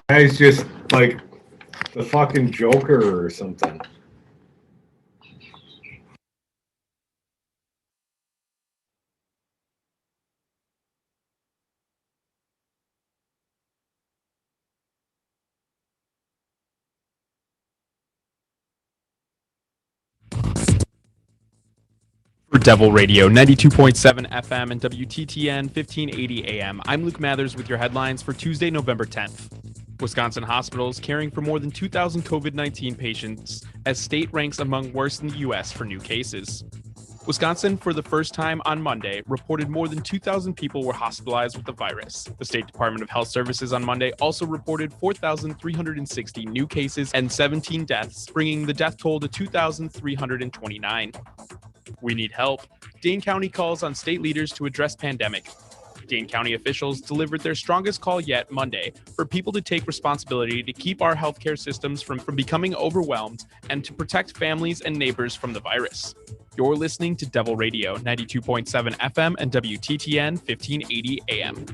guy's just like the fucking Joker or something. For Devil Radio, 92.7 FM and WTTN 1580 AM. I'm Luke Mathers with your headlines for Tuesday, November 10th. Wisconsin hospitals caring for more than 2,000 COVID-19 patients as state ranks among worst in the U.S. for new cases. Wisconsin, for the first time on Monday, reported more than 2,000 people were hospitalized with the virus. The State Department of Health Services on Monday also reported 4,360 new cases and 17 deaths, bringing the death toll to 2,329. We need help. Dane County calls on state leaders to address pandemic. Dane County officials delivered their strongest call yet Monday for people to take responsibility to keep our healthcare systems from becoming overwhelmed and to protect families and neighbors from the virus. You're listening to Devil Radio, 92.7 FM and WTTN 1580 AM.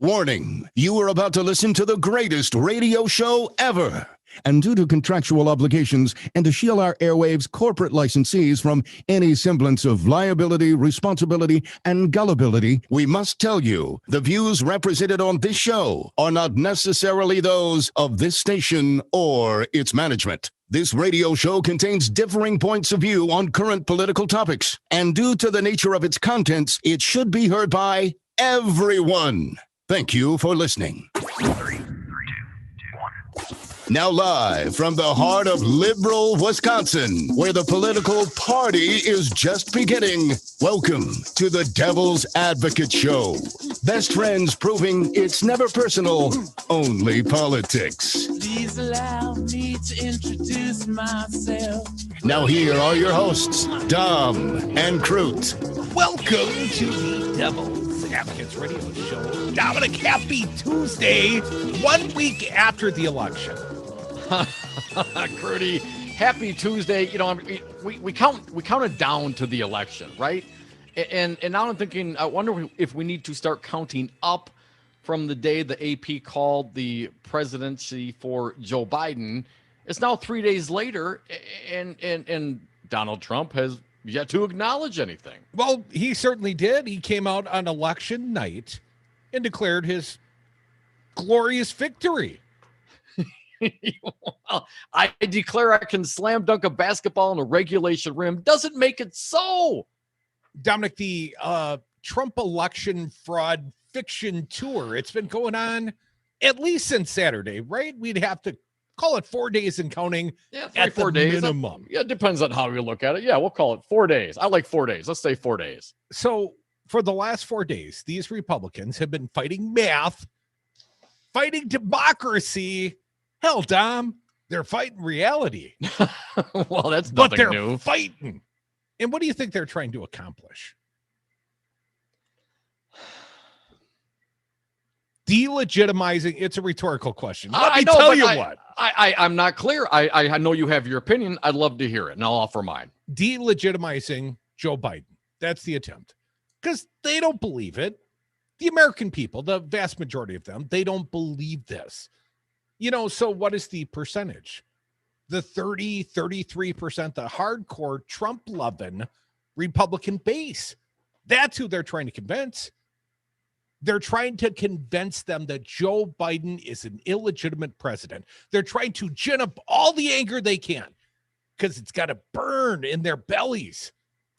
Warning, you are about to listen to the greatest radio show ever. And due to contractual obligations and to shield our airwaves corporate licensees from any semblance of liability, responsibility, and gullibility, we must tell you the views represented on this show are not necessarily those of this station or its management. This radio show contains differing points of view on current political topics, and due to the nature of its contents, it should be heard by everyone. Thank you for listening. Now live from the heart of liberal Wisconsin, where the political party is just beginning, welcome to the Devil's Advocate Show. Best friends proving it's never personal, only politics. Please allow me to introduce myself. Now here are your hosts, Dom and Crute. Welcome to the Devil's Advocates Radio Show. Dominic, happy Tuesday, 1 week after the election. Crudy, happy Tuesday. You know, we counted down to the election, right? And now I'm thinking, I wonder if we need to start counting up from the day the AP called the presidency for Joe Biden. It's now 3 days later, and Donald Trump has yet to acknowledge anything. Well, he certainly did. He came out on election night and declared his glorious victory. Well, I declare I can slam dunk a basketball on a regulation rim. Doesn't make it so. Dominic, the Trump election fraud fiction tour, it's been going on at least since Saturday, right? We'd have to call it 4 days and counting. Yeah, at 4 the days. minimum. Yeah, it depends on how you look at it. Yeah, we'll call it 4 days. I like 4 days. Let's say 4 days. So for the last 4 days, these Republicans have been fighting math, fighting democracy. Hell, Dom, they're fighting reality. Well, that's but nothing they're new. Fighting. And what do you think they're trying to accomplish? Delegitimizing. It's a rhetorical question. Let me tell you what. I'm not clear. I know you have your opinion. I'd love to hear it, and I'll offer mine. Delegitimizing Joe Biden. That's the attempt. Because they don't believe it. The American people, the vast majority of them, they don't believe this. You know, so what is the percentage? The 33%, the hardcore Trump-loving Republican base. That's who they're trying to convince. They're trying to convince them that Joe Biden is an illegitimate president. They're trying to gin up all the anger they can because it's got to burn in their bellies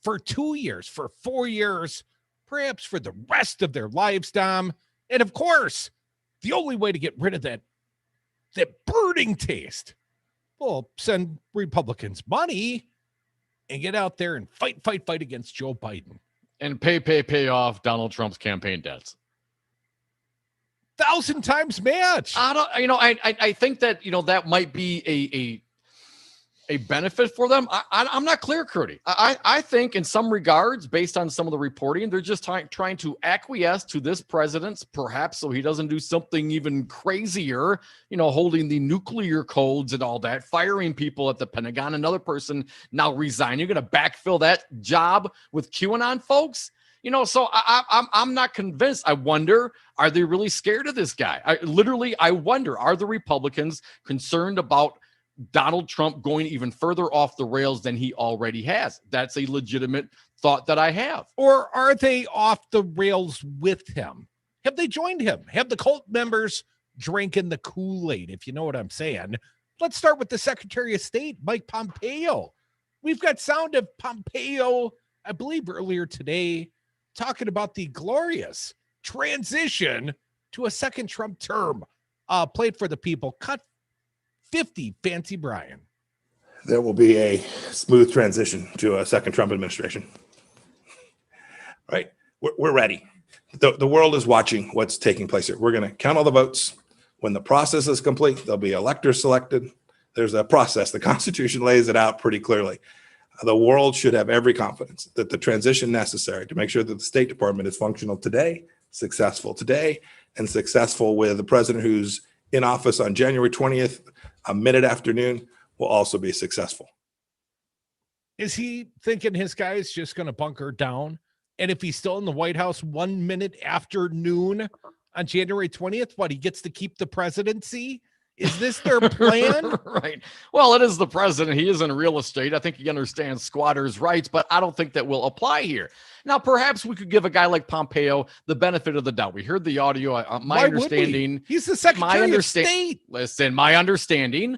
for 2 years, for 4 years, perhaps for the rest of their lives, Dom. And of course, the only way to get rid of that burning taste, well, send Republicans money and get out there and fight against Joe Biden. And pay off Donald Trump's campaign debts. 1,000 times match. I think that, that might be a benefit for them. I'm not clear, Crudy. I think in some regards, based on some of the reporting, they're just trying to acquiesce to this president, perhaps so he doesn't do something even crazier, holding the nuclear codes and all that, firing people at the Pentagon, another person now resigning. You're going to backfill that job with QAnon folks. So I'm not convinced. I wonder, are they really scared of this guy? I wonder, are the Republicans concerned about Donald Trump going even further off the rails than he already has? That's a legitimate thought that I have. Or are they off the rails with him? Have they joined him? Have the cult members drinking the Kool-Aid, if you know what I'm saying? Let's start with the Secretary of State, Mike Pompeo. We've got sound of Pompeo, I believe earlier today, talking about the glorious transition to a second Trump term. Played for the people. Cut 50, Fancy Brian. There will be a smooth transition to a second Trump administration. Right? We're ready. The world is watching what's taking place here. We're going to count all the votes. When the process is complete, there'll be electors selected. There's a process. The Constitution lays it out pretty clearly. The world should have every confidence that the transition necessary to make sure that the State Department is functional today, successful today, and successful with the president who's in office on January 20th, a minute afternoon, will also be successful. Is he thinking his guy is just going to bunker down? And if he's still in the White House 1 minute after noon on January 20th, what, he gets to keep the presidency? Is this their plan? Right. Well, it is the president. He is in real estate. I think he understands squatters' rights, but I don't think that will apply here. Now, perhaps we could give a guy like Pompeo the benefit of the doubt. We heard the audio. My understanding, he's the Secretary of State. Listen, my understanding,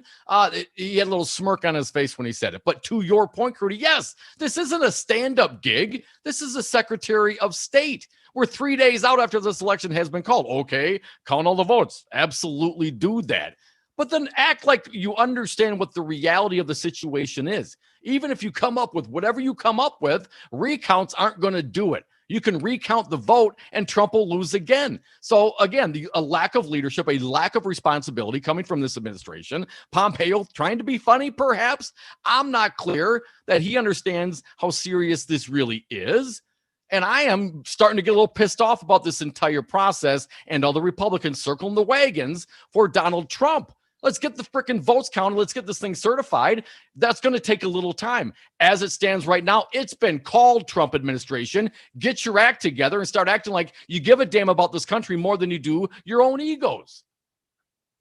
he had a little smirk on his face when he said it. But to your point, Crudy, yes, this isn't a stand-up gig. This is a Secretary of State. We're 3 days out after this election has been called. Okay, count all the votes. Absolutely do that. But then act like you understand what the reality of the situation is. Even if you come up with whatever you come up with, recounts aren't going to do it. You can recount the vote and Trump will lose again. So again, a lack of leadership, a lack of responsibility coming from this administration. Pompeo trying to be funny, perhaps. I'm not clear that he understands how serious this really is. And I am starting to get a little pissed off about this entire process and all the Republicans circling the wagons for Donald Trump. Let's get the freaking votes counted. Let's get this thing certified. That's going to take a little time. As it stands right now, it's been called, Trump administration. Get your act together and start acting like you give a damn about this country more than you do your own egos.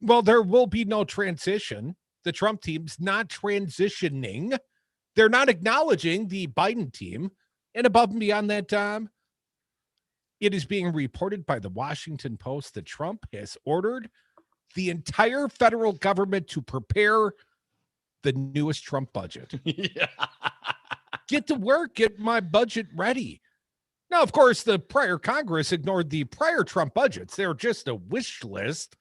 Well, there will be no transition. The Trump team's not transitioning. They're not acknowledging the Biden team. And above and beyond that, Tom, it is being reported by the Washington Post that Trump has ordered the entire federal government to prepare the newest Trump budget. Yeah. Get to work, get my budget ready. Now, of course, the prior Congress ignored the prior Trump budgets. They're just a wish list.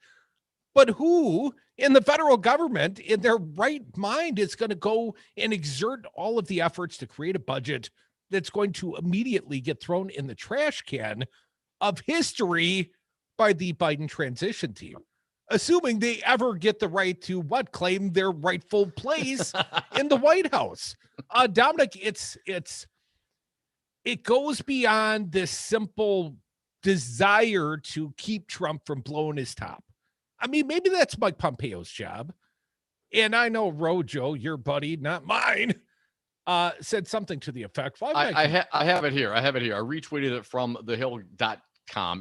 But who in the federal government in their right mind is going to go and exert all of the efforts to create a budget that's going to immediately get thrown in the trash can of history by the Biden transition team? Assuming they ever get the right to claim their rightful place in the White House. Dominic, it goes beyond this simple desire to keep Trump from blowing his top. I mean, maybe that's Mike Pompeo's job. And I know Rojo, your buddy, not mine, said something to the effect. I have it here. I retweeted it from thehill.com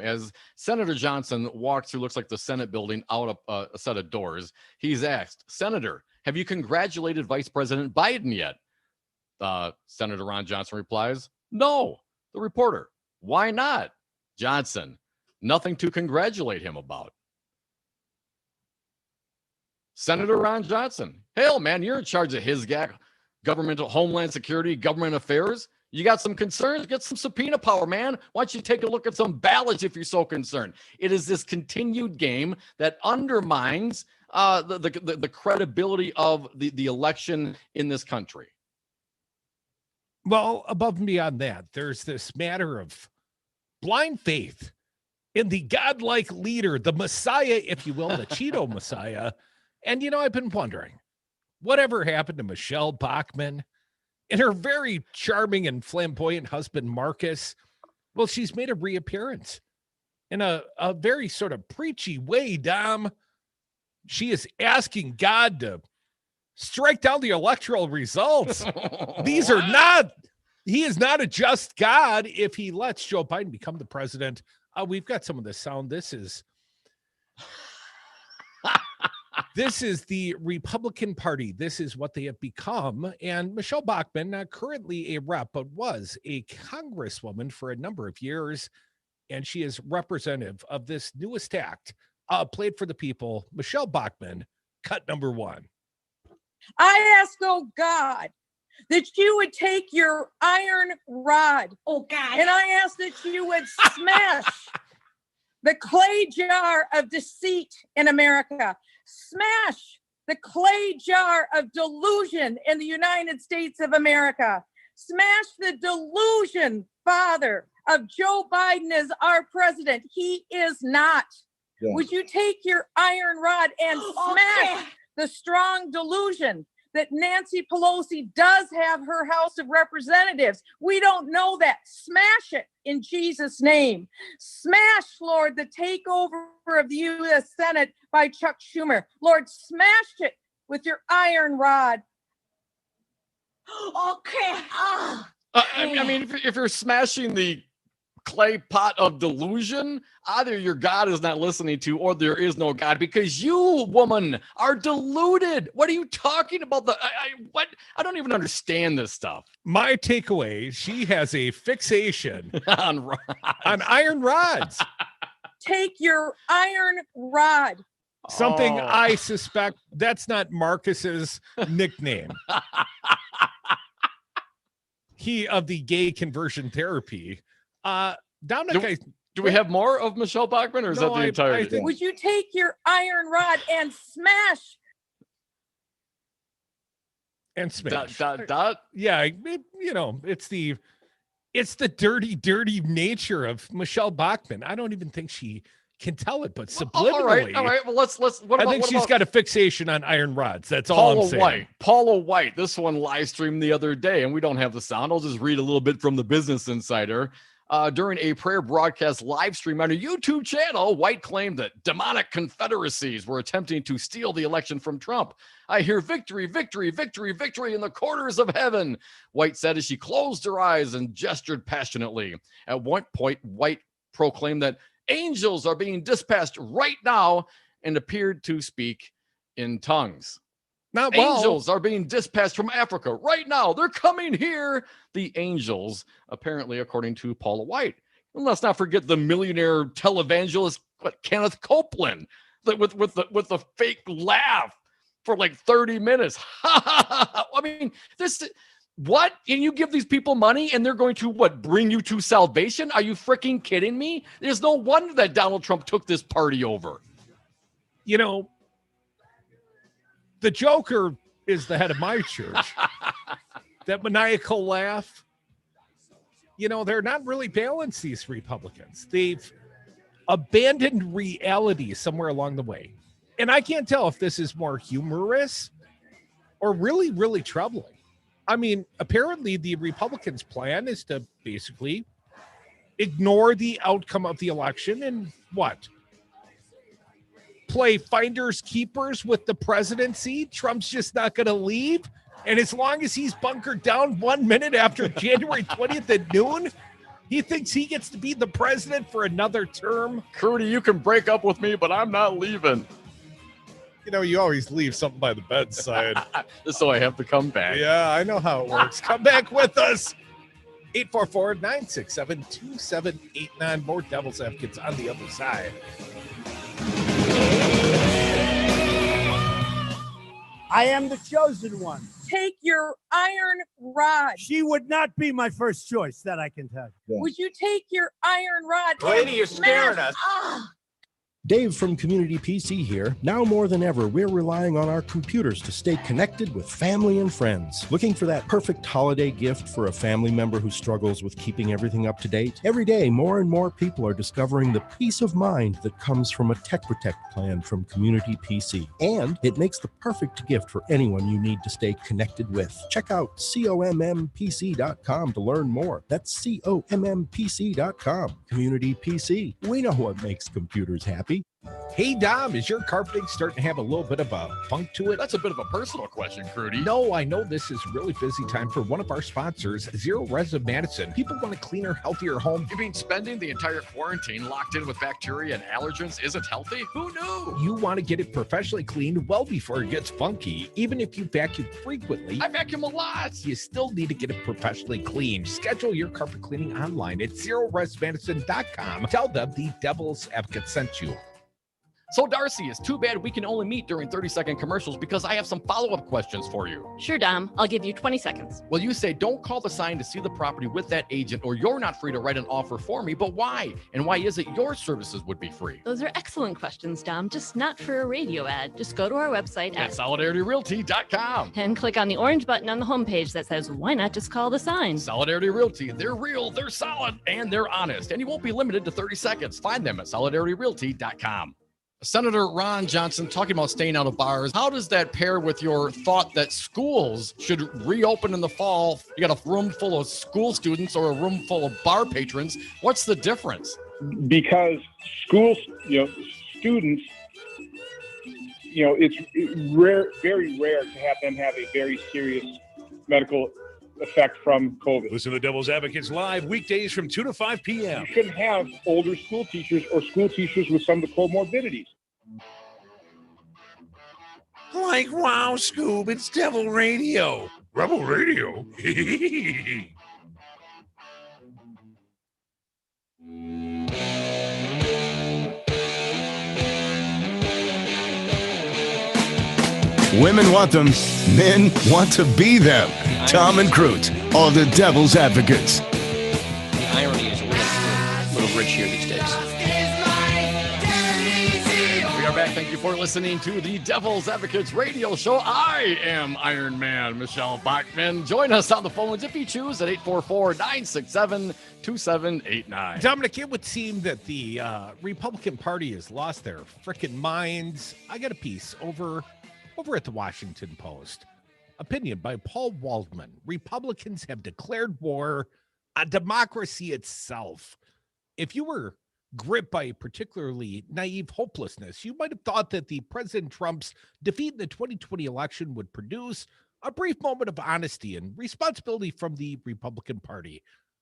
as Senator Johnson walks through, looks like the Senate building, out of a set of doors. He's asked, Senator, have you congratulated Vice President Biden yet? Senator Ron Johnson replies, no. The reporter, why not? Johnson, nothing to congratulate him about. Senator Ron Johnson, hell, man, you're in charge of his governmental homeland security, government affairs. You got some concerns? Get some subpoena power, man. Why don't you take a look at some ballots if you're so concerned? It is this continued game that undermines the credibility of the election in this country. Well, above and beyond that, there's this matter of blind faith in the godlike leader, the Messiah, if you will, the Cheeto Messiah. And, I've been wondering, whatever happened to Michelle Bachmann and her very charming and flamboyant husband, Marcus? Well, she's made a reappearance in a very sort of preachy way, Dom. She is asking God to strike down the electoral results. These are not He is not a just God if he lets Joe Biden become the president. We've got some of the sound. This is the Republican Party. This is what they have become. And Michelle Bachmann, not currently a rep, but was a congresswoman for a number of years. And she is representative of this newest act, Played for the People. Michelle Bachmann, cut number 1. I ask, oh God, that you would take your iron rod. Oh God. And I ask that you would smash the clay jar of deceit in America. Smash the clay jar of delusion in the United States of America. Smash the delusion, Father, of Joe Biden as our president. He is not. Yeah. Would you take your iron rod and smash the strong delusion that Nancy Pelosi does have her House of Representatives? We don't know that. Smash it in Jesus' name. Smash, Lord, the takeover of the U.S. Senate by Chuck Schumer. Lord, smash it with your iron rod. Okay. I mean, if you're smashing the clay pot of delusion, either your God is not listening to, or there is no God, because you, woman, are deluded. What are you talking about? I don't even understand this stuff. My takeaway: she has a fixation on iron rods. Take your iron rod. Something I suspect that's not Marcus's nickname. He of the gay conversion therapy. Dominic, do we have more of Michelle Bachmann, or is that the entire thing? Would you take your iron rod and smash? And smash. Dot. Yeah, it's the dirty nature of Michelle Bachmann. I don't even think she can tell it, but subliminally. All right. Well, let's. I think she's got a fixation on iron rods. That's all I'm saying. Paula White. This one live streamed the other day, and we don't have the sound. I'll just read a little bit from the Business Insider. During a prayer broadcast live stream on a YouTube channel, White claimed that demonic confederacies were attempting to steal the election from Trump. I hear victory, victory, victory, victory in the corners of heaven, White said as she closed her eyes and gestured passionately. At one point, White proclaimed that angels are being dispatched right now and appeared to speak in tongues. Angels are being dispatched from Africa right now. They're coming here. The angels, apparently, according to Paula White. And let's not forget the millionaire televangelist Kenneth Copeland, with the fake laugh for like 30 minutes. I mean, what? And you give these people money and they're going to bring you to salvation? Are you freaking kidding me? There's no wonder that Donald Trump took this party over. The Joker is the head of my church. That maniacal laugh. They're not really balanced, these Republicans. They've abandoned reality somewhere along the way. And I can't tell if this is more humorous or really, really troubling. I mean, apparently the Republicans' plan is to basically ignore the outcome of the election and play finders keepers with the presidency. Trump's just not going to leave. And as long as he's bunkered down 1 minute after January 20th at noon, he thinks he gets to be the president for another term. Crudy, you can break up with me, but I'm not leaving. You always leave something by the bedside. So I have to come back. Yeah, I know how it works. Come back with us. 844-967-2789. More Devil's Advocates on the other side. I am the chosen one. Take your iron rod. She would not be my first choice, that I can tell you. Would you take your iron rod? Lady, you're scaring us. Dave from Community PC here. Now more than ever, we're relying on our computers to stay connected with family and friends. Looking for that perfect holiday gift for a family member who struggles with keeping everything up to date? Every day, more and more people are discovering the peace of mind that comes from a Tech Protect plan from Community PC. And it makes the perfect gift for anyone you need to stay connected with. Check out commpc.com to learn more. That's commpc.com. Community PC. We know what makes computers happy. Hey, Dom, is your carpeting starting to have a little bit of a funk to it? That's a bit of a personal question, Crudy. No, I know this is really busy time for one of our sponsors, Zero Res of Madison. People want a cleaner, healthier home. You mean spending the entire quarantine locked in with bacteria and allergens isn't healthy? Who knew? You want to get it professionally cleaned well before it gets funky. Even if you vacuum frequently, I vacuum a lot. you still need to get it professionally cleaned. Schedule your carpet cleaning online at zeroresmadison.com. Tell them the Devil's Advocate sent you. So, Darcy, it's too bad we can only meet during 30-second commercials because I have some follow-up questions for you. Sure, Dom. I'll give you 20 seconds. Well, you say don't call the sign to see the property with that agent, or you're not free to write an offer for me, but why? And why is it your services would be free? Those are excellent questions, Dom, just not for a radio ad. Just go to our website At solidarityrealty.com. and click on the orange button on the homepage that says, why not just call the sign? Solidarity Realty, they're real, they're solid, and they're honest. And you won't be limited to 30 seconds. Find them at solidarityrealty.com. Senator Ron Johnson talking about staying out of bars. How does that pair with your thought that schools should reopen in the fall? You got a room full of school students or a room full of bar patrons. What's the difference? Because schools, students, it's rare, very rare to have them have a very serious medical effect from COVID. Listen to the Devil's Advocates live weekdays from 2 to 5 p.m. You shouldn't have older school teachers or school teachers with some of the comorbidities. Like, wow, Scoob, it's Devil Radio. Rebel Radio? Women want them, men want to be them. Tom and Crute, all the Devil's Advocates. The irony is a little rich here these days. We are back. Thank you for listening to the Devil's Advocates radio show. I am Iron Man Michelle Bachman. Join us on the phones if you choose at 844-967-2789. Dominic, it would seem that the Republican Party has lost their frickin' minds. I got a piece over at the Washington Post. Opinion by Paul Waldman. Republicans have declared war on democracy itself. If you were gripped by a particularly naive hopelessness, you might have thought that the President Trump's defeat in the 2020 election would produce a brief moment of honesty and responsibility from the Republican Party.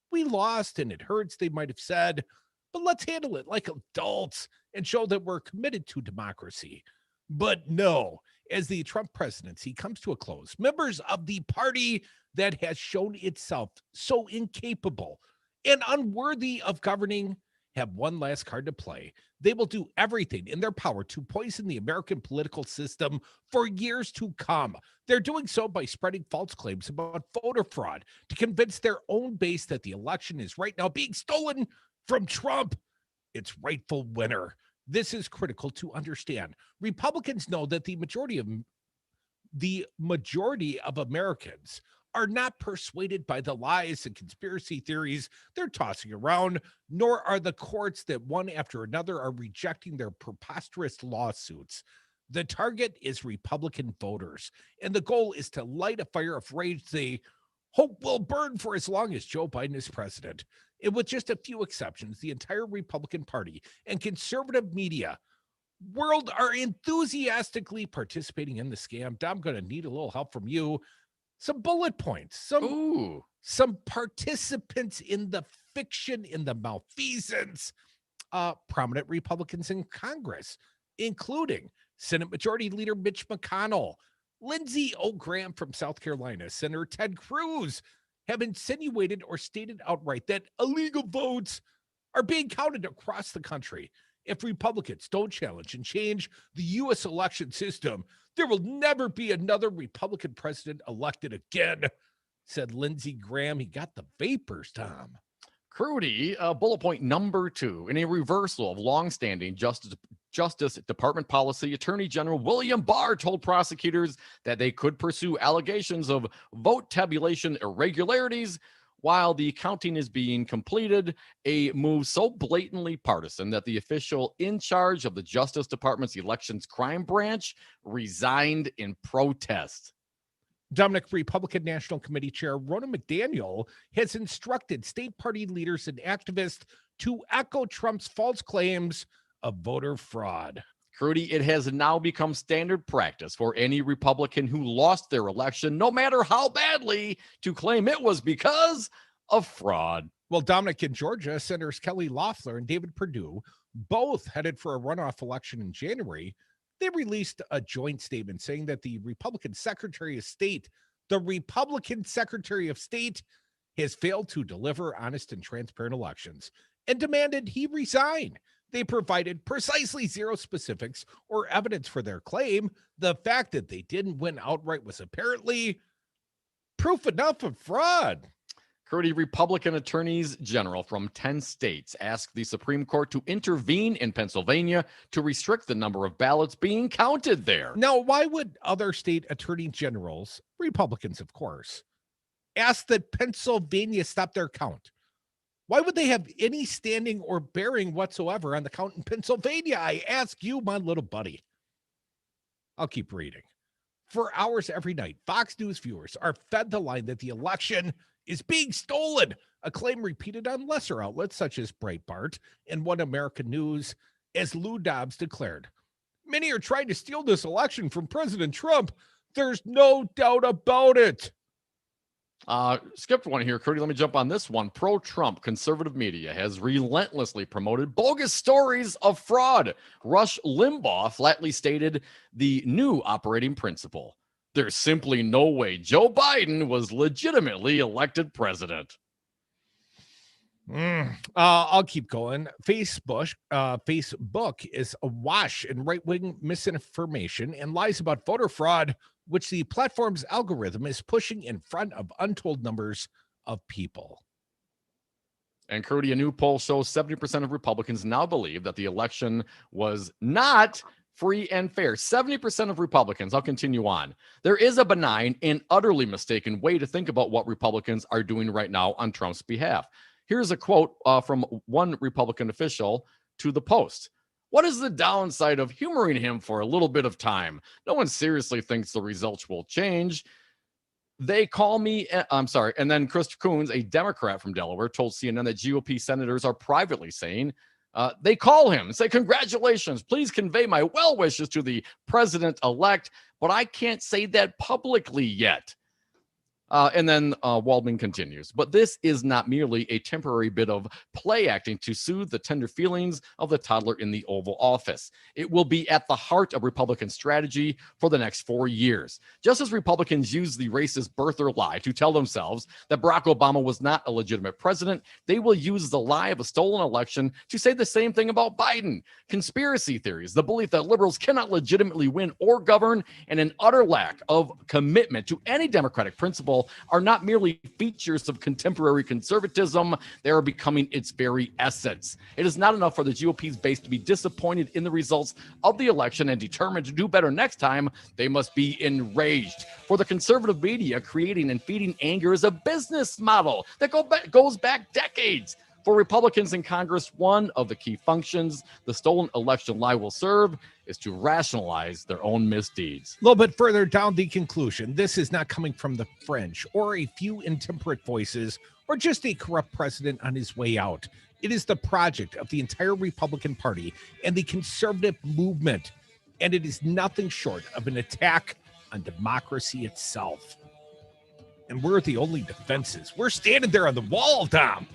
We lost and it hurts, they might have said, but let's handle it like adults and show that we're committed to democracy. But no, as the Trump presidency comes to a close, members of the party that has shown itself so incapable and unworthy of governing have one last card to play. They will do everything in their power to poison the American political system for years to come. They're doing so by spreading false claims about voter fraud to convince their own base that the election is right now being stolen from Trump, its rightful winner. This is critical to understand. Republicans know that the majority of Americans are not persuaded by the lies and conspiracy theories they're tossing around, nor are the courts that one after another are rejecting their preposterous lawsuits. The target is Republican voters, and the goal is to light a fire of rage they hope will burn for as long as Joe Biden is president. And with just a few exceptions, the entire Republican Party and conservative media world are enthusiastically participating in the scam. I'm going to need a little help from you. Some bullet points, some participants in the fiction, in the malfeasance, prominent Republicans in Congress, including Senate Majority Leader Mitch McConnell, Lindsey Graham from South Carolina, Senator Ted Cruz, have insinuated or stated outright that illegal votes are being counted across the country. If Republicans don't challenge and change the U.S. election system, there will never be another Republican president elected again, said Lindsey Graham. He got the vapors, Tom. Crudy, bullet point number 2, in a reversal of longstanding Justice Department policy, Attorney General William Barr told prosecutors that they could pursue allegations of vote tabulation irregularities while the counting is being completed, a move so blatantly partisan that the official in charge of the Justice Department's elections crime branch resigned in protest. Dominic, Republican National Committee Chair Ronna McDaniel has instructed state party leaders and activists to echo Trump's false claims of voter fraud. Crudy, it has now become standard practice for any Republican who lost their election, no matter how badly, to claim it was because of fraud. Well, Dominic, in Georgia, Senators Kelly Loeffler and David Perdue, both headed for a runoff election in January, they released a joint statement saying that the Republican Secretary of State has failed to deliver honest and transparent elections and demanded he resign. They provided precisely zero specifics or evidence for their claim. The fact that they didn't win outright was apparently proof enough of fraud. Crudy, Republican attorneys general from 10 states asked the Supreme Court to intervene in Pennsylvania to restrict the number of ballots being counted there. Now, why would other state attorney generals, Republicans, of course, ask that Pennsylvania stop their count? Why would they have any standing or bearing whatsoever on the count in Pennsylvania? I ask you, my little buddy. I'll keep reading. For hours every night, Fox News viewers are fed the line that the election is being stolen, a claim repeated on lesser outlets such as Breitbart and One American News, as Lou Dobbs declared. Many are trying to steal this election from President Trump. There's no doubt about it. Skipped one here, Crudy. Let me jump on this one. Pro-Trump conservative media has relentlessly promoted bogus stories of fraud. Rush Limbaugh flatly stated the new operating principle: there's simply no way Joe Biden was legitimately elected president. I'll keep going. Facebook is awash in right-wing misinformation and lies about voter fraud, which the platform's algorithm is pushing in front of untold numbers of people. And Crudy, a new poll shows 70% of Republicans now believe that the election was not free and fair. 70% of Republicans. I'll continue on. There is a benign and utterly mistaken way to think about what Republicans are doing right now on Trump's behalf. Here's a quote from one Republican official to the Post. What is the downside of humoring him for a little bit of time? No one seriously thinks the results will change. They call me, I'm sorry. And then Chris Coons, a Democrat from Delaware, told CNN that GOP senators are privately saying, they call him and say, congratulations, please convey my well wishes to the president-elect, but I can't say that publicly yet. And then Waldman continues, but this is not merely a temporary bit of play acting to soothe the tender feelings of the toddler in the Oval Office. It will be at the heart of Republican strategy for the next 4 years. Just as Republicans use the racist birther lie to tell themselves that Barack Obama was not a legitimate president, they will use the lie of a stolen election to say the same thing about Biden. Conspiracy theories, the belief that liberals cannot legitimately win or govern, and an utter lack of commitment to any democratic principle are not merely features of contemporary conservatism, they are becoming its very essence. It is not enough for the GOP's base to be disappointed in the results of the election and determined to do better next time. They must be enraged. For the conservative media, creating and feeding anger is a business model that goes back decades. For Republicans in Congress, one of the key functions the stolen election lie will serve is to rationalize their own misdeeds. A little bit further down the conclusion, this is not coming from the French or a few intemperate voices or just a corrupt president on his way out. It is the project of the entire Republican Party and the conservative movement, and it is nothing short of an attack on democracy itself. And we're the only defenses. We're standing there on the wall, Tom,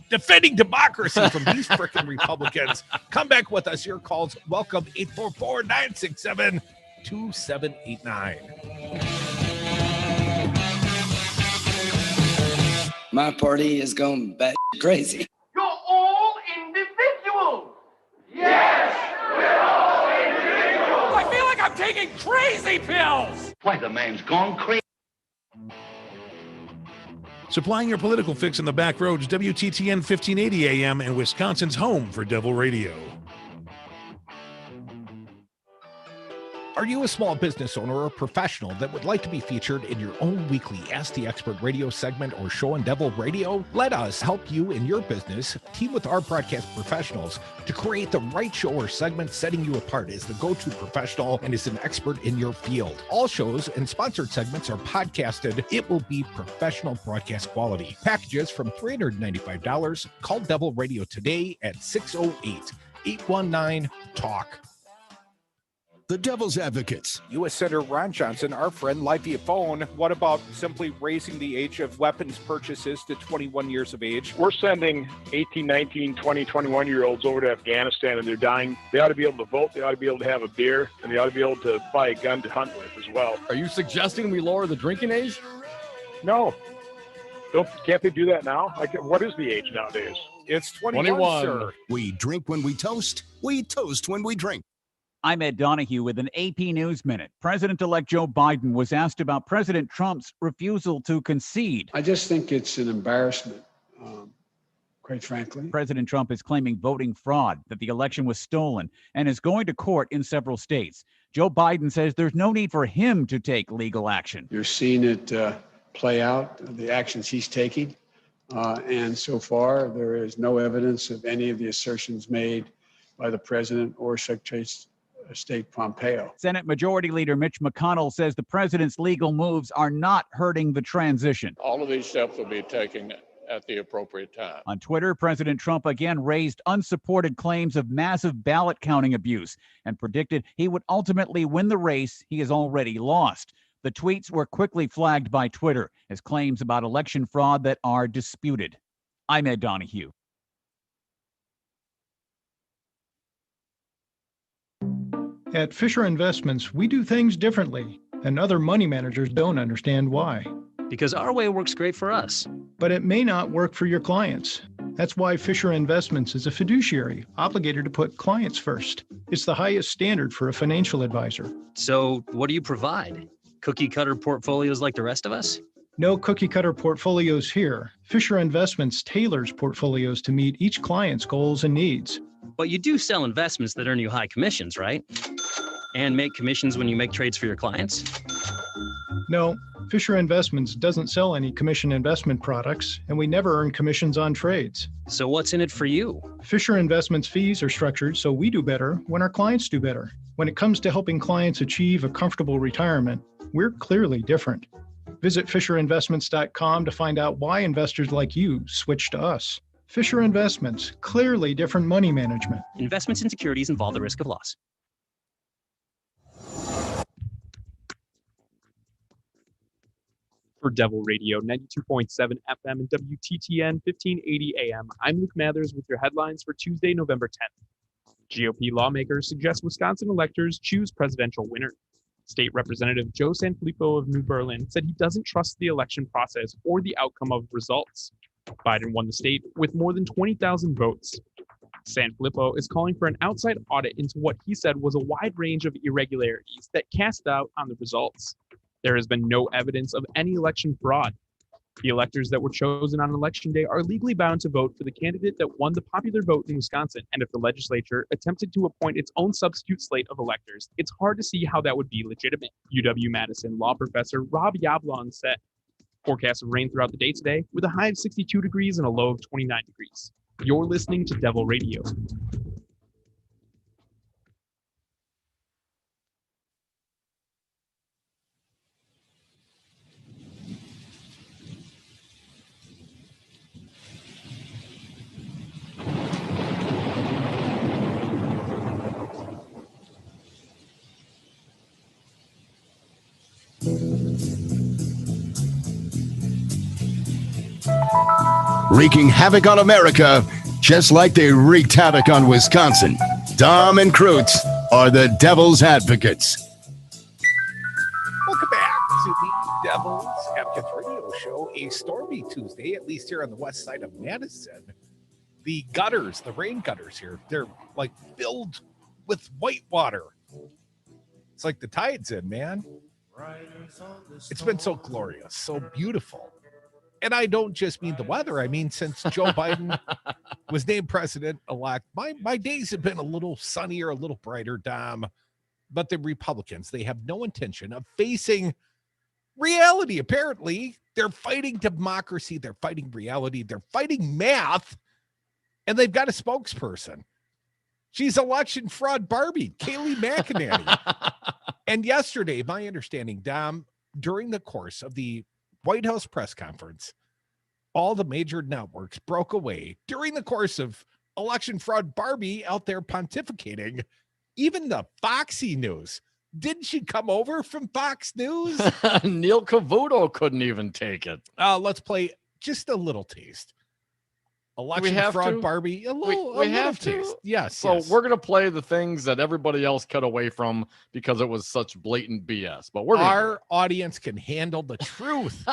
defending democracy from these freaking Republicans. Come back with us. Your calls. Welcome 844-967-2789. My party is going bat crazy. You're all individuals. Yes, we're all individuals. I feel like I'm taking crazy pills. Why, the man's gone crazy. Supplying your political fix in the back roads, WTTN 1580 AM and Wisconsin's home for Devil Radio. Are you a small business owner or professional that would like to be featured in your own weekly Ask the Expert radio segment or show on Devil Radio? Let us help you in your business team with our broadcast professionals to create the right show or segment, setting you apart as the go-to professional and as an expert in your field. All shows and sponsored segments are podcasted. It will be professional broadcast quality. Packages from $395. Call Devil Radio today at 608 819-TALK. The Devil's Advocates. U.S. Senator Ron Johnson, our friend, live via phone. What about simply raising the age of weapons purchases to 21 years of age? We're sending 18, 19, 20, 21-year-olds over to Afghanistan, and they're dying. They ought to be able to vote. They ought to be able to have a beer, and they ought to be able to buy a gun to hunt with as well. Are you suggesting we lower the drinking age? No. Can't they do that now? What is the age nowadays? It's 21, sir. We drink when we toast. We toast when we drink. I'm Ed Donahue with an AP News Minute. President-elect Joe Biden was asked about President Trump's refusal to concede. I just think it's an embarrassment, quite frankly. President Trump is claiming voting fraud, that the election was stolen, and is going to court in several states. Joe Biden says there's no need for him to take legal action. You're seeing it play out, the actions he's taking. And so far, there is no evidence of any of the assertions made by the president or Secretary of State Pompeo. Senate Majority Leader Mitch McConnell says the president's legal moves are not hurting the transition. All of these steps will be taken at the appropriate time. On Twitter, President Trump again raised unsupported claims of massive ballot counting abuse and predicted he would ultimately win the race he has already lost. The tweets were quickly flagged by Twitter as claims about election fraud that are disputed. I'm Ed Donahue. At Fisher Investments, we do things differently, and other money managers don't understand why. Because our way works great for us. But it may not work for your clients. That's why Fisher Investments is a fiduciary, obligated to put clients first. It's the highest standard for a financial advisor. So what do you provide? Cookie cutter portfolios like the rest of us? No cookie cutter portfolios here. Fisher Investments tailors portfolios to meet each client's goals and needs. But you do sell investments that earn you high commissions, right? And make commissions when you make trades for your clients? No, Fisher Investments doesn't sell any commission investment products, and we never earn commissions on trades. So what's in it for you? Fisher Investments fees are structured so we do better when our clients do better. When it comes to helping clients achieve a comfortable retirement, we're clearly different. Visit FisherInvestments.com to find out why investors like you switch to us. Fisher Investments, clearly different money management. Investments in securities involve the risk of loss. For Devil Radio, 92.7 FM and WTTN 1580 AM, I'm Luke Mathers with your headlines for Tuesday, November 10th. GOP lawmakers suggest Wisconsin electors choose presidential winner. State Representative Joe San Fillipo of New Berlin said he doesn't trust the election process or the outcome of results. Biden won the state with more than 20,000 votes. San Fillipo is calling for an outside audit into what he said was a wide range of irregularities that cast doubt on the results. There has been no evidence of any election fraud. The electors that were chosen on election day are legally bound to vote for the candidate that won the popular vote in Wisconsin. And if the legislature attempted to appoint its own substitute slate of electors, it's hard to see how that would be legitimate. UW-Madison law professor Rob Yablon said. Forecast of rain throughout the day today with a high of 62 degrees and a low of 29 degrees. You're listening to Devil Radio. Wreaking havoc on America, just like they wreaked havoc on Wisconsin. Dom and Krutz are the Devil's Advocates. Welcome back to the Devil's Advocates Radio Show. A stormy Tuesday, at least here on the west side of Madison. The gutters, the rain gutters here, they're like filled with white water. It's like the tide's in, man. It's been so glorious, so beautiful. And I don't just mean the weather. I mean, since Joe Biden was named president-elect, my days have been a little sunnier, a little brighter, Dom. But the Republicans, they have no intention of facing reality, apparently. They're fighting democracy. They're fighting reality. They're fighting math. And they've got a spokesperson. She's election fraud Barbie, Kayleigh McEnany. And yesterday, my understanding, Dom, during the course of the White House press conference, all the major networks broke away during the course of election fraud Barbie out there pontificating. Even the Foxy News. Didn't she come over from Fox News? Neil Cavuto couldn't even take it. Let's play just a little taste. Election fraud Barbie, a little taste. Yes. So yes. we're going to play the things that everybody else cut away from because it was such blatant BS. But our audience can handle the truth.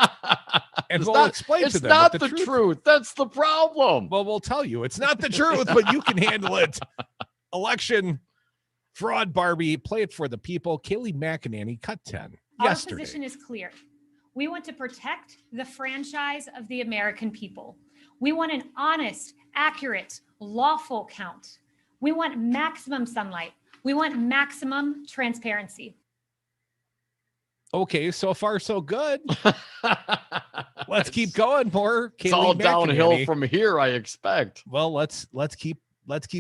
And we'll explain to them. It's not the truth. That's the problem. Well, we'll tell you. It's not the truth, but you can handle it. Election fraud Barbie, play it for the people. Kayleigh McEnany, cut 10 yesterday. Our position is clear. We want to protect the franchise of the American people. We want an honest, accurate, lawful count. We want maximum sunlight. We want maximum transparency. Okay, so far so good. Let's keep going. More. It's all downhill from here, I expect. Well, let's keep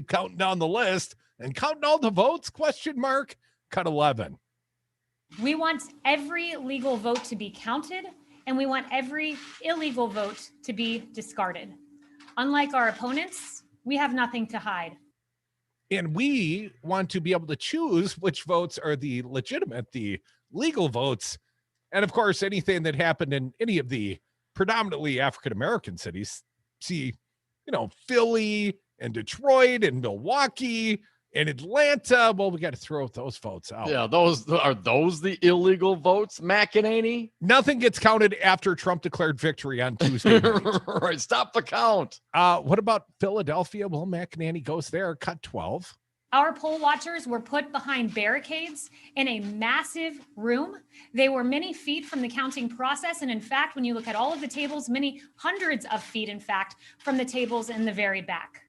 counting down the list and counting all the votes. Question mark. Cut 11. We want every legal vote to be counted, and we want every illegal vote to be discarded. Unlike our opponents, we have nothing to hide. And we want to be able to choose which votes are the legitimate, the legal votes. And of course, anything that happened in any of the predominantly African-American cities, Philly and Detroit and Milwaukee and Atlanta, well, we got to throw those votes out. Yeah, those the illegal votes, McEnany? Nothing gets counted after Trump declared victory on Tuesday night. Right, stop the count. What about Philadelphia? Well, McEnany goes there, cut 12. Our poll watchers were put behind barricades in a massive room. They were many feet from the counting process. And in fact, when you look at all of the tables, many hundreds of feet, in fact, from the tables in the very back.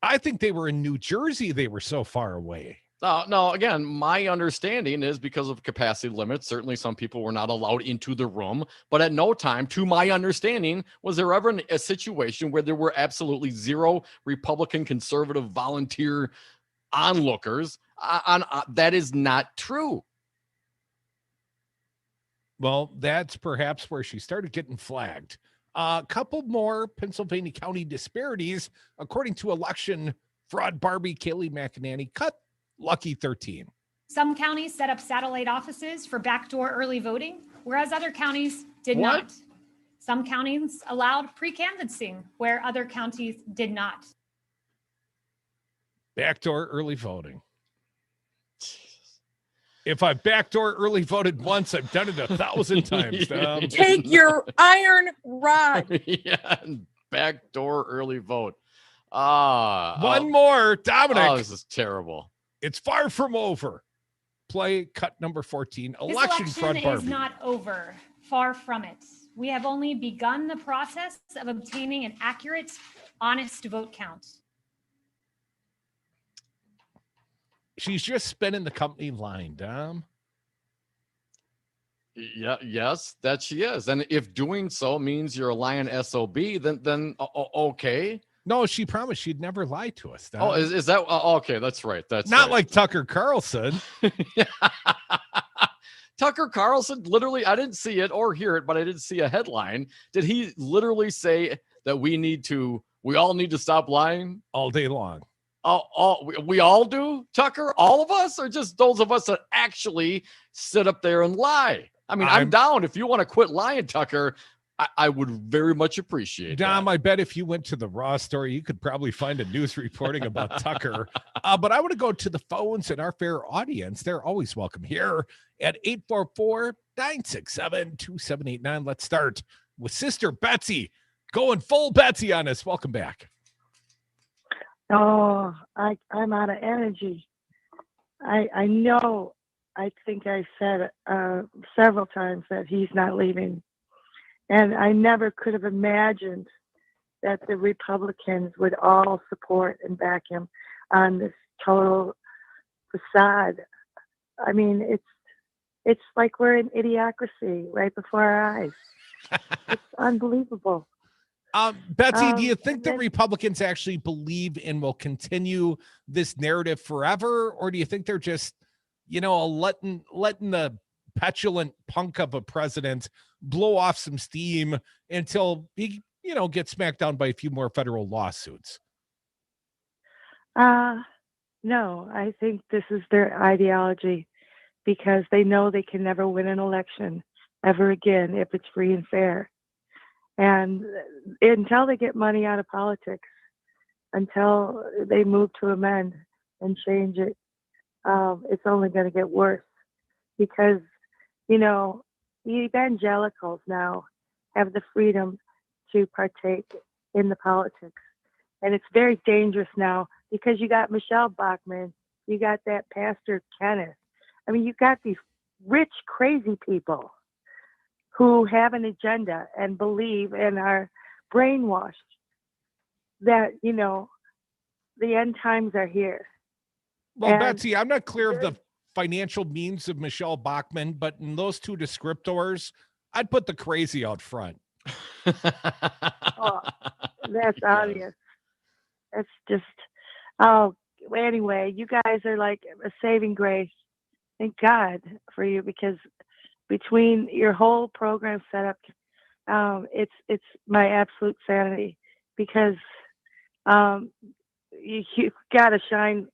I think they were in New Jersey. They were so far away. No, again, my understanding is because of capacity limits, certainly some people were not allowed into the room, but at no time, to my understanding, was there ever a situation where there were absolutely zero Republican conservative volunteer onlookers. That is not true. Well, that's perhaps where she started getting flagged. A couple more Pennsylvania county disparities, according to election fraud Barbie, Kayleigh McEnany, cut lucky 13. Some counties set up satellite offices for backdoor early voting, whereas other counties did not. Some counties allowed pre-canvassing, where other counties did not. Backdoor early voting. If I backdoor early voted once, I've done it 1,000 times. Take your iron rod. Yeah, backdoor early vote. One more, Dominic. Oh, this is terrible. It's far from over. Play cut number 14. Election fraud Barbie. Is not over. Far from it. We have only begun the process of obtaining an accurate, honest vote count. She's just spinning the company line, Dom. Yeah, yes, that she is. And if doing so means you're a lying SOB, then okay. No, she promised she'd never lie to us. Dom. Oh, is that okay? That's right. That's not right. like Tucker Carlson. Tucker Carlson, literally, I didn't see it or hear it, but I did see a headline. Did he literally say that we all need to stop lying? All day long. We all do, Tucker? All of us? Or just those of us that actually sit up there and lie? I mean, I'm down. If you want to quit lying, Tucker, I would very much appreciate Dom, that. I bet if you went to the Raw story, you could probably find a news reporting about Tucker. But I want to go to the phones and our fair audience. They're always welcome here at 844-967-2789. Let's start with Sister Betsy. Going full Betsy on us. Welcome back. Oh, I'm out of energy. I know. I think I said several times that he's not leaving. And I never could have imagined that the Republicans would all support and back him on this total facade. I mean, it's like we're in idiocracy right before our eyes. It's unbelievable. Betsy, do you think the Republicans actually believe and will continue this narrative forever? Or do you think they're just, letting the petulant punk of a president blow off some steam until he, gets smacked down by a few more federal lawsuits? No, I think this is their ideology because they know they can never win an election ever again if it's free and fair. And until they get money out of politics, until they move to amend and change it, it's only going to get worse because, you know, the evangelicals now have the freedom to partake in the politics. And it's very dangerous now because you got Michelle Bachmann, you got that Pastor Kenneth. I mean, you got these rich, crazy people who have an agenda and believe and are brainwashed that, you know, the end times are here. Well, And Betsy, I'm not clear of the financial means of Michelle Bachmann, but in those two descriptors, I'd put the crazy out front. Oh, that's obvious. It's just, oh, anyway, you guys are like a saving grace. Thank God for you because between your whole program setup, it's my absolute sanity because you got to shine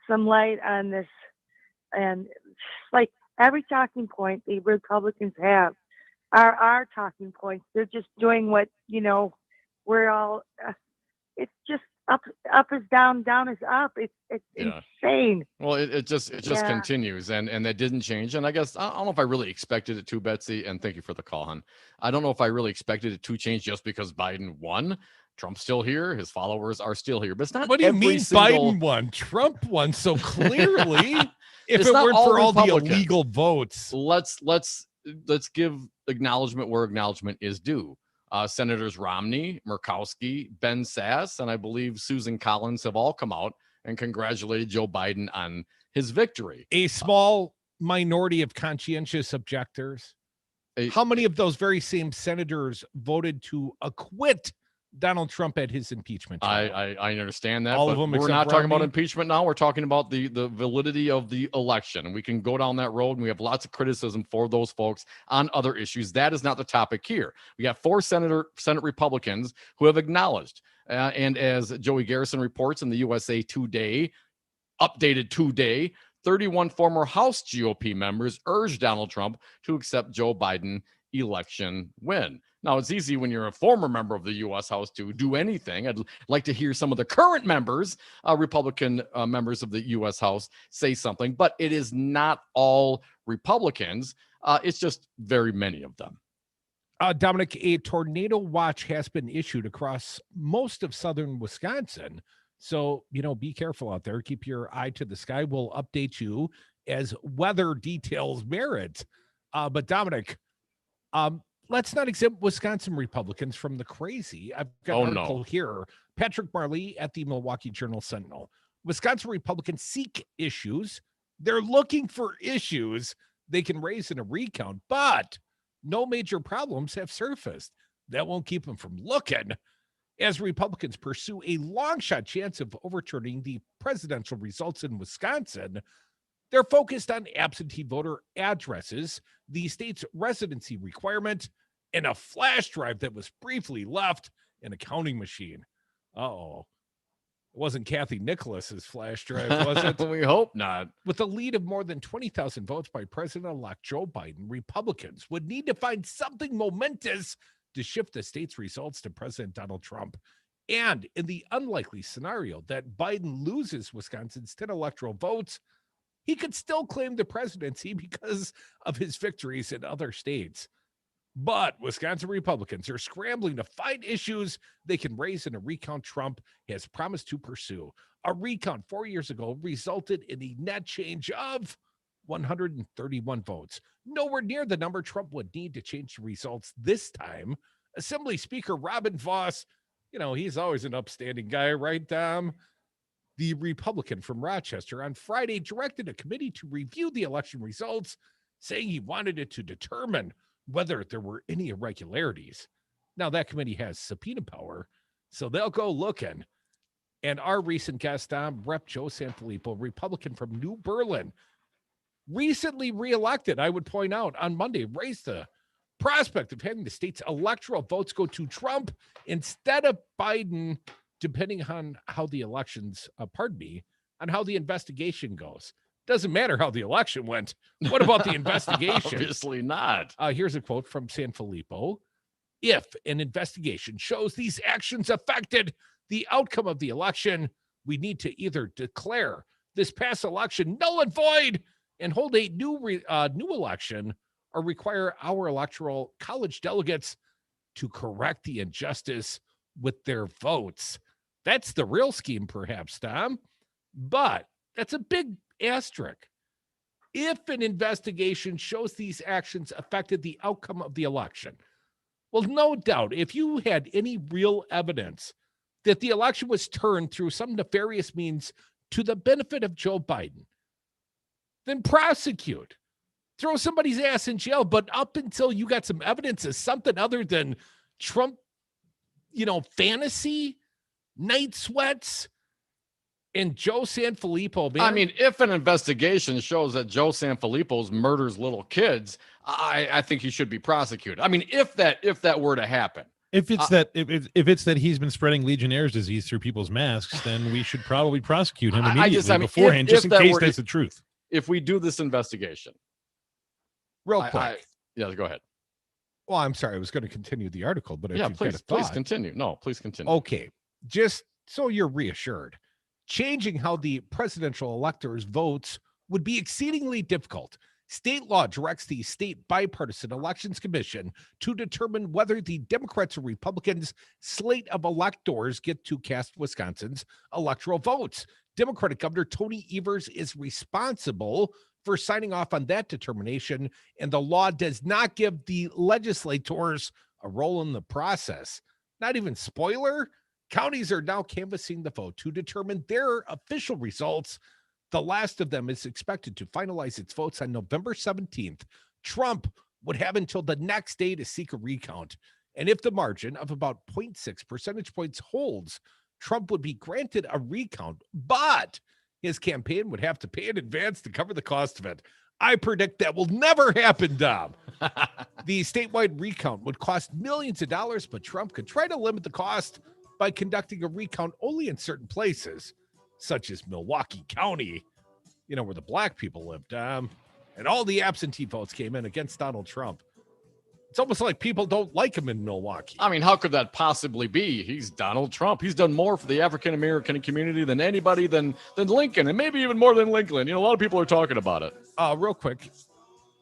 some light on this. And like every talking point the Republicans have are our talking points. They're just doing what, you know, we're all, it's just up is down, down is up. It's insane. Well, it just Yeah. continues, and that didn't change. And I guess I don't know if I really expected it to, Betsy. And thank you for the call, hon. I don't know if I really expected it to change just because Biden won. Trump's still here. His followers are still here. But it's not. What do you every mean single... Biden won? Trump won so clearly. If It's it not weren't for all the Republicans. illegal votes. Let's give acknowledgement where acknowledgement is due. Senators Romney, Murkowski, Ben Sass, and I believe Susan Collins have all come out and congratulated Joe Biden on his victory. A small minority of conscientious objectors. How many of those very same senators voted to acquit Donald Trump at his impeachment trial? I understand that. All but of them we're except not talking about Romney? impeachment now. We're talking about the validity of the election. And we can go down that road, and we have lots of criticism for those folks on other issues. That is not the topic here. We got 4 Senate Republicans who have acknowledged. And as Joey Garrison reports in the USA Today, updated today, 31 former House GOP members urged Donald Trump to accept Joe Biden election win. Now, it's easy when you're a former member of the U.S. House to do anything. I'd like to hear some of the current members, Republican members of the U.S. House, say something, but it is not all Republicans. It's just very many of them. Dominic, a tornado watch has been issued across most of southern Wisconsin. So, you know, be careful out there. Keep your eye to the sky. We'll update you as weather details merit. But Dominic, let's not exempt Wisconsin Republicans from the crazy. I've got an article here. Patrick Marley at the Milwaukee Journal-Sentinel. Wisconsin Republicans seek issues. They're looking for issues they can raise in a recount, but no major problems have surfaced. That won't keep them from looking. As Republicans pursue a long-shot chance of overturning the presidential results in Wisconsin, they're focused on absentee voter addresses, the state's residency requirement, and a flash drive that was briefly left in a counting machine. Uh-oh. It wasn't Kathy Nicholas's flash drive, was it? We hope not. With a lead of more than 20,000 votes by President-elect Joe Biden, Republicans would need to find something momentous to shift the state's results to President Donald Trump. And in the unlikely scenario that Biden loses Wisconsin's 10 electoral votes, he could still claim the presidency because of his victories in other states. But Wisconsin Republicans are scrambling to find issues they can raise in a recount Trump has promised to pursue. A recount 4 years ago resulted in a net change of 131 votes, nowhere near the number Trump would need to change the results this time. Assembly Speaker Robin Vos, you know, he's always an upstanding guy, right, Dom? The Republican from Rochester on Friday directed a committee to review the election results, saying he wanted it to determine whether there were any irregularities. Now, that committee has subpoena power, so they'll go looking. And our recent guest, Rep. Joe San Fillipo, Republican from New Berlin, recently reelected, I would point out, on Monday, raised the prospect of having the state's electoral votes go to Trump instead of Biden depending on how the elections, on how the investigation goes. Doesn't matter how the election went. What about the investigation? Obviously not. Here's a quote from San Fillipo. If an investigation shows these actions affected the outcome of the election, we need to either declare this past election null and void and hold a new election, or require our electoral college delegates to correct the injustice with their votes. That's the real scheme, perhaps, Tom. But that's a big asterisk. If an investigation shows these actions affected the outcome of the election, well, no doubt, if you had any real evidence that the election was turned through some nefarious means to the benefit of Joe Biden, then prosecute. Throw somebody's ass in jail. But up until you got some evidence of something other than Trump, fantasy, night sweats, and Joe San Fillipo, man. I mean, if an investigation shows that Joe San Fillipo's murders little kids, I think he should be prosecuted. I mean, if that were to happen. If it's that he's been spreading Legionnaire's disease through people's masks, then we should probably prosecute him immediately beforehand, just in case that's the truth. If we do this investigation. Real quick. Yeah, go ahead. Well, I'm sorry. I was going to continue the article, but yeah, please continue. No, please continue. Okay. Just so you're reassured, changing how the presidential electors votes would be exceedingly difficult. State law directs the State Bipartisan Elections Commission to determine whether the Democrats or Republicans' slate of electors get to cast Wisconsin's electoral votes. Democratic Governor Tony Evers is responsible for signing off on that determination, and the law does not give the legislators a role in the process. Not even spoiler, counties are now canvassing the vote to determine their official results. The last of them is expected to finalize its votes on November 17th. Trump would have until the next day to seek a recount. And if the margin of about 0.6 percentage points holds, Trump would be granted a recount, but his campaign would have to pay in advance to cover the cost of it. I predict that will never happen, Dom. The statewide recount would cost millions of dollars, but Trump could try to limit the cost by conducting a recount only in certain places, such as Milwaukee County, where the black people live, Dom. And all the absentee votes came in against Donald Trump. It's almost like people don't like him in Milwaukee. I mean, how could that possibly be? He's Donald Trump. He's done more for the African-American community than anybody than Lincoln, and maybe even more than Lincoln. A lot of people are talking about it. Real quick,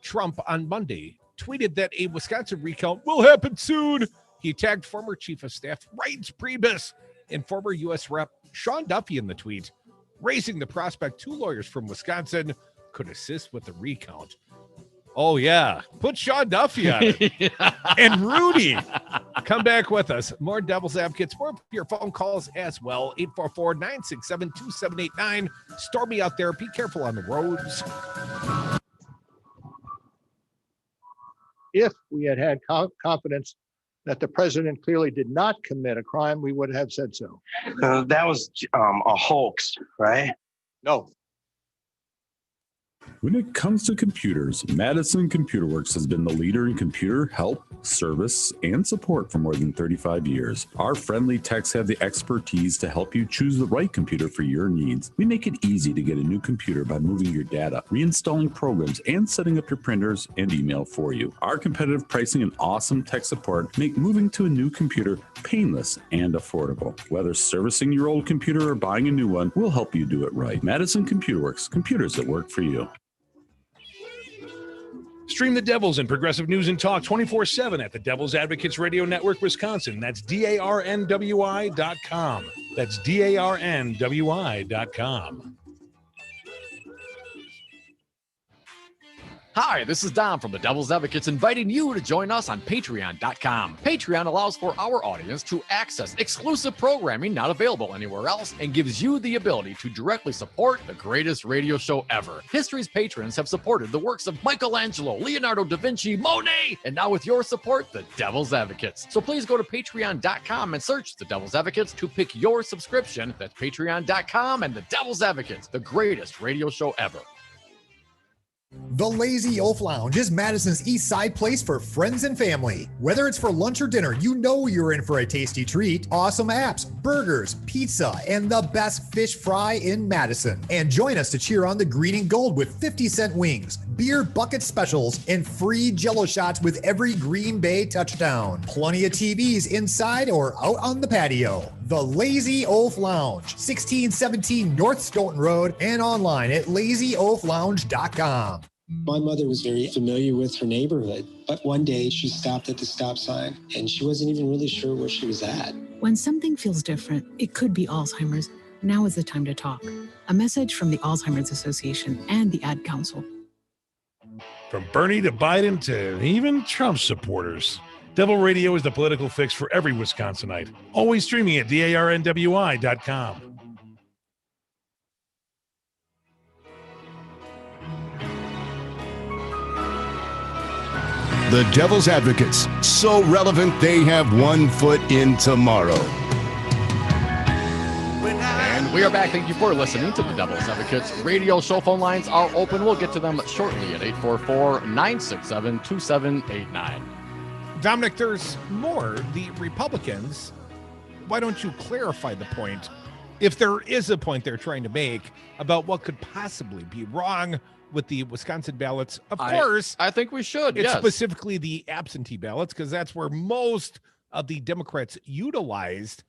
Trump on Monday tweeted that a Wisconsin recount will happen soon. He tagged former Chief of Staff Reince Priebus and former U.S. Rep Sean Duffy in the tweet, raising the prospect 2 lawyers from Wisconsin could assist with the recount. Oh, yeah. Put Sean Duffy on it. And Rudy. Come back with us. More Devil's Advocates, more of your phone calls as well. 844-967-2789. Stormy out there. Be careful on the roads. If we had confidence that the president clearly did not commit a crime, we would have said so. That was a hoax, right? No. When it comes to computers, Madison Computer Works has been the leader in computer help, service, and support for more than 35 years. Our friendly techs have the expertise to help you choose the right computer for your needs. We make it easy to get a new computer by moving your data, reinstalling programs, and setting up your printers and email for you. Our competitive pricing and awesome tech support make moving to a new computer painless and affordable. Whether servicing your old computer or buying a new one, we'll help you do it right. Madison Computer Works, computers that work for you. Stream the Devils and progressive news and talk 24/7 at the Devil's Advocates Radio Network, Wisconsin. That's DARNWI.com. That's DARNWI.com. Hi, this is Dom from the Devil's Advocates inviting you to join us on Patreon.com. Patreon allows for our audience to access exclusive programming not available anywhere else and gives you the ability to directly support the greatest radio show ever. History's patrons have supported the works of Michelangelo, Leonardo da Vinci, Monet, and now with your support, the Devil's Advocates. So please go to Patreon.com and search the Devil's Advocates to pick your subscription. That's Patreon.com and the Devil's Advocates, the greatest radio show ever. The Lazy Wolf Lounge is Madison's East Side place for friends and family. Whether it's for lunch or dinner, you know you're in for a tasty treat. Awesome apps, burgers, pizza, and the best fish fry in Madison. And join us to cheer on the green and gold with 50-cent wings, beer bucket specials, and free Jell-O shots with every Green Bay touchdown. Plenty of TVs inside or out on the patio. The Lazy Wolf Lounge, 1617 North Stoughton Road, and online at lazywolflounge.com. My mother was very familiar with her neighborhood, but one day she stopped at the stop sign and she wasn't even really sure where she was at. When something feels different, it could be Alzheimer's. Now is the time to talk. A message from the Alzheimer's Association and the Ad Council. From Bernie to Biden to even Trump supporters, Devil Radio is the political fix for every Wisconsinite. Always streaming at darnwi.com. The Devil's Advocates, so relevant they have 1 foot in tomorrow. And we are back. Thank you for listening to the Devil's Advocates radio show. Phone lines are open. We'll get to them shortly at 844-967-2789. Dominic, there's more. The Republicans, why don't you clarify the point, if there is a point they're trying to make, about what could possibly be wrong with the Wisconsin ballots? Of course. I think we should, It's yes. specifically the absentee ballots, because that's where most of the Democrats utilized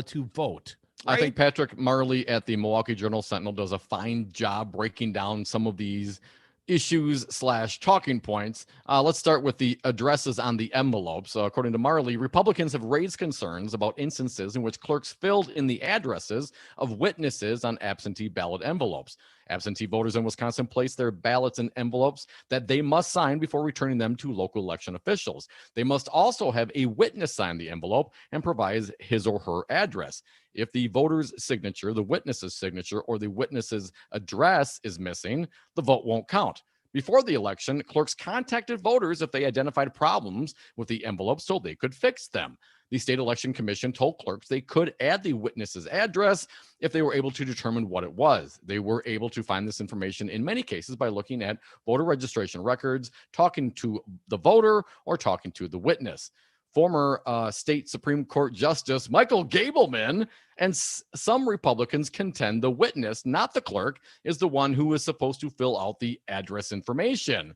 to vote. I think Patrick Marley at the Milwaukee Journal-Sentinel does a fine job breaking down some of these issues/talking points. Let's start with the addresses on the envelopes. According to Marley, Republicans have raised concerns about instances in which clerks filled in the addresses of witnesses on absentee ballot envelopes. Absentee voters in Wisconsin place their ballots in envelopes that they must sign before returning them to local election officials. They must also have a witness sign the envelope and provide his or her address. If the voter's signature, the witness's signature, or the witness's address is missing, the vote won't count. Before the election, clerks contacted voters if they identified problems with the envelope so they could fix them. The State Election Commission told clerks they could add the witness's address if they were able to determine what it was. They were able to find this information in many cases by looking at voter registration records, talking to the voter, or talking to the witness. Former state Supreme Court Justice Michael Gableman and some Republicans contend the witness, not the clerk, is the one who is supposed to fill out the address information.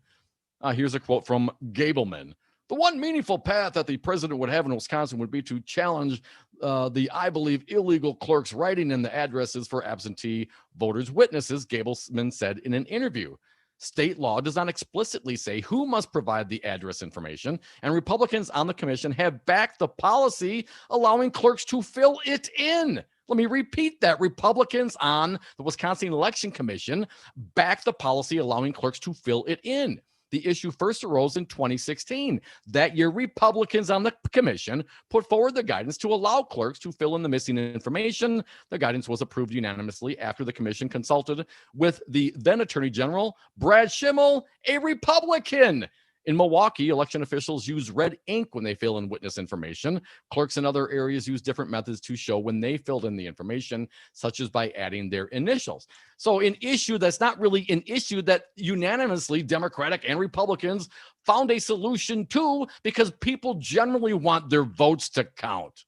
Here's a quote from Gableman. The one meaningful path that the president would have in Wisconsin would be to challenge the, I believe, illegal clerks writing in the addresses for absentee voters' witnesses, Gableman said in an interview. State law does not explicitly say who must provide the address information, and Republicans on the commission have backed the policy allowing clerks to fill it in. Let me repeat that. Republicans on the Wisconsin Election Commission backed the policy allowing clerks to fill it in. The issue first arose in 2016. That year, Republicans on the commission put forward the guidance to allow clerks to fill in the missing information. The guidance was approved unanimously after the commission consulted with the then Attorney General, Brad Schimmel, a Republican. In Milwaukee, election officials use red ink when they fill in witness information. Clerks in other areas use different methods to show when they filled in the information, such as by adding their initials. So an issue that's not really an issue that unanimously Democratic and Republicans found a solution to, because people generally want their votes to count.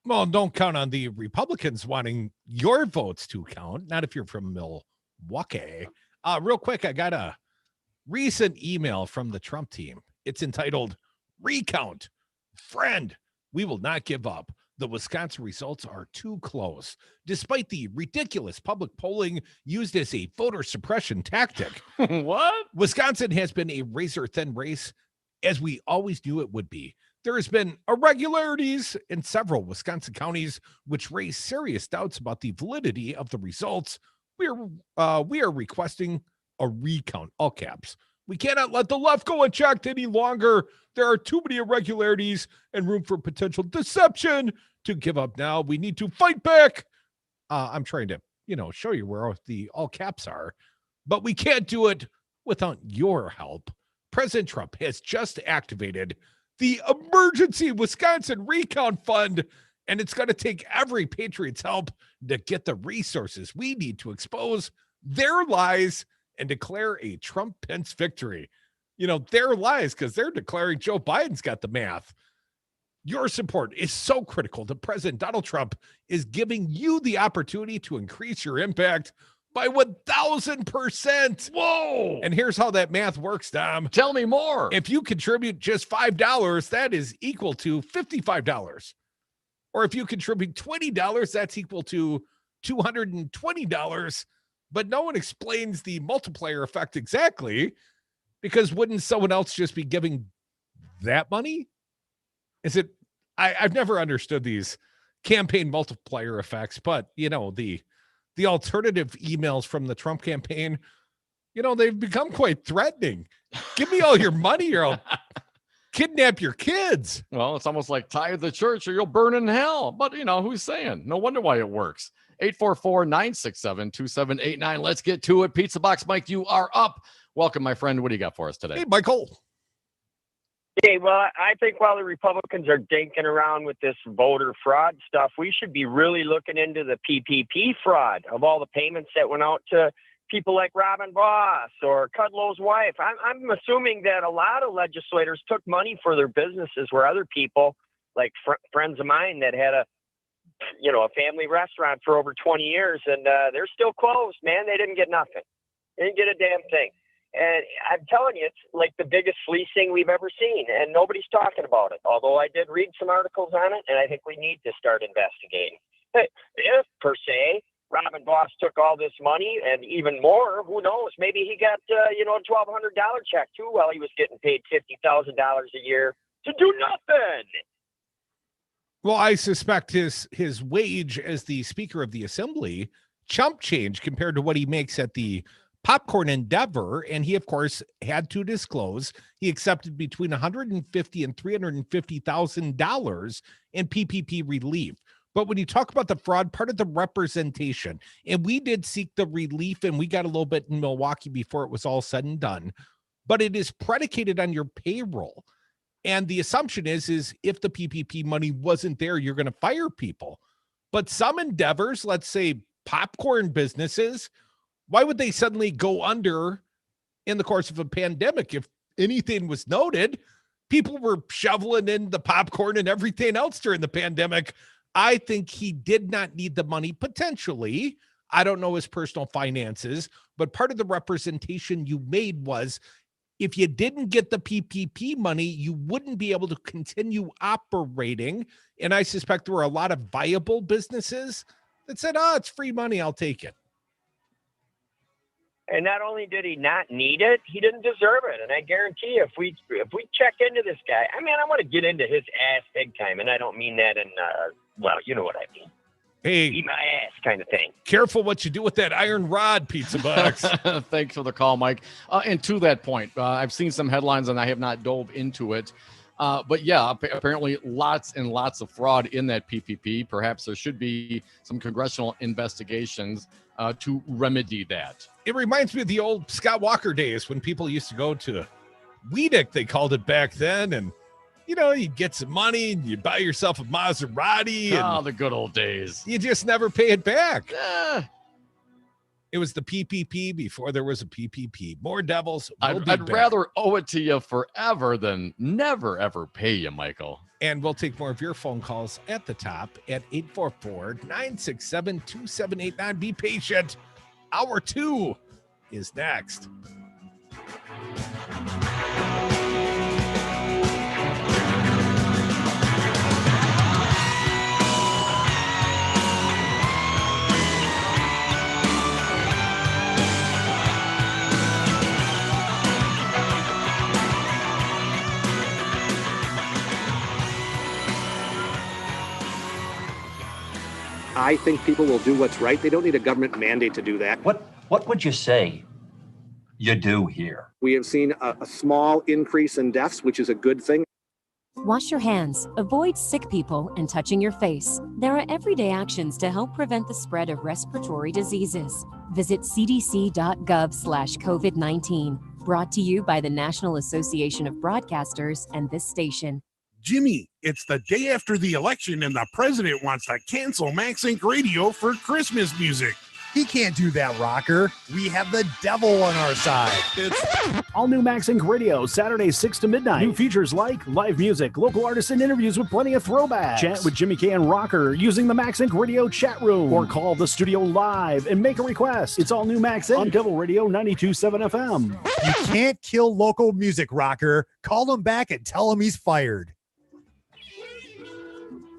Well, don't count on the Republicans wanting your votes to count, not if you're from Milwaukee. Real quick, I got a recent email from the Trump team. It's entitled, Recount. Friend, we will not give up. The Wisconsin results are too close. Despite the ridiculous public polling used as a voter suppression tactic. What? Wisconsin has been a razor-thin race, as we always knew it would be. There has been irregularities in several Wisconsin counties, which raise serious doubts about the validity of the results. We are requesting a recount, all caps. We cannot let the left go unchecked any longer. There are too many irregularities and room for potential deception to give up now. We need to fight back. I'm trying to, show you where the all caps are, but we can't do it without your help. President Trump has just activated the Emergency Wisconsin Recount Fund, and it's going to take every patriot's help to get the resources we need to expose their lies and declare a Trump-Pence victory. You know, they're lies because they're declaring Joe Biden's got the math. Your support is so critical to President Donald Trump is giving you the opportunity to increase your impact by 1,000%. Whoa. And here's how that math works, Dom. Tell me more. If you contribute just $5, that is equal to $55. Or if you contribute $20, that's equal to $220. But no one explains the multiplier effect exactly, because wouldn't someone else just be giving that money? Is it? I've never understood these campaign multiplier effects, but you know, the alternative emails from the Trump campaign, you know, they've become quite threatening. Give me all your money or I'll kidnap your kids. Well, it's almost like tithe the church or you'll burn in hell. But you know, who's saying? No wonder why it works. 844-967-2789. Let's get to it. Pizza Box Mike, you are up. Welcome, my friend. What do you got for us today? Hey, Michael. Hey, well, I think while the Republicans are dinking around with this voter fraud stuff, we should be really looking into the PPP fraud of all the payments that went out to people like Robin Voss or Kudlow's wife. I'm assuming that a lot of legislators took money for their businesses where other people, like friends of mine that had a family restaurant for over 20 years, and they're still closed, man. They didn't get nothing. They didn't get a damn thing. And I'm telling you, it's like the biggest fleecing we've ever seen, and nobody's talking about it. Although I did read some articles on it, and I think we need to start investigating. If, per se, Robin Voss took all this money and even more, who knows? Maybe he got, a $1,200 check, too, while he was getting paid $50,000 a year to do nothing. Well, I suspect his wage as the Speaker of the Assembly chump change compared to what he makes at the Popcorn Endeavor, and he, of course, had to disclose he accepted between $150,000 and $350,000 in PPP relief. But when you talk about the fraud, part of the representation, and we did seek the relief, and we got a little bit in Milwaukee before it was all said and done, but it is predicated on your payroll. And the assumption is if the PPP money wasn't there, you're going to fire people. But some endeavors, let's say popcorn businesses, why would they suddenly go under in the course of a pandemic? If anything was noted, people were shoveling in the popcorn and everything else during the pandemic. I think he did not need the money, potentially. I don't know his personal finances, but part of the representation you made was if you didn't get the PPP money, you wouldn't be able to continue operating. And I suspect there were a lot of viable businesses that said, it's free money, I'll take it. And not only did he not need it, he didn't deserve it. And I guarantee you, if we check into this guy, I want to get into his ass big time. And I don't mean that in, you know what I mean. Hey, eat my ass kind of thing. Careful what you do with that iron rod, Pizza Box. Thanks for the call, Mike. And to that point, I've seen some headlines and I have not dove into it. But yeah, apparently lots and lots of fraud in that PPP. Perhaps there should be some congressional investigations to remedy that. It reminds me of the old Scott Walker days when people used to go to Weedick, they called it back then. And, you get some money and you buy yourself a Maserati. And the good old days. You just never pay it back. It was the PPP before there was a PPP. More devils. I'd rather owe it to you forever than never, ever pay you, Michael. And we'll take more of your phone calls at the top at 844-967-2789. Be patient. Hour 2 is next. I think people will do what's right. They don't need a government mandate to do that. What would you say you do here? We have seen a small increase in deaths, which is a good thing. Wash your hands, avoid sick people, and touching your face. There are everyday actions to help prevent the spread of respiratory diseases. Visit cdc.gov/COVID-19. Brought to you by the National Association of Broadcasters and this station. Jimmy, it's the day after the election and the president wants to cancel Max Inc. Radio for Christmas music. He can't do that, rocker. We have the devil on our side. All new Max Inc. Radio, Saturdays 6 to midnight. New features like live music, local artists and interviews with plenty of throwbacks. Chat with Jimmy K and Rocker using the Max Inc. Radio chat room. Or call the studio live and make a request. It's all new Max Inc. on Devil Radio 92.7 FM. You can't kill local music, rocker. Call him back and tell him he's fired.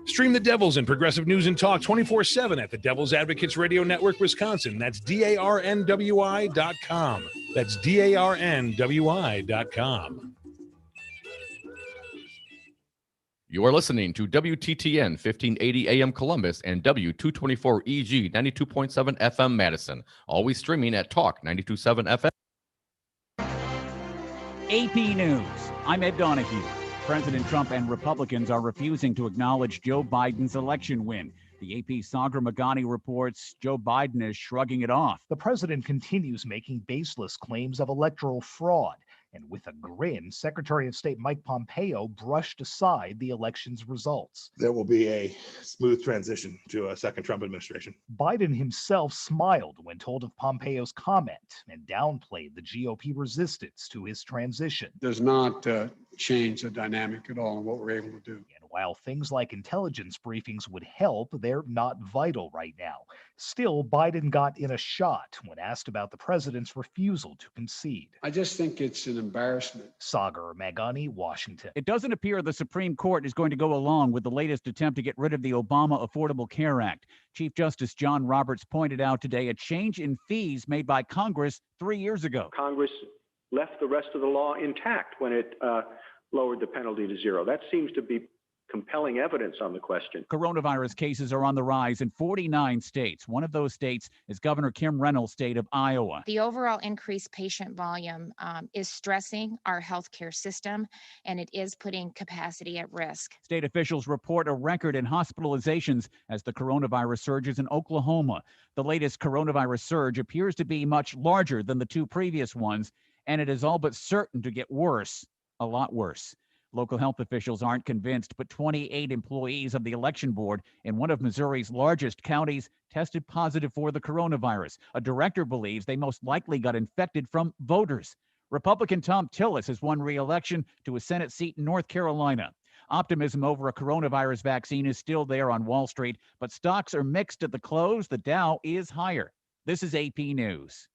Stream the Devils and progressive news and talk 24/7 at the Devil's Advocates Radio Network, Wisconsin. That's DARNWI.com. That's DARNWI.com. You are listening to WTTN 1580 AM Columbus and W224 EG 92.7 FM Madison. Always streaming at Talk 92.7 FM. AP News. I'm Ed Donahue. President Trump and Republicans are refusing to acknowledge Joe Biden's election win. The AP Sagar Magani reports Joe Biden is shrugging it off. The president continues making baseless claims of electoral fraud. And with a grin, Secretary of State Mike Pompeo brushed aside the election's results. There will be a smooth transition to a second Trump administration. Biden himself smiled when told of Pompeo's comment and downplayed the GOP resistance to his transition. Does not change the dynamic at all in what we're able to do. And while things like intelligence briefings would help, they're not vital right now. Still, Biden got in a shot when asked about the president's refusal to concede. I just think it's an embarrassment. Sagar Magani, Washington. It doesn't appear the Supreme Court is going to go along with the latest attempt to get rid of the Obama Affordable Care Act. Chief Justice John Roberts pointed out today a change in fees made by Congress 3 years ago. Congress left the rest of the law intact when it lowered the penalty to zero. That seems to be compelling evidence on the question. Coronavirus cases are on the rise in 49 states. One of those states is Governor Kim Reynolds' state of Iowa. The overall increased patient volume is stressing our healthcare system, and it is putting capacity at risk. State officials report a record in hospitalizations as the coronavirus surges in Oklahoma. The latest coronavirus surge appears to be much larger than the two previous ones, and it is all but certain to get worse, a lot worse. Local health officials aren't convinced, but 28 employees of the election board in one of Missouri's largest counties tested positive for the coronavirus. A director believes they most likely got infected from voters. Republican Tom Tillis has won re-election to a Senate seat in North Carolina. Optimism over a coronavirus vaccine is still there on Wall Street, but stocks are mixed at the close. The Dow is higher. This is AP News.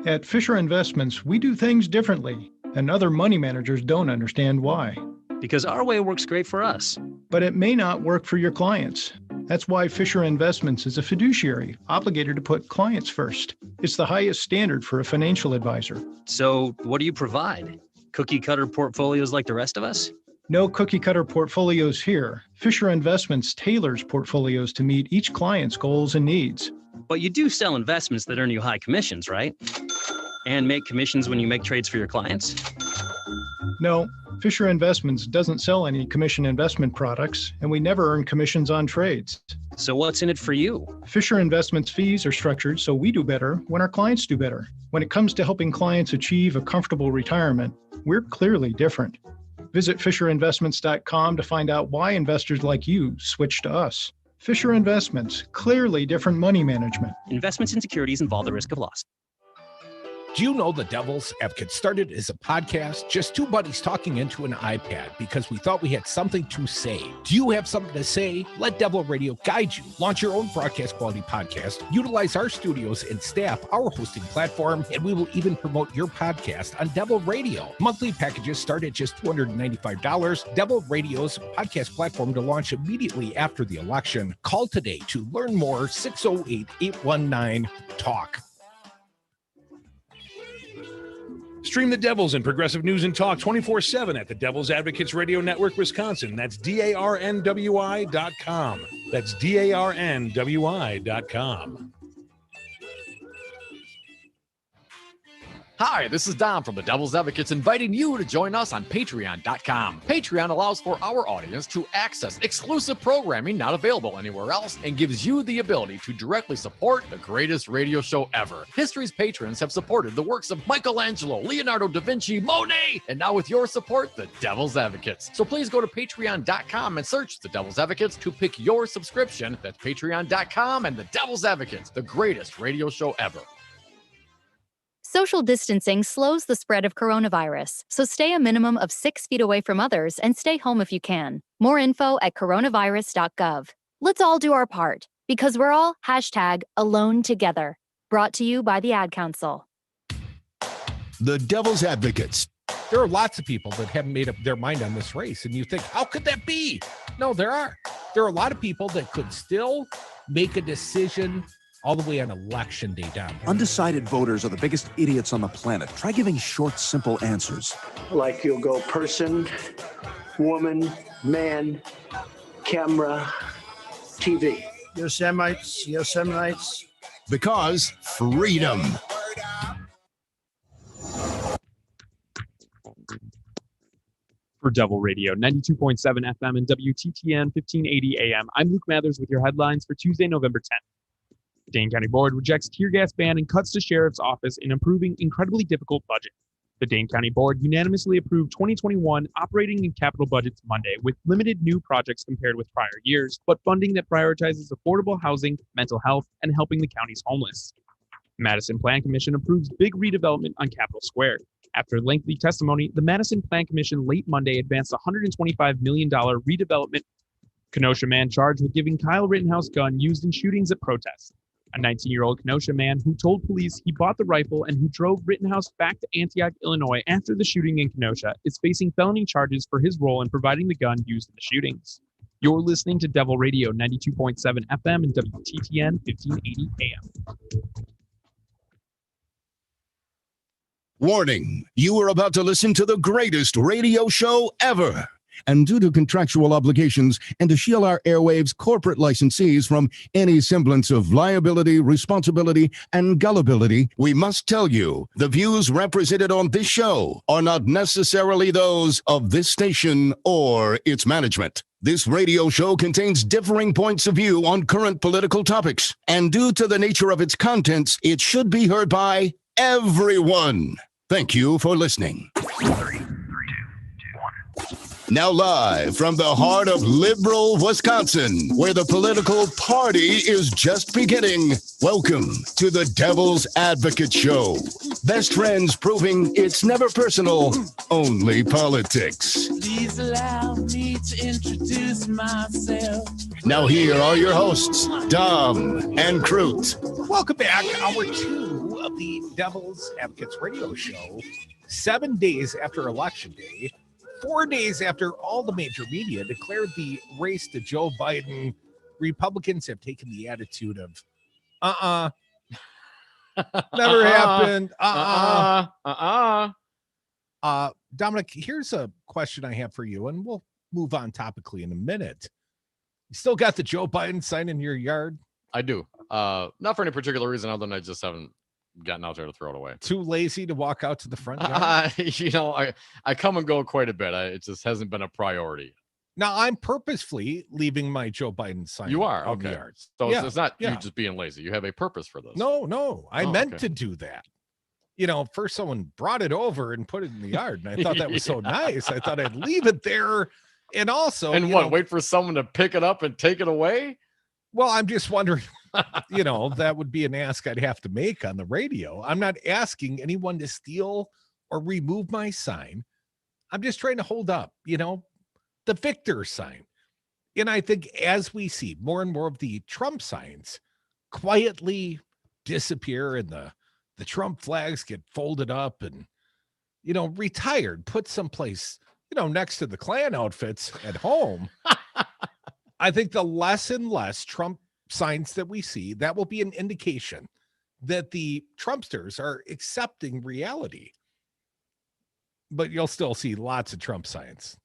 At Fisher Investments, we do things differently, and other money managers don't understand why. Because our way works great for us. But it may not work for your clients. That's why Fisher Investments is a fiduciary, obligated to put clients first. It's the highest standard for a financial advisor. So what do you provide? Cookie cutter portfolios like the rest of us? No cookie cutter portfolios here. Fisher Investments tailors portfolios to meet each client's goals and needs. But you do sell investments that earn you high commissions, right? And make commissions when you make trades for your clients? No, Fisher Investments doesn't sell any commission investment products, and we never earn commissions on trades. So what's in it for you? Fisher Investments fees are structured so we do better when our clients do better. When it comes to helping clients achieve a comfortable retirement, we're clearly different. Visit FisherInvestments.com to find out why investors like you switch to us. Fisher Investments, clearly different money management. Investments in securities involve the risk of loss. Do you know the Devil's Advocate started as a podcast, just two buddies talking into an iPad because we thought we had something to say? Do you have something to say? Let Devil Radio guide you. Launch your own broadcast quality podcast. Utilize our studios and staff, our hosting platform, and we will even promote your podcast on Devil Radio. Monthly packages start at just $295. Devil Radio's podcast platform to launch immediately after the election. Call today to learn more. 608-819-TALK. Stream the Devils and progressive news and talk 24/7 at the Devil's Advocates Radio Network, Wisconsin. That's DARNWI.com. That's DARNWI.com. Hi, this is Dom from the Devil's Advocates inviting you to join us on Patreon.com. Patreon allows for our audience to access exclusive programming not available anywhere else and gives you the ability to directly support the greatest radio show ever. History's patrons have supported the works of Michelangelo, Leonardo da Vinci, Monet, and now with your support, the Devil's Advocates. So please go to Patreon.com and search the Devil's Advocates to pick your subscription. That's Patreon.com and the Devil's Advocates, the greatest radio show ever. Social distancing slows the spread of coronavirus, so stay a minimum of 6 feet away from others and stay home if you can. More info at coronavirus.gov. Let's all do our part, because we're all #AloneTogether. Brought to you by the Ad Council. The Devil's Advocates. There are lots of people that haven't made up their mind on this race, and you think, how could that be? No, there are. There are a lot of people that could still make a decision all the way on election day down. Undecided voters are the biggest idiots on the planet. Try giving short, simple answers. Like you'll go person, woman, man, camera, TV. Yosemites, Yosemite. Because freedom. For Devil Radio, 92.7 FM and WTTN 1580 AM, I'm Luke Mathers with your headlines for Tuesday, November 10th. Dane County Board rejects tear gas ban and cuts to Sheriff's Office in approving incredibly difficult budget. The Dane County Board unanimously approved 2021 operating and capital budgets Monday with limited new projects compared with prior years, but funding that prioritizes affordable housing, mental health, and helping the county's homeless. Madison Plan Commission approves big redevelopment on Capitol Square. After lengthy testimony, the Madison Plan Commission late Monday advanced a $125 million redevelopment. Kenosha man charged with giving Kyle Rittenhouse gun used in shootings at protests. A 19-year-old Kenosha man who told police he bought the rifle and who drove Rittenhouse back to Antioch, Illinois after the shooting in Kenosha is facing felony charges for his role in providing the gun used in the shootings. You're listening to Devil Radio 92.7 FM and WTTN 1580 AM. Warning, you are about to listen to the greatest radio show ever. And due to contractual obligations and to shield our airwaves corporate licensees from any semblance of liability, responsibility, and gullibility, we must tell you the views represented on this show are not necessarily those of this station or its management. This radio show contains differing points of view on current political topics, and due to the nature of its contents, it should be heard by everyone. Thank you for listening. Now live from the heart of liberal Wisconsin, where the political party is just beginning, welcome to the Devil's Advocate Show. Best friends proving it's never personal, only politics. Please allow me to introduce myself. Now here are your hosts, Dom and Crute. Welcome back, hour 2 of the Devil's Advocates radio show. 7 days after Election Day, 4 days after all the major media declared the race to Joe Biden, Republicans have taken the attitude of, never happened. Dominic, here's a question I have for you, and we'll move on topically in a minute. You still got the Joe Biden sign in your yard? I do. Not for any particular reason other than I just haven't gotten out there to throw it away. Too lazy to walk out to the front yard? I come and go quite a bit. It just hasn't been a priority. Now, I'm purposefully leaving my Joe Biden sign. You are? On the Okay. yards. So Yeah, it's not yeah. you just being lazy. You have a purpose for this. No. I Oh, meant okay. to do that. First someone brought it over and put it in the yard, and I thought that was so nice. I thought I'd leave it there. And also, wait for someone to pick it up and take it away? Well, I'm just wondering, that would be an ask I'd have to make on the radio. I'm not asking anyone to steal or remove my sign. I'm just trying to hold up, the victor sign. And I think as we see more and more of the Trump signs quietly disappear and the Trump flags get folded up and, retired, put someplace, next to the Klan outfits at home, I think the less and less Trump signs that we see, that will be an indication that the Trumpsters are accepting reality. But you'll still see lots of Trump signs.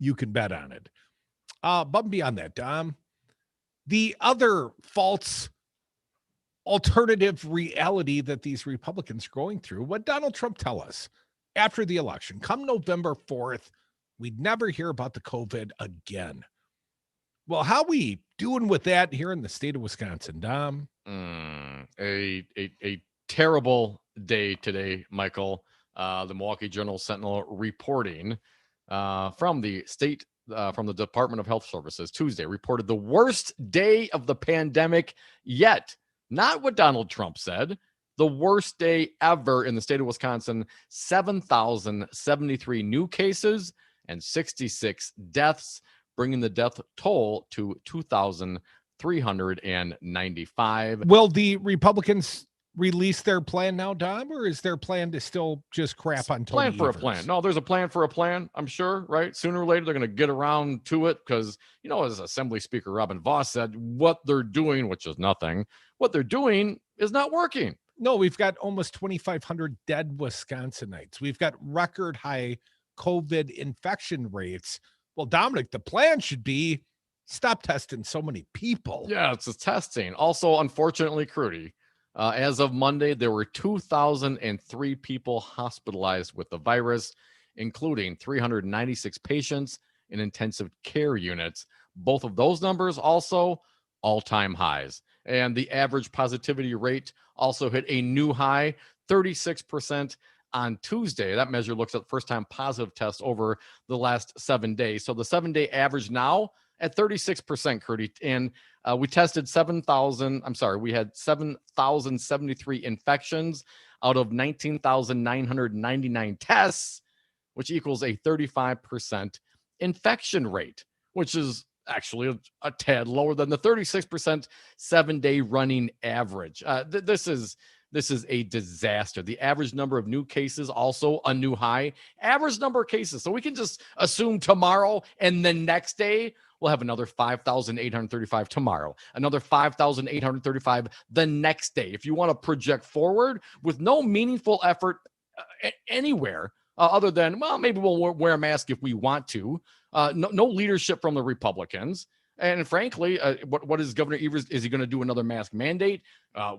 You can bet on it. But beyond that, Dom, the other false alternative reality that these Republicans are going through. What Donald Trump tell us after the election, come November 4th, we'd never hear about the COVID again. Well, how we doing with that here in the state of Wisconsin, Dom? A terrible day today, Michael. The Milwaukee Journal Sentinel reporting from the state, from the Department of Health Services, Tuesday, reported the worst day of the pandemic yet. Not what Donald Trump said. The worst day ever in the state of Wisconsin. 7,073 new cases and 66 deaths, bringing the death toll to 2,395. Will the Republicans release their plan now, Dom, or is their plan to still just crap on Tony Plan for Evers? a plan. No, there's a plan for a plan, I'm sure, right? Sooner or later, they're going to get around to it because, as Assembly Speaker Robin Vos said, what they're doing, which is nothing, what they're doing is not working. No, we've got almost 2,500 dead Wisconsinites. We've got record high COVID infection rates. Well, Dominic, the plan should be stop testing so many people. Yeah, it's a testing. Also, unfortunately, Crudy, as of Monday, there were 2,003 people hospitalized with the virus, including 396 patients in intensive care units. Both of those numbers also all-time highs. And the average positivity rate also hit a new high, 36% on Tuesday. That measure looks at first-time positive tests over the last 7 days. So the 7-day average now at 36%, Curdy. And we tested 7,073 infections out of 19,999 tests, which equals a 35% infection rate, which is actually a tad lower than the 36% 7-day running average. This is a disaster. The average number of new cases also a new high. Average number of cases. So we can just assume tomorrow and the next day we'll have another 5,835 tomorrow, another 5,835 the next day. If you want to project forward with no meaningful effort anywhere other than, well, maybe we'll wear a mask if we want to. No leadership from the Republicans. And frankly, what is Governor Evers? Is he going to do another mask mandate?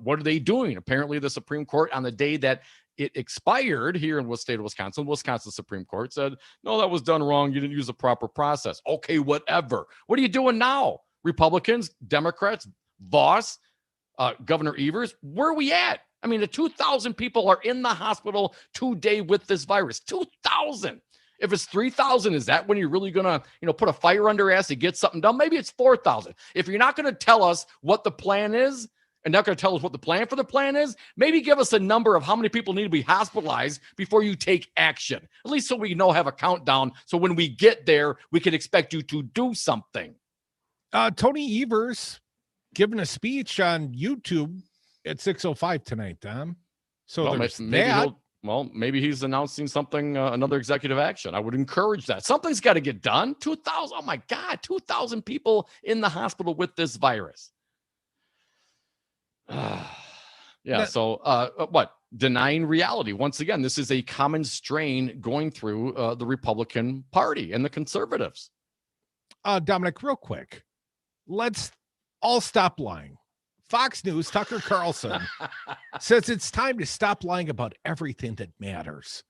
What are they doing? Apparently, the Supreme Court, on the day that it expired here in the state of Wisconsin, Supreme Court said, no, that was done wrong. You didn't use the proper process. Okay, whatever. What are you doing now? Republicans, Democrats, Voss, Governor Evers, where are we at? I mean, the 2,000 people are in the hospital today with this virus. 2,000. If it's 3,000, is that when you're really going to, put a fire under your ass to get something done? Maybe it's 4,000. If you're not going to tell us what the plan is and not going to tell us what the plan for the plan is, maybe give us a number of how many people need to be hospitalized before you take action, at least so we have a countdown. So when we get there, we can expect you to do something. Tony Evers giving a speech on YouTube at 6:05 tonight, Tom. So well, there's that. Maybe he's announcing something, another executive action. I would encourage that. Something's got to get done. 2,000, oh my God, 2,000 people in the hospital with this virus. What? Denying reality. Once again, this is a common strain going through the Republican Party and the conservatives. Dominic, real quick, let's all stop lying. Fox News, Tucker Carlson says it's time to stop lying about everything that matters.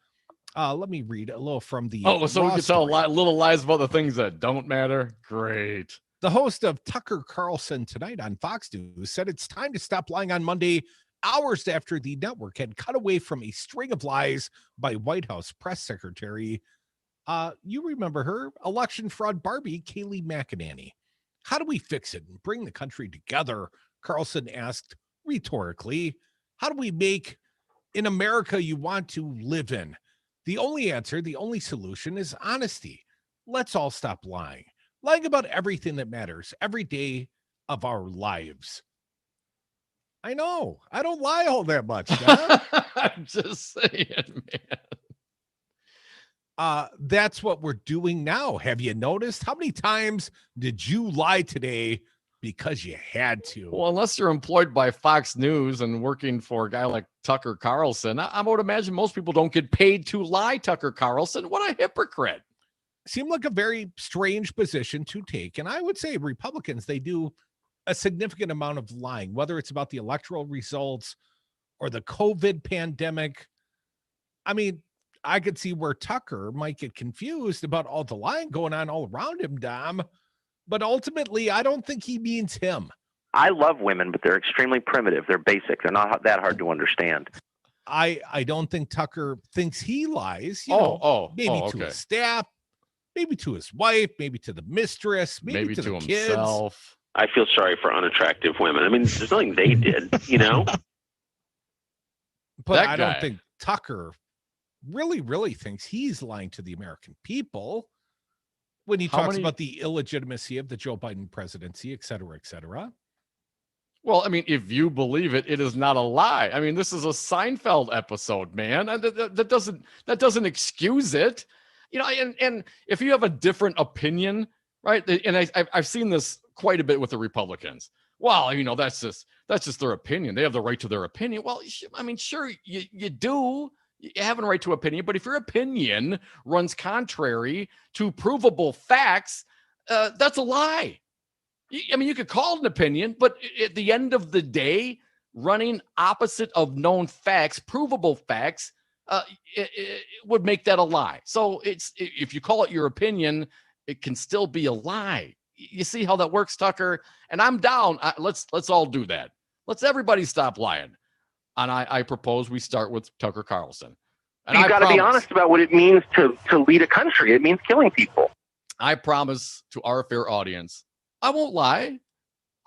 Let me read a little from the. Oh, so we can tell little lies about the things that don't matter. Great. The host of Tucker Carlson Tonight on Fox News said it's time to stop lying on Monday, hours after the network had cut away from a string of lies by White House press secretary. You remember her, election fraud Barbie, Kayleigh McEnany. How do we fix it and bring the country together? Carlson asked rhetorically, how do we make in America you want to live in? The only answer, the only solution is honesty. Let's all stop lying about everything that matters every day of our lives. I know. I don't lie all that much. I'm just saying, man. That's what we're doing now. Have you noticed? How many times did you lie today because you had to? Well, unless you're employed by Fox News and working for a guy like Tucker Carlson, I would imagine most people don't get paid to lie, Tucker Carlson. What a hypocrite. Seemed like a very strange position to take. And I would say Republicans, they do a significant amount of lying, whether it's about the electoral results or the COVID pandemic. I mean, I could see where Tucker might get confused about all the lying going on all around him, Dom. But ultimately, I don't think he means him. I love women, but they're extremely primitive. They're basic. They're not that hard to understand. I don't think Tucker thinks he lies. Maybe to his staff, maybe to his wife, maybe to the mistress, maybe to the kids. Himself. I feel sorry for unattractive women. I mean, there's nothing they did, you know? But I don't think Tucker really thinks he's lying to the American people when he talks about the illegitimacy of the Joe Biden presidency, et cetera, et cetera. Well, I mean, if you believe it, it is not a lie. I mean, this is a Seinfeld episode, man. That doesn't excuse it. You know, and if you have a different opinion, right? And I've seen this quite a bit with the Republicans. Well, you know, that's just their opinion. They have the right to their opinion. Well, I mean, sure, you do. You have a right to opinion, but if your opinion runs contrary to provable facts, that's a lie. I mean, you could call it an opinion, but at the end of the day, running opposite of known facts, provable facts, it would make that a lie. So if you call it your opinion, it can still be a lie. You see how that works, Tucker? And I'm down. Let's all do that. Let's everybody stop lying. And I propose we start with Tucker Carlson. And You've got to be honest about what it means to lead a country. It means killing people. I promise to our fair audience, I won't lie.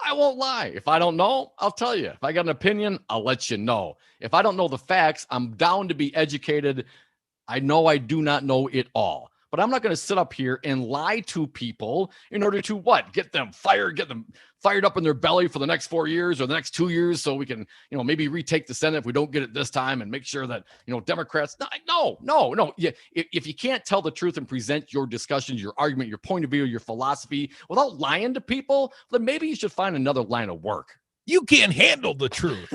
I won't lie. If I don't know, I'll tell you. If I got an opinion, I'll let you know. If I don't know the facts, I'm down to be educated. I know I do not know it all. But I'm not going to sit up here and lie to people in order to what? Get them fired up in their belly for the next 4 years or the next 2 years so we can, you know, maybe retake the Senate if we don't get it this time and make sure that, you know, Democrats. No. Yeah, if you can't tell the truth and present your discussions, your argument, your point of view, your philosophy without lying to people, then maybe you should find another line of work. You can't handle the truth.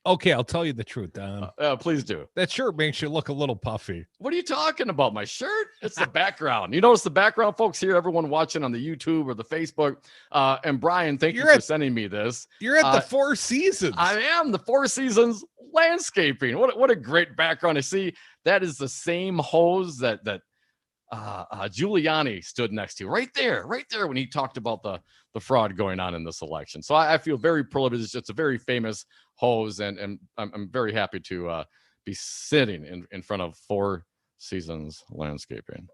Okay, I'll tell you the truth, Don. Please do. That shirt makes you look a little puffy. What are you talking about? My shirt? It's the background. You notice the background, folks, here, everyone watching on the YouTube or the Facebook. And Brian, thank you for sending me this. You're at the Four Seasons. I am the Four Seasons landscaping. What a great background. I see that is the same hose that Giuliani stood next to right there when he talked about the fraud going on in this election. So I feel very privileged. It's a very famous hose, and I'm very happy to be sitting in front of Four Seasons Landscaping.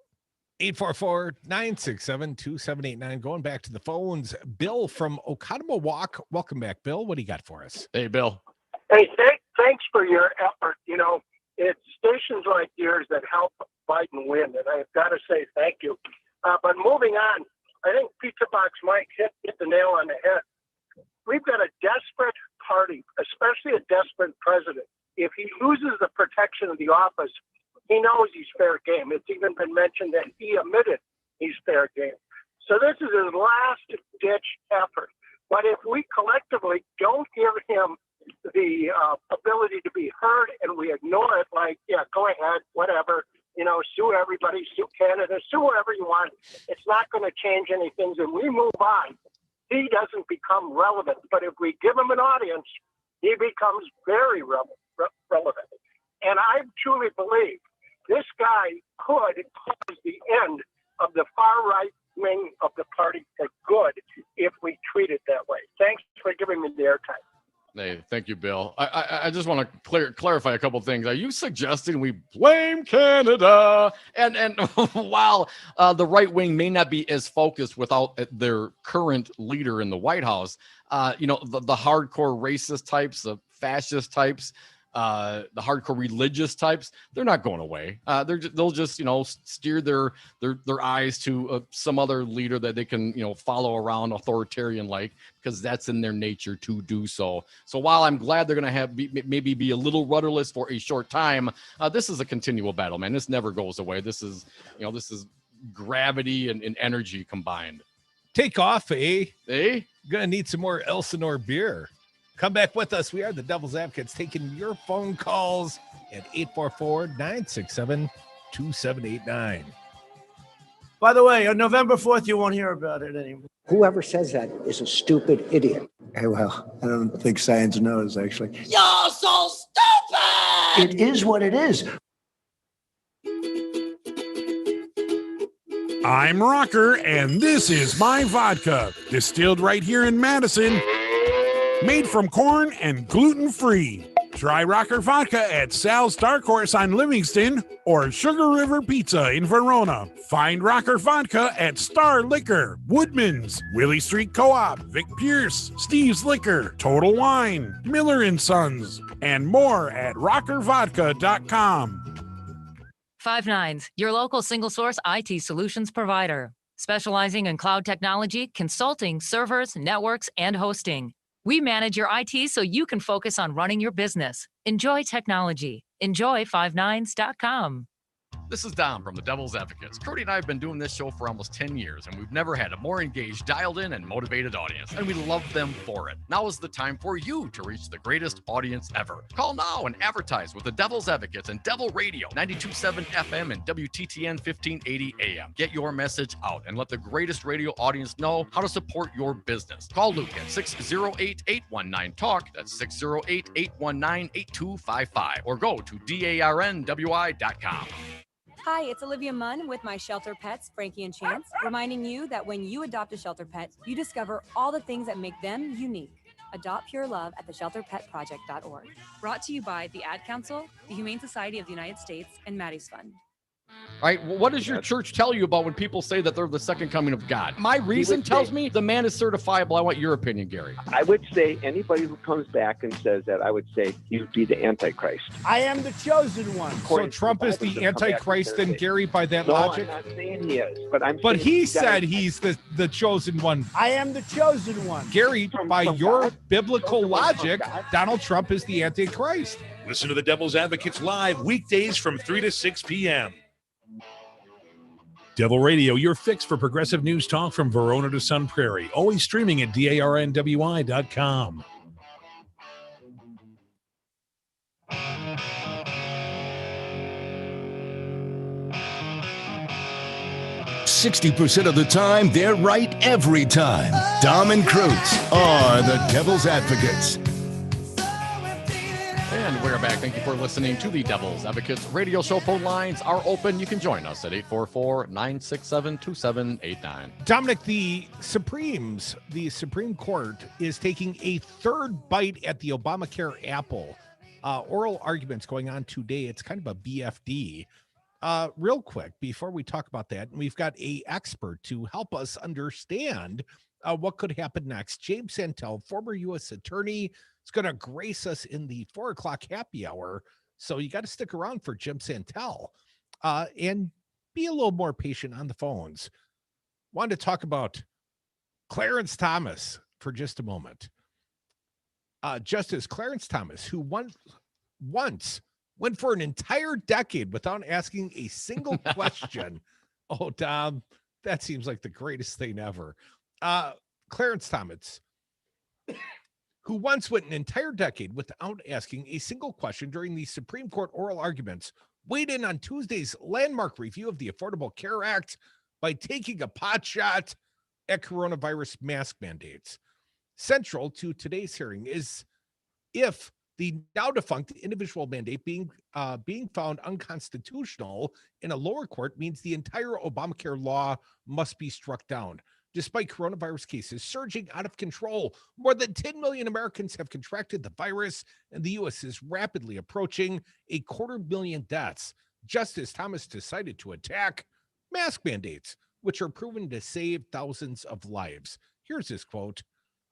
844-967-2789. Going back to the phones, Bill from Oconomowoc. Welcome back, Bill. What do you got for us? Hey, Bill. Hey, thanks for your effort. You know, it's stations like yours that help Biden win, and I've got to say thank you. But moving on, I think Pizza Box Mike hit the nail on the head. We've got a desperate party, especially a desperate president. If he loses the protection of the office, he knows he's fair game. It's even been mentioned that he admitted he's fair game. So this is his last-ditch effort. But if we collectively don't give him the ability to be heard and we ignore it, like, yeah, go ahead, whatever, you know, sue everybody, sue Canada, sue whoever you want, it's not going to change anything. And we move on. He doesn't become relevant. But if we give him an audience, he becomes very relevant. And I truly believe this guy could cause the end of the far right wing of the party for good if we treat it that way. Thanks for giving me the airtime. Hey, thank you, Bill. I just want to clarify a couple of things. Are you suggesting we blame Canada? And while the right wing may not be as focused without their current leader in the White House, you know, the hardcore racist types, the fascist types, the hardcore religious types, they're not going away. They'll just, you know, steer their eyes to some other leader that they can, you know, follow around authoritarian like, because that's in their nature to do so. So while I'm glad they're going to maybe be a little rudderless for a short time, this is a continual battle, man. This never goes away. This is, you know, this is gravity and energy combined. Take off, eh? Gonna need some more Elsinore beer. Come back with us. We are the Devil's Advocates, taking your phone calls at 844-967-2789. By the way, on November 4th, you won't hear about it anymore. Whoever says that is a stupid idiot. Hey, well, I don't think science knows, actually. You're so stupid! It is what it is. I'm Rocker, and this is my vodka, distilled right here in Madison, made from corn and gluten-free. Try Rocker Vodka at Sal's Dark Horse on Livingston or Sugar River Pizza in Verona. Find Rocker Vodka at Star Liquor, Woodman's, Willie Street Co-op, Vic Pierce, Steve's Liquor, Total Wine, Miller & Sons, and more at rockervodka.com. Five Nines, your local single-source IT solutions provider, specializing in cloud technology, consulting, servers, networks, and hosting. We manage your IT so you can focus on running your business. Enjoy technology. Enjoy 59s.com. This is Dom from the Devil's Advocates. Cody and I have been doing this show for almost 10 years, and we've never had a more engaged, dialed in, and motivated audience, and we love them for it. Now is the time for you to reach the greatest audience ever. Call now and advertise with the Devil's Advocates and Devil Radio, 92.7 FM and WTTN 1580 AM. Get your message out and let the greatest radio audience know how to support your business. Call Luke at 608-819-TALK. That's 608-819-8255. Or go to darnwi.com. Hi, it's Olivia Munn with my shelter pets, Frankie and Chance, reminding you that when you adopt a shelter pet, you discover all the things that make them unique. Adopt pure love at theshelterpetproject.org. Brought to you by the Ad Council, the Humane Society of the United States, and Maddie's Fund. All right, well, what does your church tell you about when people say that they're the second coming of God? My reason tells me the man is certifiable. I want your opinion, Gary. I would say anybody who comes back and says that, I would say you'd be the Antichrist. I am the chosen one. So Trump is the Antichrist, then, Gary, by that logic? No, I'm not saying he is, but he said he's the chosen one. I am the chosen one. Gary, by your biblical logic, Donald Trump is the Antichrist. Listen to the Devil's Advocates live weekdays from 3 to 6 p.m. Devil Radio, your fix for progressive news talk from Verona to Sun Prairie. Always streaming at darnwi.com. %60 of the time, they're right every time. Dom and Krutz are the Devil's Advocates. And we're back. Thank you for listening to the Devil's Advocates radio show. Phone lines are open. You can join us at 844-967-2789. Dominic, the Supreme Court is taking a third bite at the Obamacare apple. Oral arguments going on today. It's kind of a BFD. Real quick, before we talk about that, we've got an expert to help us understand what could happen next. James Santelle, former U.S. attorney, is going to grace us in the 4 o'clock happy hour. So you got to stick around for Jim Santelle and be a little more patient on the phones. Wanted to talk about Clarence Thomas for just a moment. Justice Clarence Thomas, who once went for an entire decade without asking a single question. Oh, Dom, that seems like the greatest thing ever. Clarence Thomas, who once went an entire decade without asking a single question during the Supreme Court oral arguments, weighed in on Tuesday's landmark review of the Affordable Care Act by taking a pot shot at coronavirus mask mandates. Central to today's hearing is if the now defunct individual mandate being found unconstitutional in a lower court means the entire Obamacare law must be struck down. Despite coronavirus cases surging out of control, more than 10 million Americans have contracted the virus, and the U.S. is rapidly approaching 250,000 deaths. Justice Thomas decided to attack mask mandates, which are proven to save thousands of lives. Here's his quote.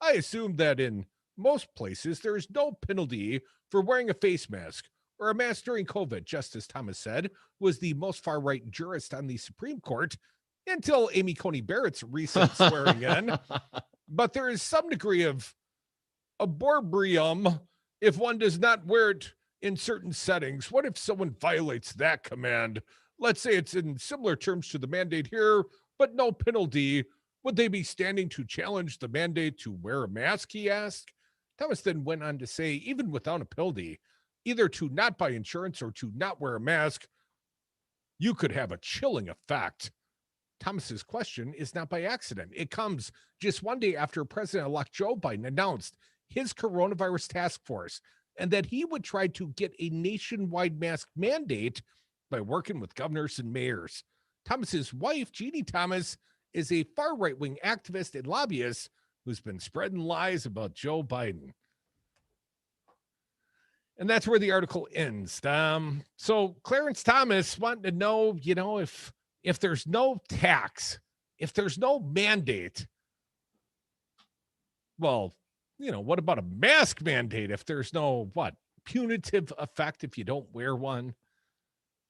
"I assume that in most places there is no penalty for wearing a face mask or a mask during COVID," Justice Thomas said, was the most far-right jurist on the Supreme Court until Amy Coney Barrett's recent swearing in. But there is some degree of opprobrium if one does not wear it in certain settings. What if someone violates that command? Let's say it's in similar terms to the mandate here, but no penalty. Would they be standing to challenge the mandate to wear a mask, he asked. Thomas then went on to say, even without a penalty, either to not buy insurance or to not wear a mask, you could have a chilling effect. Thomas's question is not by accident. It comes just one day after President-elect Joe Biden announced his coronavirus task force and that he would try to get a nationwide mask mandate by working with governors and mayors. Thomas's wife, Jeannie Thomas, is a far right-wing activist and lobbyist who's been spreading lies about Joe Biden. And that's where the article ends. So Clarence Thomas wanted to know, if there's no tax, if there's no mandate, well, what about a mask mandate if there's no, punitive effect if you don't wear one?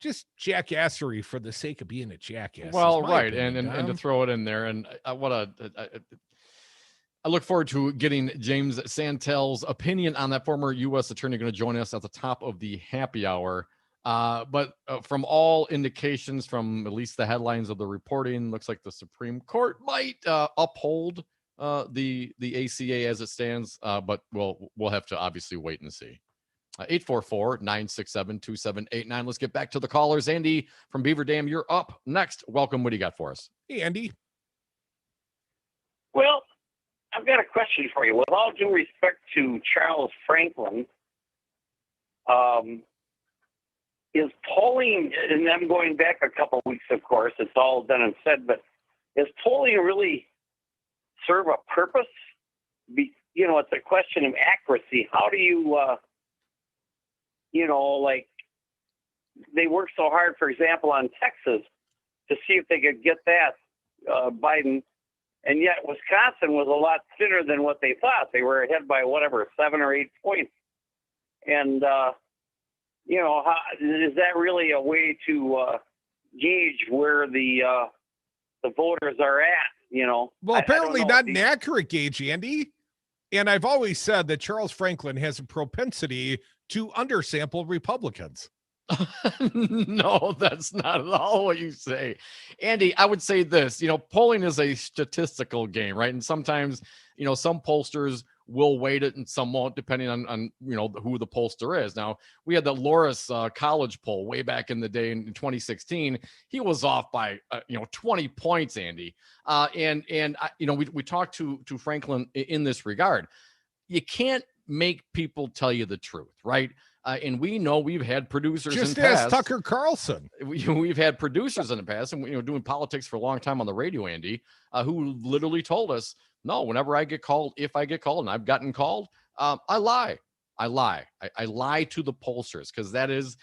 Just jackassery for the sake of being a jackass. Well, right, and to throw it in there, and I look forward to getting James Santelle's opinion on that. Former U.S. attorney going to join us at the top of the happy hour. But from all indications, from at least the headlines of the reporting, looks like the Supreme Court might uphold the ACA as it stands. But we'll have to obviously wait and see. 844-967-2789. Let's get back to the callers. Andy from Beaver Dam, you're up next. Welcome. What do you got for us? Hey, Andy. Well, I've got a question for you. With all due respect to Charles Franklin, is polling, and I'm going back a couple of weeks, of course, it's all done and said, but is polling really serve a purpose? It's a question of accuracy. How do you, they worked so hard, for example, on Texas to see if they could get that Biden. And yet Wisconsin was a lot thinner than what they thought. They were ahead by 7 or 8 points. And, is that really a way to gauge where the voters are at, Well, apparently not an accurate gauge, Andy. And I've always said that Charles Franklin has a propensity to undersample Republicans. No, that's not at all what you say, Andy. I would say this, polling is a statistical game, right? And sometimes, some pollsters will weight it and some won't, depending on who the pollster is. Now, we had the Loras college poll way back in the day in 2016. He was off by 20 points, Andy. We talked to Franklin in this regard. You can't make people tell you the truth, right? And we know we've had producers just in the past. As Tucker Carlson. We've had producers in the past, and doing politics for a long time on the radio, Andy, who literally told us, no, whenever I get called, if I get called, and I've gotten called, I lie. I lie to the pollsters, because that is,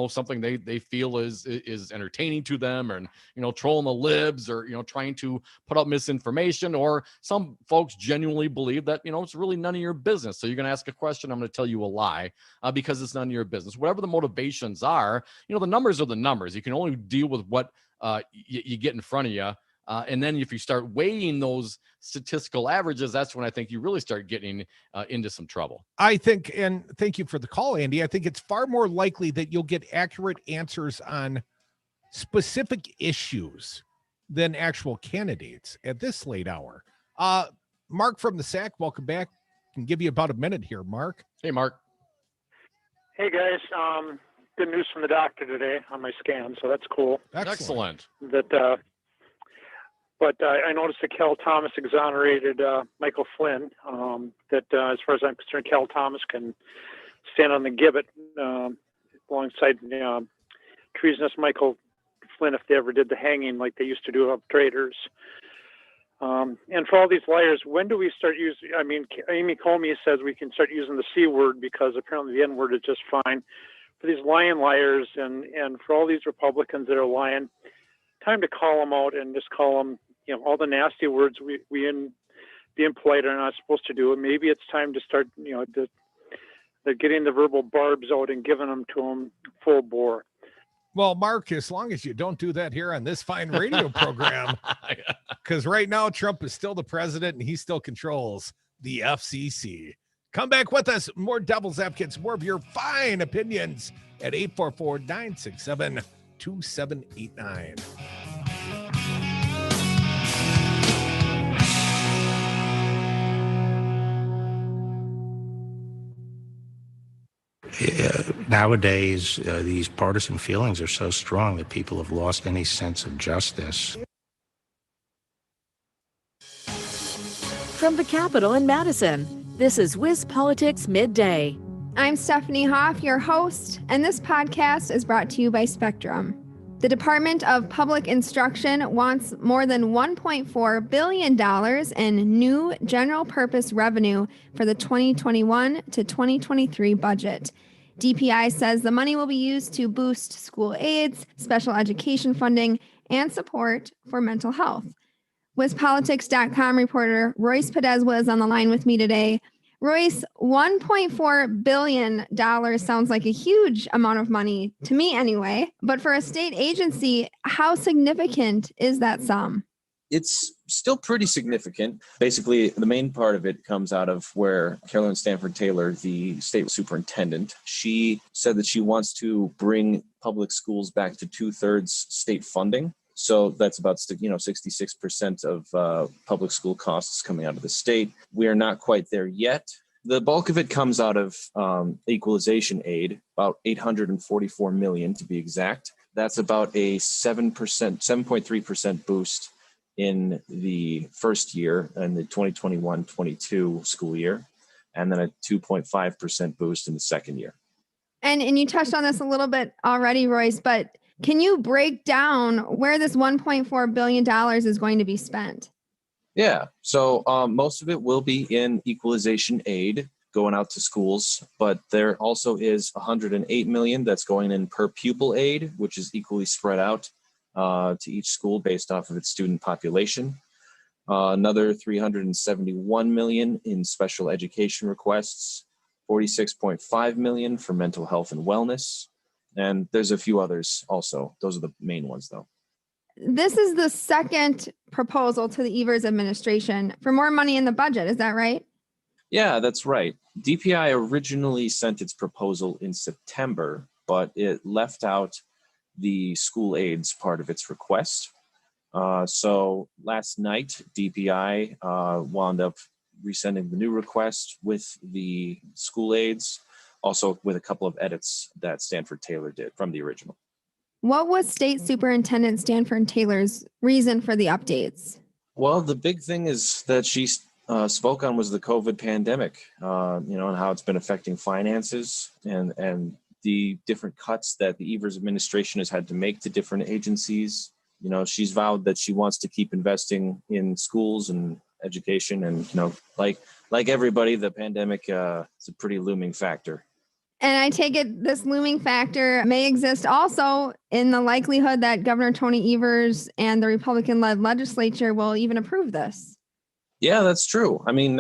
something they feel is entertaining to them, and, trolling the libs, or, trying to put out misinformation, or some folks genuinely believe that, it's really none of your business. So you're going to ask a question, I'm going to tell you a lie, because it's none of your business. Whatever the motivations are, the numbers are the numbers. You can only deal with what you get in front of you. And then if you start weighing those statistical averages, that's when I think you really start getting into some trouble. I think, and thank you for the call, Andy, I think it's far more likely that you'll get accurate answers on specific issues than actual candidates at this late hour. Mark from the SAC, welcome back. Can give you about a minute here, Mark. Hey, Mark. Hey, guys. Good news from the doctor today on my scan, so that's cool. Excellent. But I noticed that Kel Thomas exonerated Michael Flynn. That as far as I'm concerned, Kel Thomas can stand on the gibbet alongside treasonous Michael Flynn if they ever did the hanging like they used to do of traitors. And for all these liars, when do we start using? I mean, Amy Comey says we can start using the C word because apparently the N word is just fine. For these lying liars and for all these Republicans that are lying, time to call them out and just call them, all the nasty words we in being polite are not supposed to do. And maybe it's time to start, they're getting the verbal barbs out and giving them to them full bore. Well, Mark, as long as you don't do that here on this fine radio program, because right now Trump is still the president and he still controls the FCC. Come back with us. More Devil's Advocates, more of your fine opinions at 844-967-2789. Nowadays, these partisan feelings are so strong that people have lost any sense of justice. From the Capitol in Madison, this is Wiz Politics Midday. I'm Stephanie Hoff, your host, and this podcast is brought to you by Spectrum. The Department of Public Instruction wants more than $1.4 billion in new general purpose revenue for the 2021 to 2023 budget. DPI says the money will be used to boost school aids, special education funding, and support for mental health. WizPolitics.com reporter Royce Podeswa is on the line with me today. Royce, $1.4 billion sounds like a huge amount of money, to me anyway. But for a state agency, how significant is that sum? It's still pretty significant. Basically, the main part of it comes out of where Carolyn Stanford Taylor, the state superintendent, she said that she wants to bring public schools back to 2/3 state funding. So that's about 66% of public school costs coming out of the state. We are not quite there yet. The bulk of it comes out of equalization aid, about $844 million to be exact. That's about a 7.3% boost in the first year, in the 2021-22 school year, and then a 2.5% boost in the second year. And you touched on this a little bit already, Royce, but can you break down where this $1.4 billion is going to be spent? Yeah, so most of it will be in equalization aid going out to schools, but there also is $108 million that's going in per pupil aid, which is equally spread out to each school based off of its student population. Another $371 million in special education requests, $46.5 million for mental health and wellness, and there's a few others also. Those are the main ones, though. This is the second proposal to the Evers administration for more money in the budget. Is that right? Yeah, that's right. DPI originally sent its proposal in September, but it left out the school aids part of its request. So last night, DPI wound up resending the new request with the school aids, also with a couple of edits that Stanford Taylor did from the original. What was State Superintendent Stanford Taylor's reason for the updates? Well, the big thing is that she spoke on was the COVID pandemic, and how it's been affecting finances and the different cuts that the Evers administration has had to make to different agencies. She's vowed that she wants to keep investing in schools and education, and like everybody, the pandemic is a pretty looming factor. And I take it this looming factor may exist also in the likelihood that Governor Tony Evers and the Republican-led legislature will even approve this. Yeah, that's true. I mean,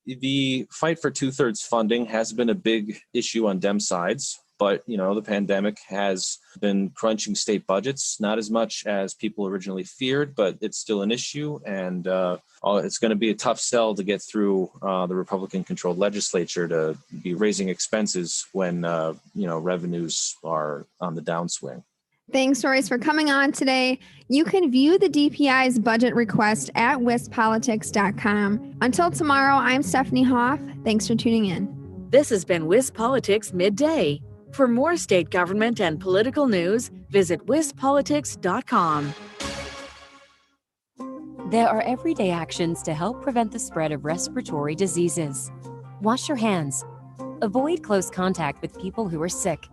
the fight for 2/3 funding has been a big issue on Dem sides, but, the pandemic has been crunching state budgets, not as much as people originally feared, but it's still an issue. And it's going to be a tough sell to get through the Republican-controlled legislature to be raising expenses when, revenues are on the downswing. Thanks, Royce, for coming on today. You can view the DPI's budget request at WizPolitics.com. Until tomorrow, I'm Stephanie Hoff. Thanks for tuning in. This has been Wiz Politics Midday. For more state government and political news, visit WizPolitics.com. There are everyday actions to help prevent the spread of respiratory diseases. Wash your hands. Avoid close contact with people who are sick.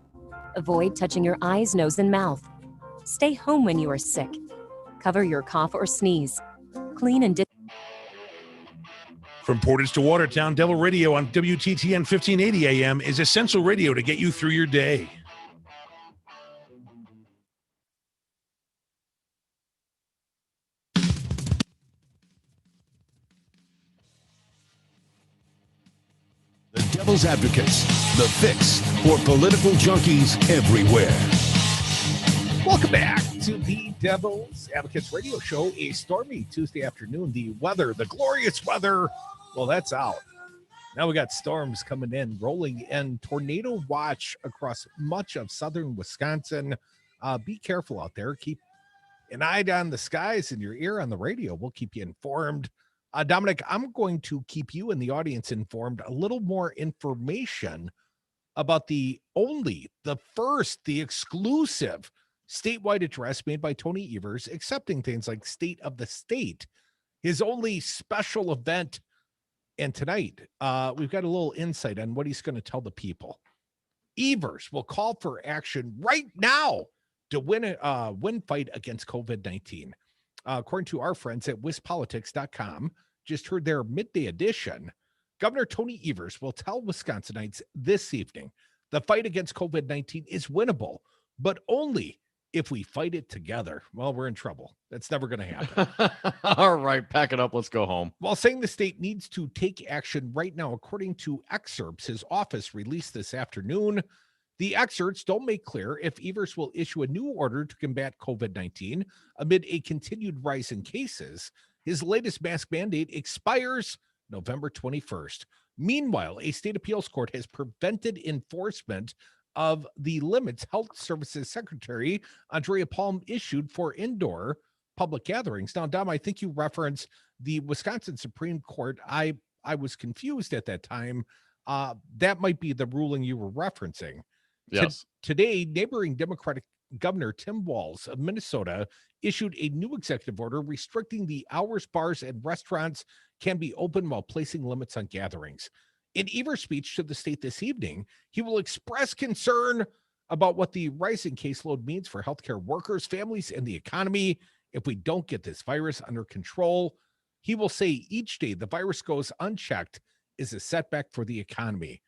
Avoid touching your eyes, nose, and mouth. Stay home when you are sick. Cover your cough or sneeze. Clean and From Portage to Watertown, Devil Radio on WTTN 1580 AM is essential radio to get you through your day. The Devil's Advocates, the fix for political junkies everywhere. Welcome back to the Devil's Advocates radio show. A stormy Tuesday afternoon. The weather, the glorious weather, well, that's out. Now we got storms coming in, rolling in. Tornado watch across much of southern Wisconsin. Be careful out there. Keep an eye on the skies and your ear on the radio. We'll keep you informed. Dominic, I'm going to keep you and the audience informed. A little more information about the exclusive statewide address made by Tony Evers, accepting things like State of the State. His only special event And tonight, we've got a little insight on what he's going to tell the people. Evers will call for action right now to win a fight against COVID-19. According to our friends at wispolitics.com, just heard their midday edition, Governor Tony Evers will tell Wisconsinites this evening the fight against COVID-19 is winnable, but only if we fight it together. Well, we're in trouble. That's never going to happen. All right, pack it up. Let's go home. While saying the state needs to take action right now, according to excerpts his office released this afternoon, the excerpts don't make clear if Evers will issue a new order to combat COVID-19 amid a continued rise in cases. His latest mask mandate expires November 21st. Meanwhile, a state appeals court has prevented enforcement of the limits Health Services Secretary Andrea Palm issued for indoor public gatherings. Now, Dom, I think you referenced the Wisconsin Supreme Court. I was confused at that time. That might be the ruling you were referencing. Yes. Today, neighboring Democratic Governor Tim Walz of Minnesota issued a new executive order restricting the hours bars and restaurants can be open while placing limits on gatherings. In Evers' speech to the state this evening, he will express concern about what the rising caseload means for healthcare workers, families, and the economy if we don't get this virus under control. He will say each day the virus goes unchecked is a setback for the economy.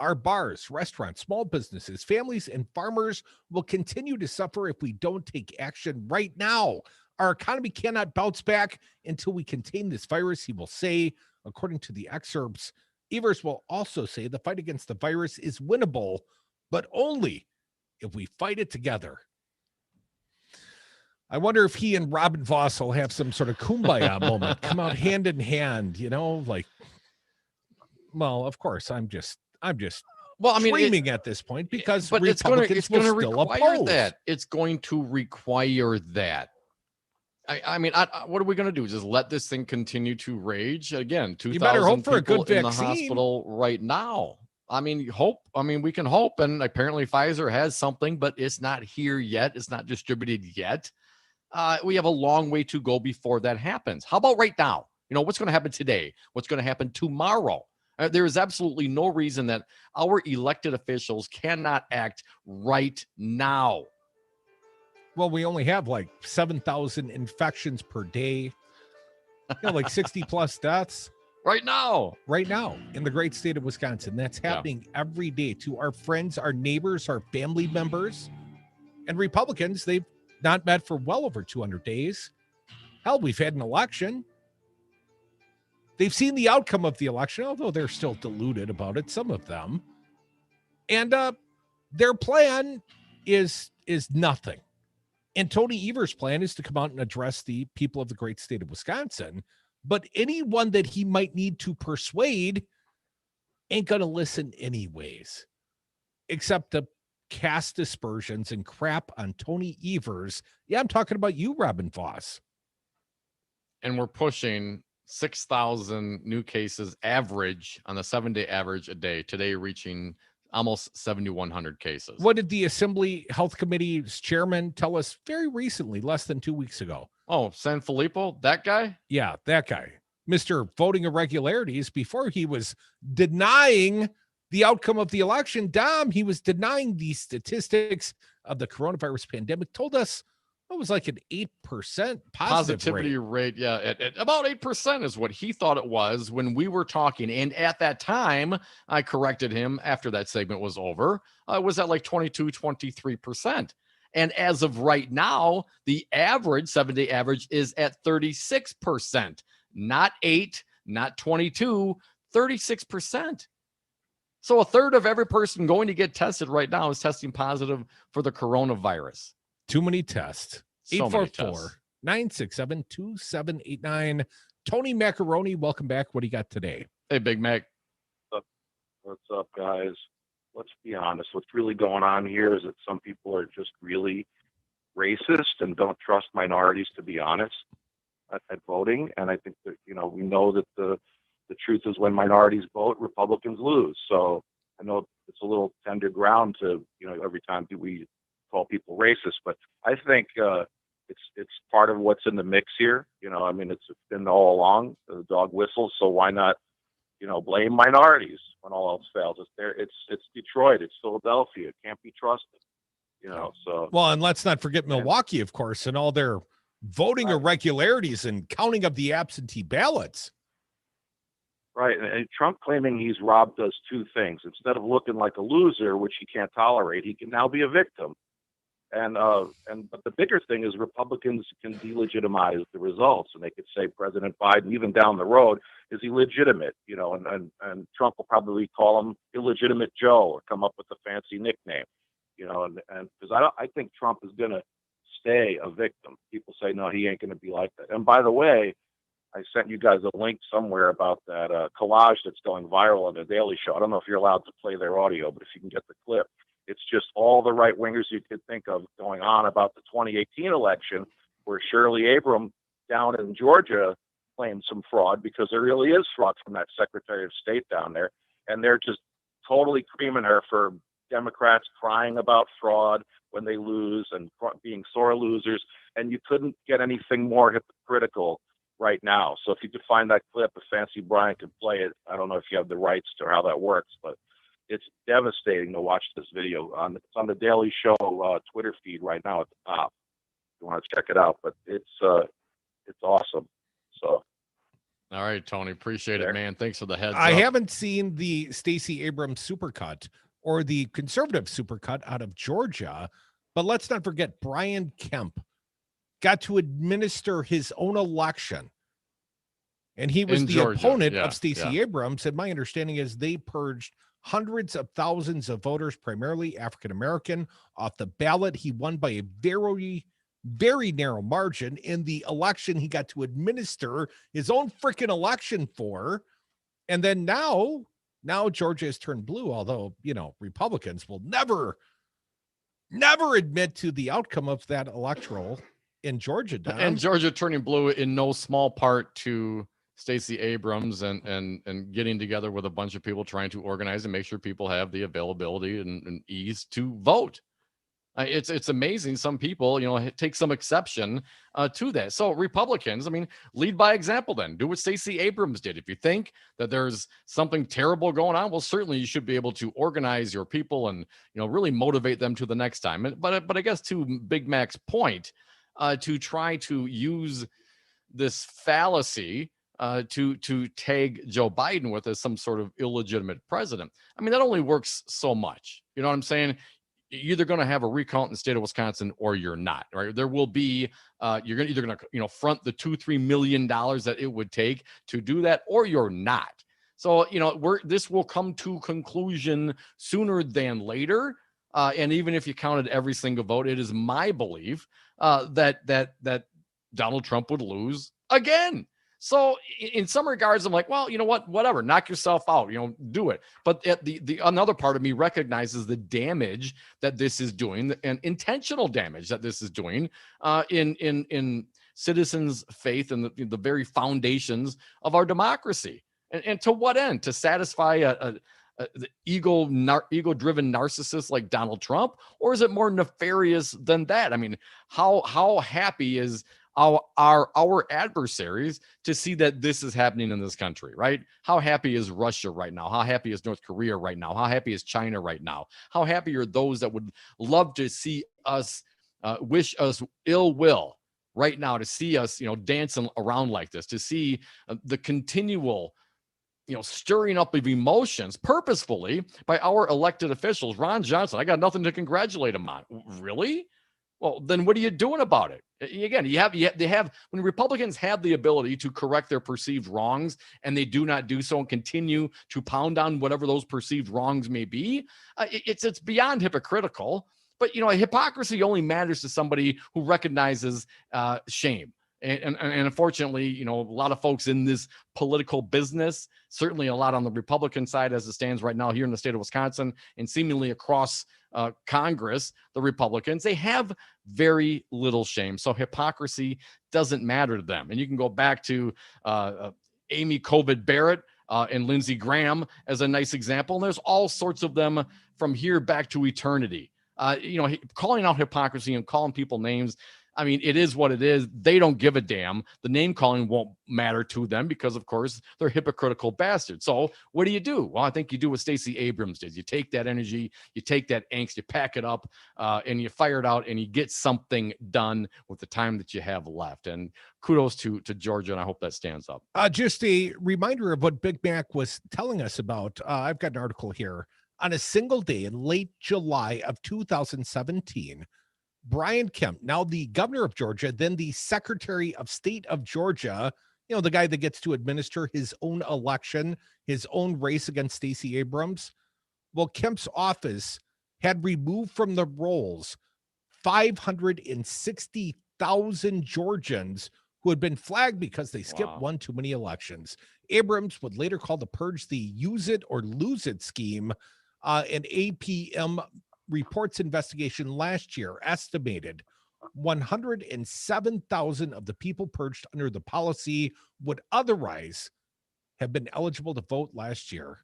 Our bars, restaurants, small businesses, families, and farmers will continue to suffer if we don't take action right now. Our economy cannot bounce back until we contain this virus, he will say, according to the excerpts. Evers will also say the fight against the virus is winnable, but only if we fight it together. I wonder if he and Robin Voss will have some sort of kumbaya moment, come out hand in hand, like, well, of course, I'm just dreaming at this point because Republicans will still oppose that. It's going to require that. What are we going to do? Just let this thing continue to rage again? 2,000 you better hope for a good in vaccine. The hospital right now. We can hope, and apparently Pfizer has something, but it's not here yet. It's not distributed yet. We have a long way to go before that happens. How about right now? What's going to happen today? What's going to happen tomorrow? There is absolutely no reason that our elected officials cannot act right now. Well, we only have like 7,000 infections per day, like 60 plus deaths. Right now in the great state of Wisconsin. That's happening every day to our friends, our neighbors, our family members. And Republicans, they've not met for well over 200 days. Hell, we've had an election. They've seen the outcome of the election, although they're still deluded about it, some of them. And their plan is nothing. And Tony Evers' plan is to come out and address the people of the great state of Wisconsin. But anyone that he might need to persuade ain't going to listen anyways, except to cast aspersions and crap on Tony Evers. Yeah, I'm talking about you, Robin Voss. And we're pushing 6,000 new cases average on the 7-day average a day. Today, reaching almost 7,100 cases. What did the Assembly Health Committee's chairman tell us very recently, less than 2 weeks ago? Oh, San Fillipo, that guy? Yeah, that guy. Mr. Voting Irregularities, before he was denying the outcome of the election, Dom, he was denying the statistics of the coronavirus pandemic, told us it was like an 8% positivity rate. Yeah, at about 8% is what he thought it was when we were talking. And at that time, I corrected him after that segment was over. It was at like 22, 23%. And as of right now, the average 7-day average is at 36%, not 8, not 22, 36%. So a third of every person going to get tested right now is testing positive for the coronavirus. Too many tests. So 844-967-2789. Tony Macaroni, welcome back. What do you got today? Hey, Big Mac. What's up, guys? Let's be honest. What's really going on here is that some people are just really racist and don't trust minorities, to be honest, at voting. And I think that, we know that the truth is when minorities vote, Republicans lose. So I know it's a little tender ground to, every time we call people racist, but I think it's part of what's in the mix here. It's been all along. The dog whistles, so why not blame minorities when all else fails. It's there. It's Detroit. It's Philadelphia. It can't be trusted. So. Well, and let's not forget Milwaukee, of course, and all their voting irregularities and counting of the absentee ballots. Right, and Trump claiming he's robbed us two things. Instead of looking like a loser, which he can't tolerate, he can now be a victim. But the bigger thing is Republicans can delegitimize the results, and they could say President Biden, even down the road, is illegitimate, and Trump will probably call him illegitimate Joe or come up with a fancy nickname, and because I think Trump is going to stay a victim. People say, no, he ain't going to be like that. And by the way, I sent you guys a link somewhere about that collage that's going viral on the Daily Show. I don't know if you're allowed to play their audio, but if you can get the clip, it's just all the right wingers you could think of going on about the 2018 election, where Shirley Abrams down in Georgia claimed some fraud, because there really is fraud from that Secretary of State down there. And they're just totally creaming her for Democrats crying about fraud when they lose and being sore losers. And you couldn't get anything more hypocritical right now. So if you could find that clip, if Fancy Brian could play it, I don't know if you have the rights to how that works, but it's devastating to watch this video. It's on the Daily Show Twitter feed right now at the top. If you want to check it out, but it's awesome. So. All right, Tony, appreciate it, man. Thanks for the heads I up. haven't seen the Stacey Abrams supercut or the conservative supercut out of Georgia, but let's not forget Brian Kemp got to administer his own election. And he was In the Georgia, opponent yeah, of Stacey Abrams. And my understanding is they purged hundreds of thousands of voters, primarily African-American, off the ballot. He won by a very, very narrow margin in the election he got to administer his own freaking election for. And then now Georgia has turned blue, although, Republicans will never admit to the outcome of that electoral in Georgia. Don. And Georgia turning blue in no small part to Stacey Abrams and getting together with a bunch of people trying to organize and make sure people have the availability and ease to vote. It's amazing. Some people, take some exception to that. So Republicans, lead by example then. Do what Stacey Abrams did. If you think that there's something terrible going on, well, certainly you should be able to organize your people and, really motivate them to the next time. But I guess to Big Mac's point, to try to use this fallacy to tag Joe Biden with as some sort of illegitimate president. That only works so much. You know what I'm saying? You're either going to have a recount in the state of Wisconsin or you're not, right? There will be, you're either going to, front the $2-3 million that it would take to do that, or you're not. So, this will come to conclusion sooner than later. And even if you counted every single vote, it is my belief that Donald Trump would lose again. So in some regards, I'm like, well, you know what, whatever, knock yourself out, do it. But the another part of me recognizes the damage that this is doing, and intentional damage that this is doing in citizens' faith and the very foundations of our democracy. And to what end? To satisfy the ego-driven narcissist like Donald Trump, or is it more nefarious than that? How happy is our adversaries to see that this is happening in this country, right? How happy is Russia right now? How happy is North Korea right now? How happy is China right now? How happy are those that would love to see us, wish us ill will right now, to see us, dancing around like this, to see the continual, stirring up of emotions purposefully by our elected officials. Ron Johnson, I got nothing to congratulate him on. Really? Well, then what are you doing about it? Again, they have when Republicans have the ability to correct their perceived wrongs, and they do not do so and continue to pound on whatever those perceived wrongs may be. It's beyond hypocritical. But hypocrisy only matters to somebody who recognizes shame. And unfortunately, a lot of folks in this political business, certainly a lot on the Republican side as it stands right now here in the state of Wisconsin and seemingly across Congress, the Republicans, they have very little shame. So hypocrisy doesn't matter to them. And you can go back to Amy Covid Barrett and Lindsey Graham as a nice example. And there's all sorts of them from here back to eternity. Calling out hypocrisy and calling people names. I mean, it is what it is. They don't give a damn. The name calling won't matter to them because, of course, they're hypocritical bastards. So what do? Well, I think you do what Stacey Abrams did. You take that energy, you take that angst, you pack it up, and you fire it out, and you get something done with the time that you have left. And kudos to Georgia, and I hope that stands up. Just a reminder of what Big Mac was telling us about. I've got an article here. On a single day in late July of 2017, Brian Kemp, now the governor of Georgia, then the Secretary of State of Georgia, the guy that gets to administer his own election, his own race against Stacey Abrams. Well, Kemp's office had removed from the rolls 560,000 Georgians who had been flagged because they skipped one too many elections. Abrams would later call the purge the use it or lose it scheme. An APM reports investigation last year estimated 107,000 of the people purged under the policy would otherwise have been eligible to vote last year.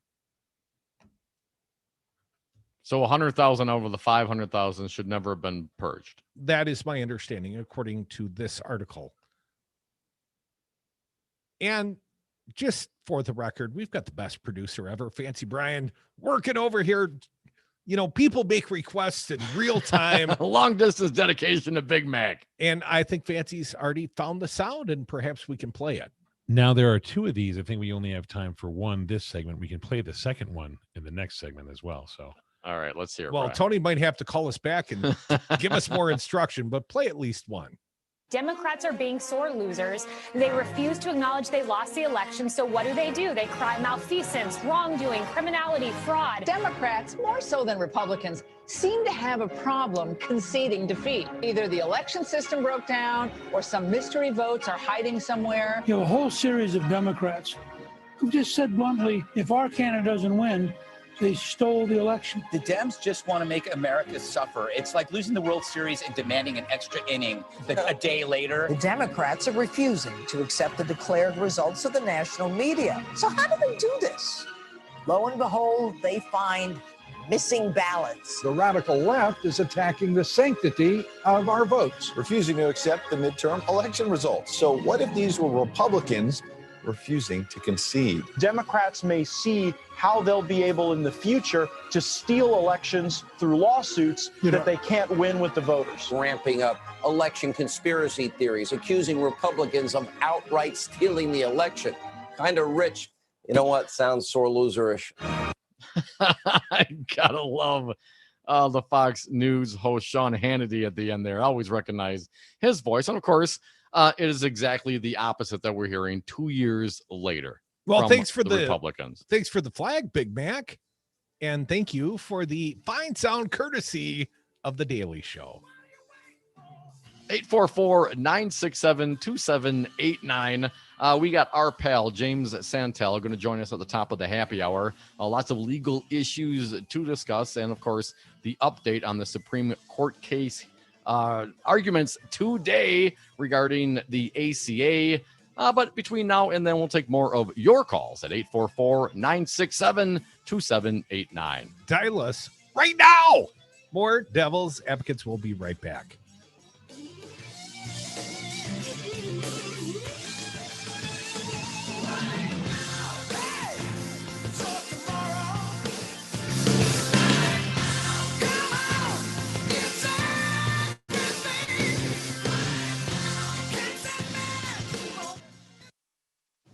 So 100,000 over the 500,000 should never have been purged. That is my understanding, according to this article. And just for the record, we've got the best producer ever, Fancy Brian, working over here. People make requests in real time. Long distance dedication to Big Mac. And I think Fancy's already found the sound, and perhaps we can play it. Now, there are two of these. I think we only have time for one this segment. We can play the second one in the next segment as well. So, all right, let's hear it. Well, Brian. Tony might have to call us back and give us more instruction, but play at least one. Democrats are being sore losers. They refuse to acknowledge they lost the election. So what do? They cry malfeasance, wrongdoing, criminality, fraud. Democrats, more so than Republicans, seem to have a problem conceding defeat. Either the election system broke down or some mystery votes are hiding somewhere. You have a whole series of Democrats who just said bluntly, if our candidate doesn't win, they stole the election. The Dems just want to make America suffer. It's like losing the World Series and demanding an extra inning a day later. The Democrats are refusing to accept the declared results of the national media. So how do they do this? Lo and behold, they find missing ballots. The radical left is attacking the sanctity of our votes, refusing to accept the midterm election results. So what if these were Republicans refusing to concede? Democrats may see how they'll be able in the future to steal elections through lawsuits that they can't win with the voters. Ramping up election conspiracy theories, accusing Republicans of outright stealing the election. Kind of rich. You know what? Sounds sore loserish. I gotta love the Fox News host Sean Hannity at the end there. I always recognize his voice. And of course, it is exactly the opposite that we're hearing 2 years later. Well, thanks for the Republicans. Thanks for the flag, Big Mac. And thank you for the fine sound courtesy of The Daily Show. 844-967-2789. We got our pal, James Santelle, going to join us at the top of the happy hour. Lots of legal issues to discuss. And, of course, the update on the Supreme Court case arguments today regarding the ACA. But between now and then, we'll take more of your calls at 844-967-2789. Dial us right now. More Devil's Advocates will be right back.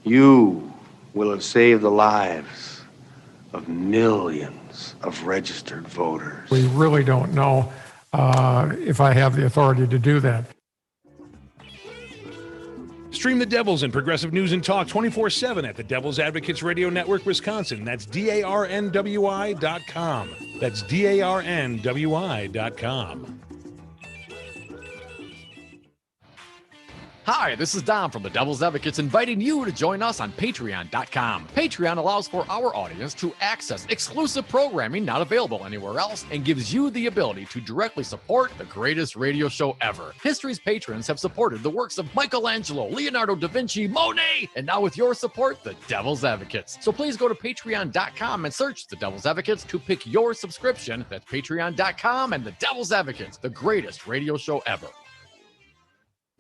You will have saved the lives of millions of registered voters. We really don't know if I have the authority to do that. Stream the Devils and Progressive News and Talk 24/7 at the Devil's Advocates Radio Network, Wisconsin. That's DARNWI.com. That's DARNWI.com. Hi, this is Dom from the Devil's Advocates inviting you to join us on Patreon.com. Patreon allows for our audience to access exclusive programming not available anywhere else and gives you the ability to directly support the greatest radio show ever. History's patrons have supported the works of Michelangelo, Leonardo da Vinci, Monet, and now with your support, the Devil's Advocates. So please go to Patreon.com and search the Devil's Advocates to pick your subscription. That's Patreon.com and the Devil's Advocates, the greatest radio show ever.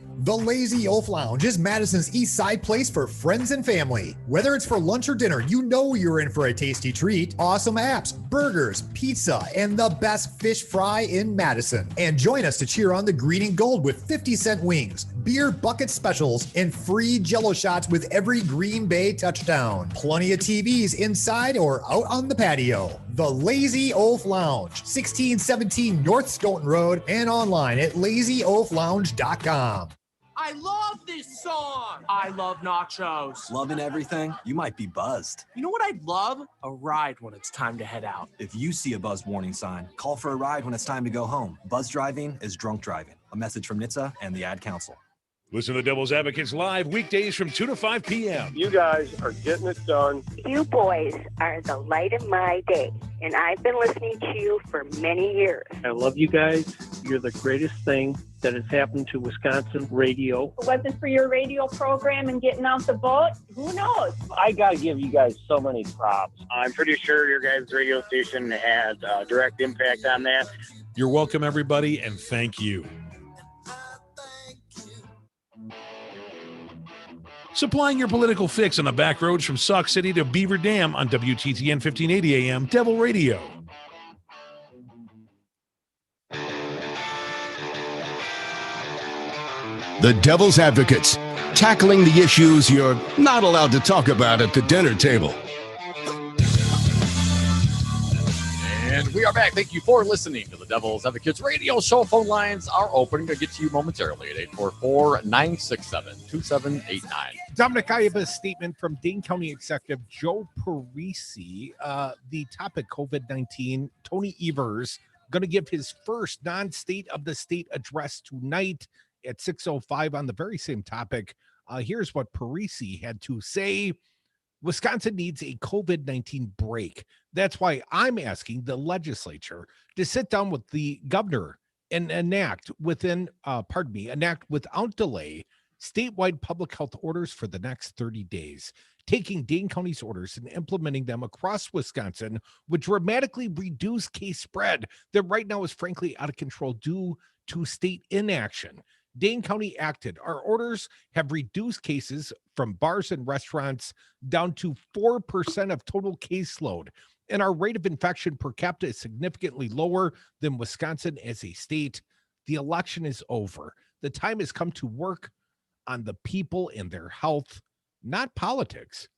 The Lazy Wolf Lounge is Madison's East Side place for friends and family. Whether it's for lunch or dinner, you know you're in for a tasty treat. Awesome apps, burgers, pizza, and the best fish fry in Madison. And join us to cheer on the green and gold with 50-cent wings, beer bucket specials, and free Jell-O shots with every Green Bay touchdown. Plenty of TVs inside or out on the patio. The Lazy Wolf Lounge, 1617 North Stoughton Road, and online at lazywolflounge.com. I love this song. I love nachos. Loving everything? You might be buzzed. You know what I'd love? A ride when it's time to head out. If you see a buzz warning sign, call for a ride when it's time to go home. Buzz driving is drunk driving. A message from NHTSA and the Ad Council. Listen to the Devil's Advocates live weekdays from 2 to 5 p.m. You guys are getting it done. You boys are the light of my day, and I've been listening to you for many years. I love you guys. You're the greatest thing that has happened to Wisconsin radio. If it wasn't for your radio program and getting out the vote, who knows? I got to give you guys so many props. I'm pretty sure your guys' radio station had a direct impact on that. You're welcome, everybody, and thank you. Supplying your political fix on the back roads from Sauk City to Beaver Dam on WTTN 1580 AM Devil Radio. The Devil's Advocates, tackling the issues you're not allowed to talk about at the dinner table. And we are back. Thank you for listening to the Devil's Advocates radio show. Phone lines are open. Going to get to you momentarily at 844-967-2789. Dominic, I have a statement from Dane County Executive Joe Parisi. The topic, COVID-19. Tony Evers going to give his first non-state of the state address tonight at 6:05 on the very same topic. Here's what Parisi had to say. Wisconsin needs a COVID-19 break. That's why I'm asking the legislature to sit down with the governor and enact without delay statewide public health orders for the next 30 days. Taking Dane County's orders and implementing them across Wisconsin would dramatically reduce case spread that right now is frankly out of control due to state inaction. Dane County acted. Our orders have reduced cases from bars and restaurants down to 4% of total caseload. And our rate of infection per capita is significantly lower than Wisconsin as a state. The election is over. The time has come to work on the people and their health, not politics.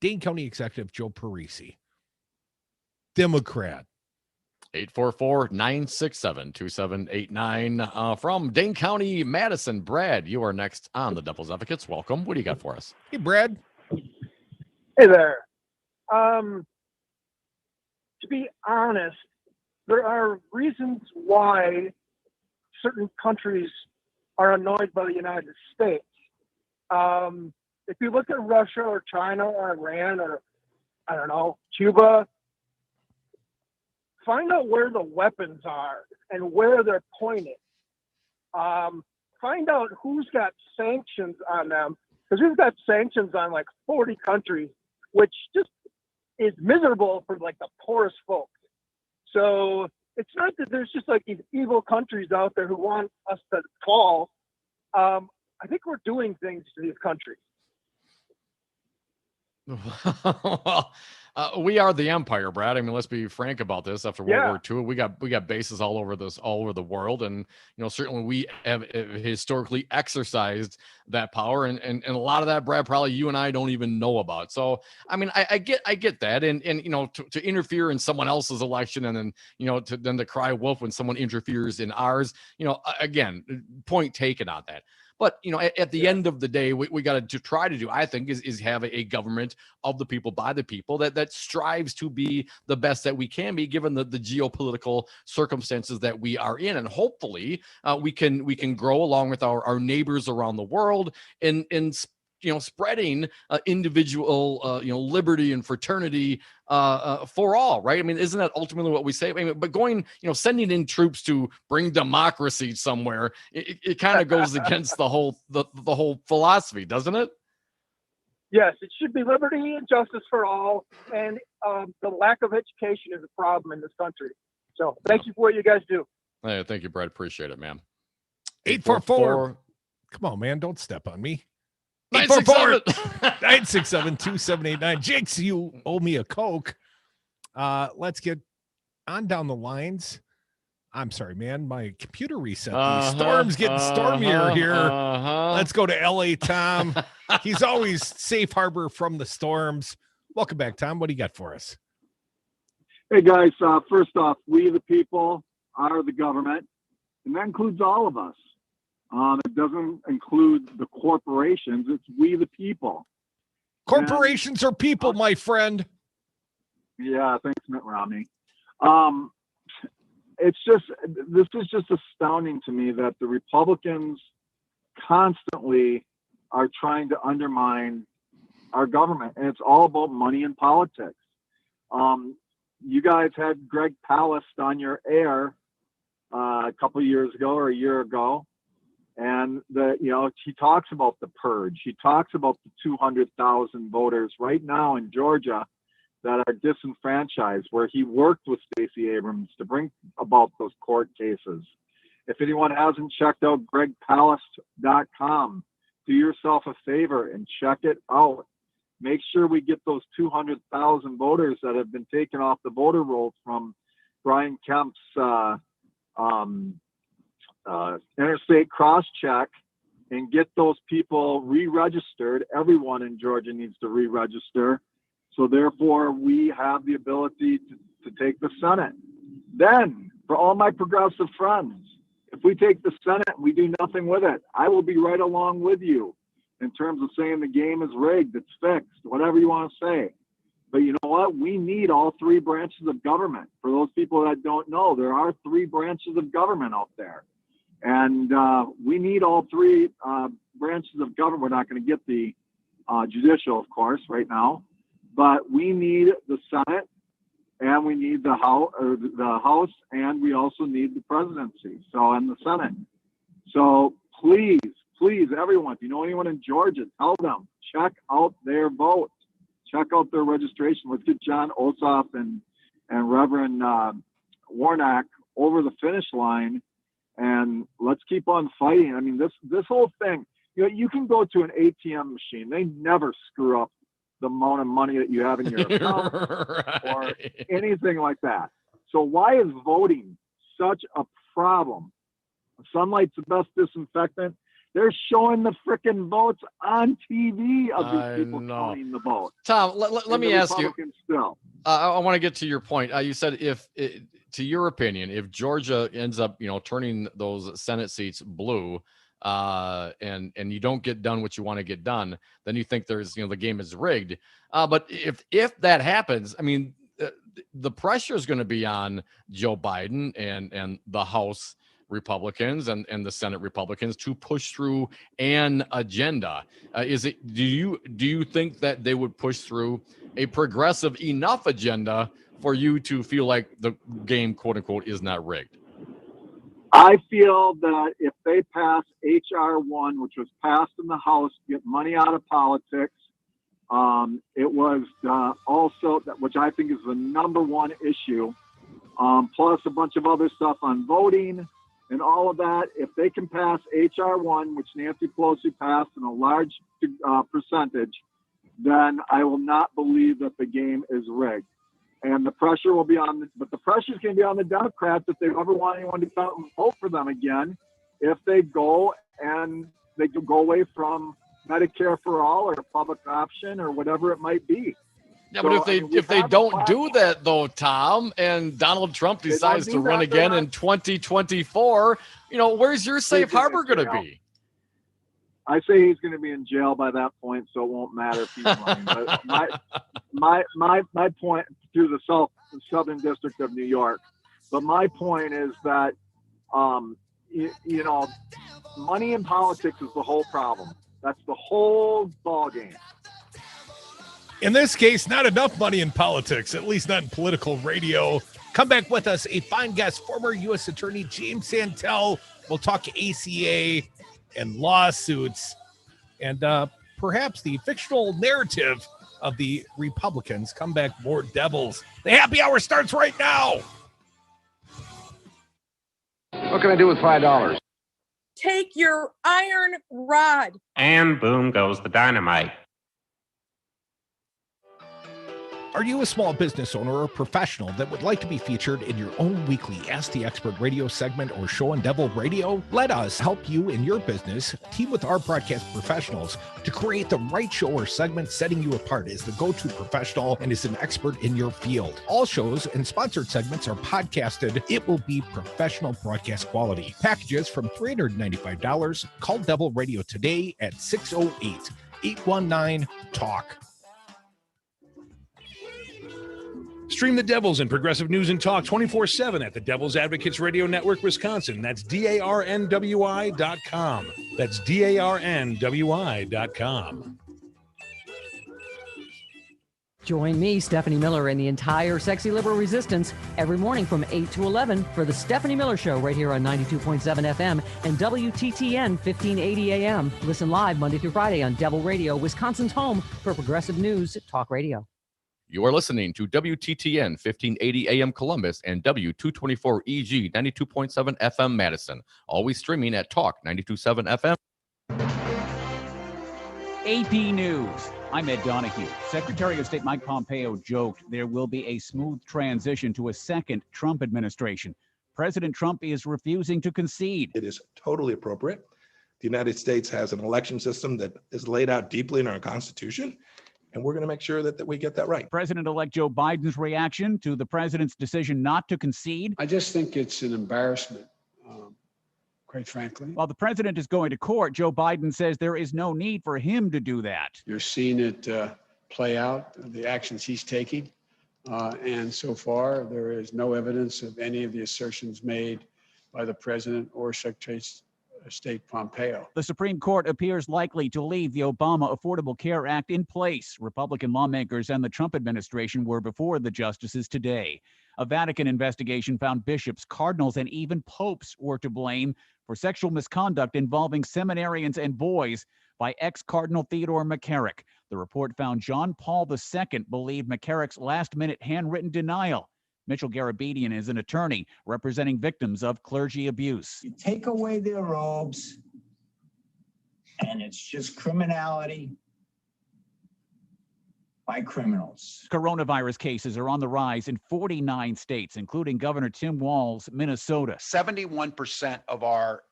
Dane County Executive Joe Parisi, Democrat. 844-967-2789 from Dane County, Madison. Brad, you are next on the Devil's Advocates. Welcome. What do you got for us? Hey, Brad. Hey there. To be honest, there are reasons why certain countries are annoyed by the United States. If you look at Russia or China or Iran or, I don't know, Cuba, find out where the weapons are and where they're pointed. Find out who's got sanctions on them, because we've got sanctions on like 40 countries, which just is miserable for like the poorest folks. So it's not that there's just like these evil countries out there who want us to fall. I think we're doing things to these countries. Well, we are the empire, Brad. I mean, let's be frank about this. After World War II, we got bases all over the world, and certainly we have historically exercised that power, and a lot of that, Brad, probably you and I don't even know about. So, I mean, I get that, and to interfere in someone else's election, and then to cry wolf when someone interferes in ours, again, point taken on that. But, at the end of the day, we got to try to do, I think, is have a government of the people, by the people, that strives to be the best that we can be, given the geopolitical circumstances that we are in. And hopefully we can grow along with our neighbors around the world and spreading individual, liberty and fraternity for all, right? I mean, isn't that ultimately what we say? I mean, but going, sending in troops to bring democracy somewhere, it kind of goes against the whole philosophy, doesn't it? Yes, it should be liberty and justice for all, and the lack of education is a problem in this country. So thank you for what you guys do. Hey, thank you, Brad. Appreciate it, man. 844 Come on, man. Don't step on me. 967-967-2789. Jinx, you owe me a Coke. Let's get on down the lines. I'm sorry, man. My computer reset. The storm's getting stormier here. Let's go to LA, Tom. He's always safe harbor from the storms. Welcome back, Tom. What do you got for us? Hey, guys. First off, we the people are the government, and that includes all of us. It doesn't include the corporations. It's we the people. Corporations are people, my friend. Yeah, thanks, Mitt Romney. This is just astounding to me that the Republicans constantly are trying to undermine our government, and it's all about money and politics. You guys had Greg Palast on your air a couple of years ago or a year ago, and he talks about the purge. He talks about the 200,000 voters right now in Georgia that are disenfranchised, where he worked with Stacey Abrams to bring about those court cases. If anyone hasn't checked out gregpalast.com, do yourself a favor and check it out. Make sure we get those 200,000 voters that have been taken off the voter rolls from Brian Kemp's interstate cross-check, and get those people re-registered. Everyone in Georgia needs to re-register. So therefore, we have the ability to take the Senate. Then, for all my progressive friends, if we take the Senate and we do nothing with it, I will be right along with you in terms of saying the game is rigged, it's fixed, whatever you want to say. But you know what? We need all three branches of government. For those people that don't know, there are three branches of government out there. And we need all three branches of government. We're not going to get the judicial, of course, right now. But we need the Senate, and we need the House, and we also need the presidency. And the Senate. So please, everyone, if you know anyone in Georgia, tell them, check out their vote, check out their registration. Let's get John Ossoff and Reverend Warnock over the finish line, and let's keep on fighting. I mean, this whole thing. You can go to an ATM machine; they never screw up the amount of money that you have in your account or anything like that. So why is voting such a problem? Sunlight's the best disinfectant. They're showing the frickin' votes on TV of these people counting the vote. Tom, let me ask you. I want to get to your point. You said to your opinion, if Georgia ends up, turning those Senate seats blue, and you don't get done what you want to get done, then you think there's, the game is rigged. But if that happens, I mean, the pressure is going to be on Joe Biden and the House Republicans and the Senate Republicans to push through an agenda. Do you think that they would push through a progressive enough agenda for you to feel like the game, quote unquote, is not rigged? I feel that if they pass H.R. 1, which was passed in the House, get money out of politics, it was also, which I think is the number one issue, plus a bunch of other stuff on voting and all of that. If they can pass H.R. 1, which Nancy Pelosi passed in a large percentage, then I will not believe that the game is rigged. And the pressure will be but the pressure is going to be on the Democrats if they ever want anyone to come and vote for them again. If they go away from Medicare for all or public option or whatever it might be. Yeah, but if they don't do that though, Tom, and Donald Trump decides to run again in 2024, where's your safe harbor going to be? I say he's going to be in jail by that point, so it won't matter if he's running. But my point through the Southern District of New York. But my point is that, money in politics is the whole problem. That's the whole ballgame. In this case, not enough money in politics, at least not in political radio. Come back with us, a fine guest, former U.S. Attorney James Santelle. We'll talk ACA and lawsuits and perhaps the fictional narrative of the Republicans. Come back, more devils. The happy hour starts right now. What can I do with $5? take your iron rod. And boom goes the dynamite. Are you a small business owner or professional that would like to be featured in your own weekly Ask the Expert radio segment or show on Devil Radio? Let us help you in your business team with our broadcast professionals to create the right show or segment, setting you apart as the go-to professional and as an expert in your field. All shows and sponsored segments are podcasted. It will be professional broadcast quality. Packages from $395. Call Devil Radio today at 608-819-TALK. Stream the Devils and Progressive News and Talk 24/7 at the Devil's Advocates Radio Network, Wisconsin. That's DARNWI.com. That's DARNWI.com. Join me, Stephanie Miller, and the entire Sexy Liberal Resistance every morning from 8 to 11 for the Stephanie Miller Show right here on 92.7 FM and WTTN 1580 AM. Listen live Monday through Friday on Devil Radio, Wisconsin's home for Progressive News Talk Radio. You are listening to WTTN 1580 AM Columbus and W224EG 92.7 FM Madison. Always streaming at Talk 92.7 FM. AP News. I'm Ed Donahue. Secretary of State Mike Pompeo joked there will be a smooth transition to a second Trump administration. President Trump is refusing to concede. It is totally appropriate. The United States has an election system that is laid out deeply in our Constitution, and we're going to make sure that we get that right. President-elect Joe Biden's reaction to the president's decision not to concede. I just think it's an embarrassment, quite frankly. While the president is going to court, Joe Biden says there is no need for him to do that. You're seeing it play out, the actions he's taking. And so far, there is no evidence of any of the assertions made by the president or Secretary of State Pompeo. The Supreme Court appears likely to leave the Obama Affordable Care Act in place. Republican lawmakers and the Trump administration were before the justices today. A Vatican investigation found bishops, cardinals, and even popes were to blame for sexual misconduct involving seminarians and boys by ex-Cardinal Theodore McCarrick. The report found John Paul II believed McCarrick's last-minute handwritten denial. Mitchell Garabedian is an attorney representing victims of clergy abuse. You take away their robes, and it's just criminality by criminals. Coronavirus cases are on the rise in 49 states, including Governor Tim Walz's Minnesota. 71% of our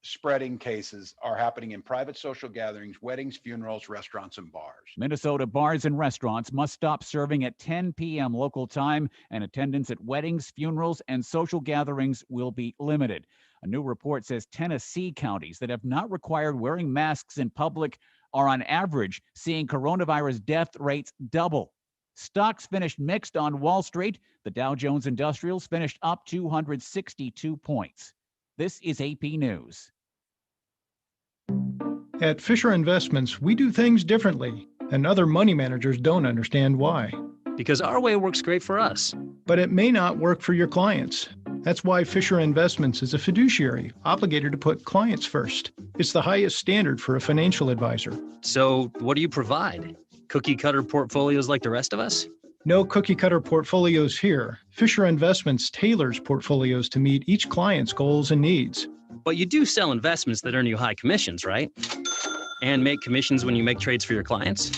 spreading cases are happening in private social gatherings, weddings, funerals, restaurants, and bars. Minnesota bars and restaurants must stop serving at 10 p.m. local time, and attendance at weddings, funerals, and social gatherings will be limited. A new report says Tennessee counties that have not required wearing masks in public are on average seeing coronavirus death rates double. Stocks finished mixed on Wall Street. The Dow Jones Industrials finished up 262 points. This is AP News. At Fisher Investments, we do things differently, and other money managers don't understand why. Because our way works great for us. But it may not work for your clients. That's why Fisher Investments is a fiduciary, obligated to put clients first. It's the highest standard for a financial advisor. So what do you provide? Cookie-cutter portfolios like the rest of us? No cookie-cutter portfolios here. Fisher Investments tailors portfolios to meet each client's goals and needs. But you do sell investments that earn you high commissions, right? And make commissions when you make trades for your clients?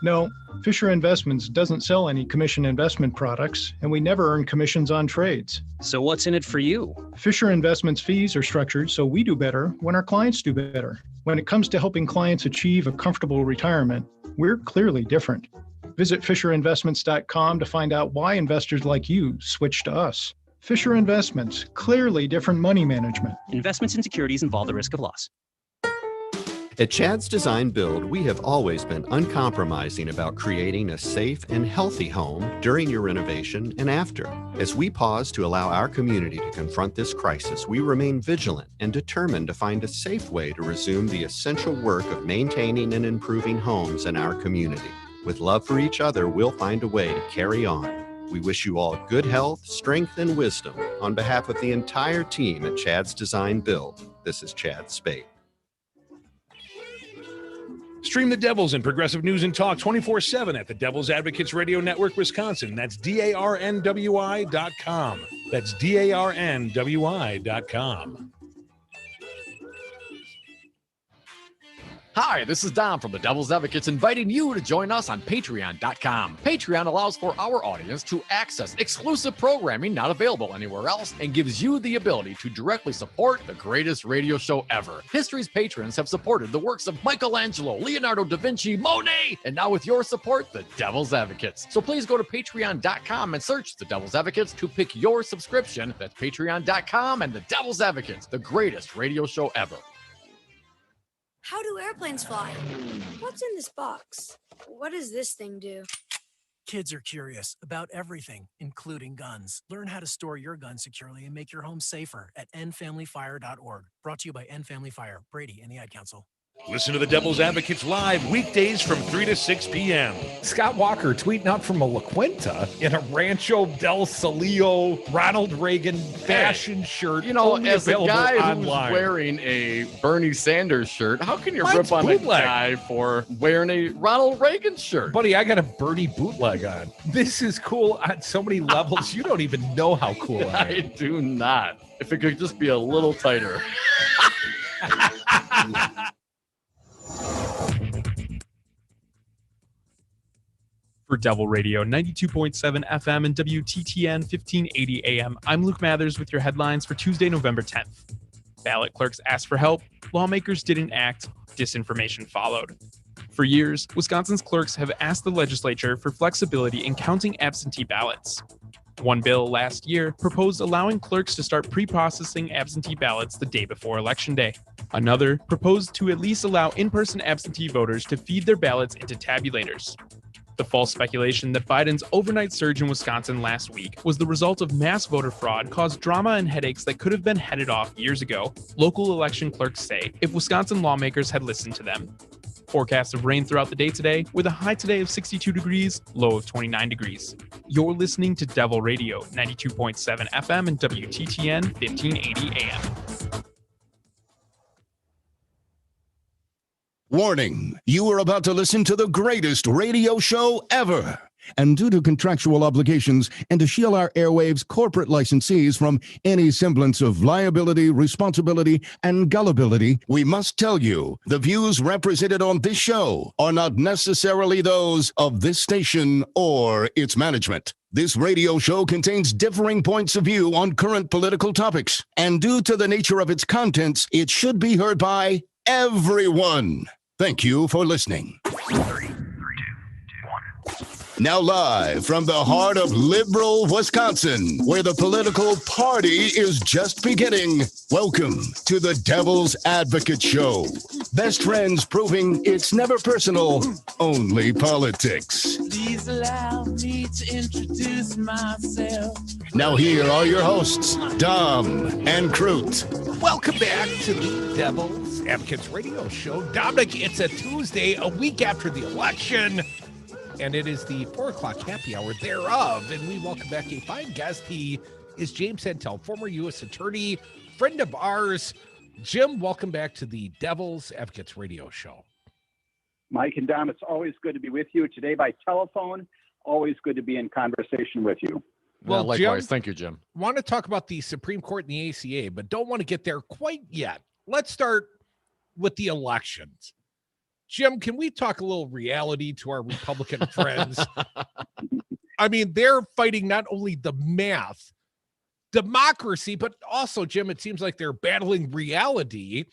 No, Fisher Investments doesn't sell any commission investment products, and we never earn commissions on trades. So what's in it for you? Fisher Investments fees are structured so we do better when our clients do better. When it comes to helping clients achieve a comfortable retirement, we're clearly different. Visit FisherInvestments.com to find out why investors like you switch to us. Fisher Investments, clearly different money management. Investments in securities involve the risk of loss. At Chad's Design Build, we have always been uncompromising about creating a safe and healthy home during your renovation and after. As we pause to allow our community to confront this crisis, we remain vigilant and determined to find a safe way to resume the essential work of maintaining and improving homes in our community. With love for each other, we'll find a way to carry on. We wish you all good health, strength, and wisdom. On behalf of the entire team at Chad's Design Build, this is Chad Spade. Stream the Devils and Progressive News and Talk 24/7 at the Devil's Advocates Radio Network, Wisconsin. That's DARNWI.com. That's DARNWI.com. Hi, this is Dom from the Devil's Advocates inviting you to join us on Patreon.com. Patreon allows for our audience to access exclusive programming not available anywhere else and gives you the ability to directly support the greatest radio show ever. History's patrons have supported the works of Michelangelo, Leonardo da Vinci, Monet, and now with your support, the Devil's Advocates. So please go to Patreon.com and search the Devil's Advocates to pick your subscription. That's Patreon.com and the Devil's Advocates, the greatest radio show ever. How do airplanes fly? What's in this box? What does this thing do? Kids are curious about everything, including guns. Learn how to store your gun securely and make your home safer at endfamilyfire.org. Brought to you by End Family Fire, Brady, and the Ad Council. Listen to the Devil's Advocates live weekdays from 3 to 6 p.m. Scott Walker tweeting out from a La Quinta in a Rancho del Solio Ronald Reagan fashion shirt. You know, only as a available guy online. who's wearing a Bernie Sanders shirt, how can you Mine's rip on bootleg. a guy for wearing a Ronald Reagan shirt? Buddy, I got a Bernie bootleg on. This is cool on so many levels. You don't even know how cool I am. I do not. If it could just be a little tighter. For Devil Radio 92.7 FM and WTTN 1580 AM, I'm Luke Mathers with your headlines for Tuesday, November 10th. Ballot clerks asked for help, lawmakers didn't act, disinformation followed. For years, Wisconsin's clerks have asked the legislature for flexibility in counting absentee ballots. One bill last year proposed allowing clerks to start pre-processing absentee ballots the day before Election Day. Another proposed to at least allow in-person absentee voters to feed their ballots into tabulators. The false speculation that Biden's overnight surge in Wisconsin last week was the result of mass voter fraud caused drama and headaches that could have been headed off years ago, local election clerks say, if Wisconsin lawmakers had listened to them. Forecast of rain throughout the day today, with a high today of 62 degrees, low of 29 degrees. You're listening to Devil Radio, 92.7 FM and WTTN 1580 AM. Warning, you are about to listen to the greatest radio show ever. And due to contractual obligations and to shield our airwaves' corporate licensees from any semblance of liability, responsibility, and gullibility, we must tell you the views represented on this show are not necessarily those of this station or its management. This radio show contains differing points of view on current political topics, and due to the nature of its contents, it should be heard by everyone. Thank you for listening. Now live from the heart of liberal Wisconsin, where the political party is just beginning, welcome to the Devil's Advocate Show. Best friends proving it's never personal, only politics. Please allow me to introduce myself. Now here are your hosts, Dom and Crute. Welcome back to the Devil's Advocates Radio Show. Dominic, it's a Tuesday, a week after the election. And it is the 4 o'clock happy hour thereof. And we welcome back a fine guest. He is James Santelle, former U.S. attorney, friend of ours. Jim, welcome back to the Devil's Advocates Radio Show. Mike and Dom, it's always good to be with you today by telephone. Always good to be in conversation with you. Well, likewise. Jim, thank you, Jim. Want to talk about the Supreme Court and the ACA, but don't want to get there quite yet. Let's start with the elections. Jim, can we talk a little reality to our Republican friends? I mean, they're fighting not only the math, democracy, but also, Jim, it seems like they're battling reality.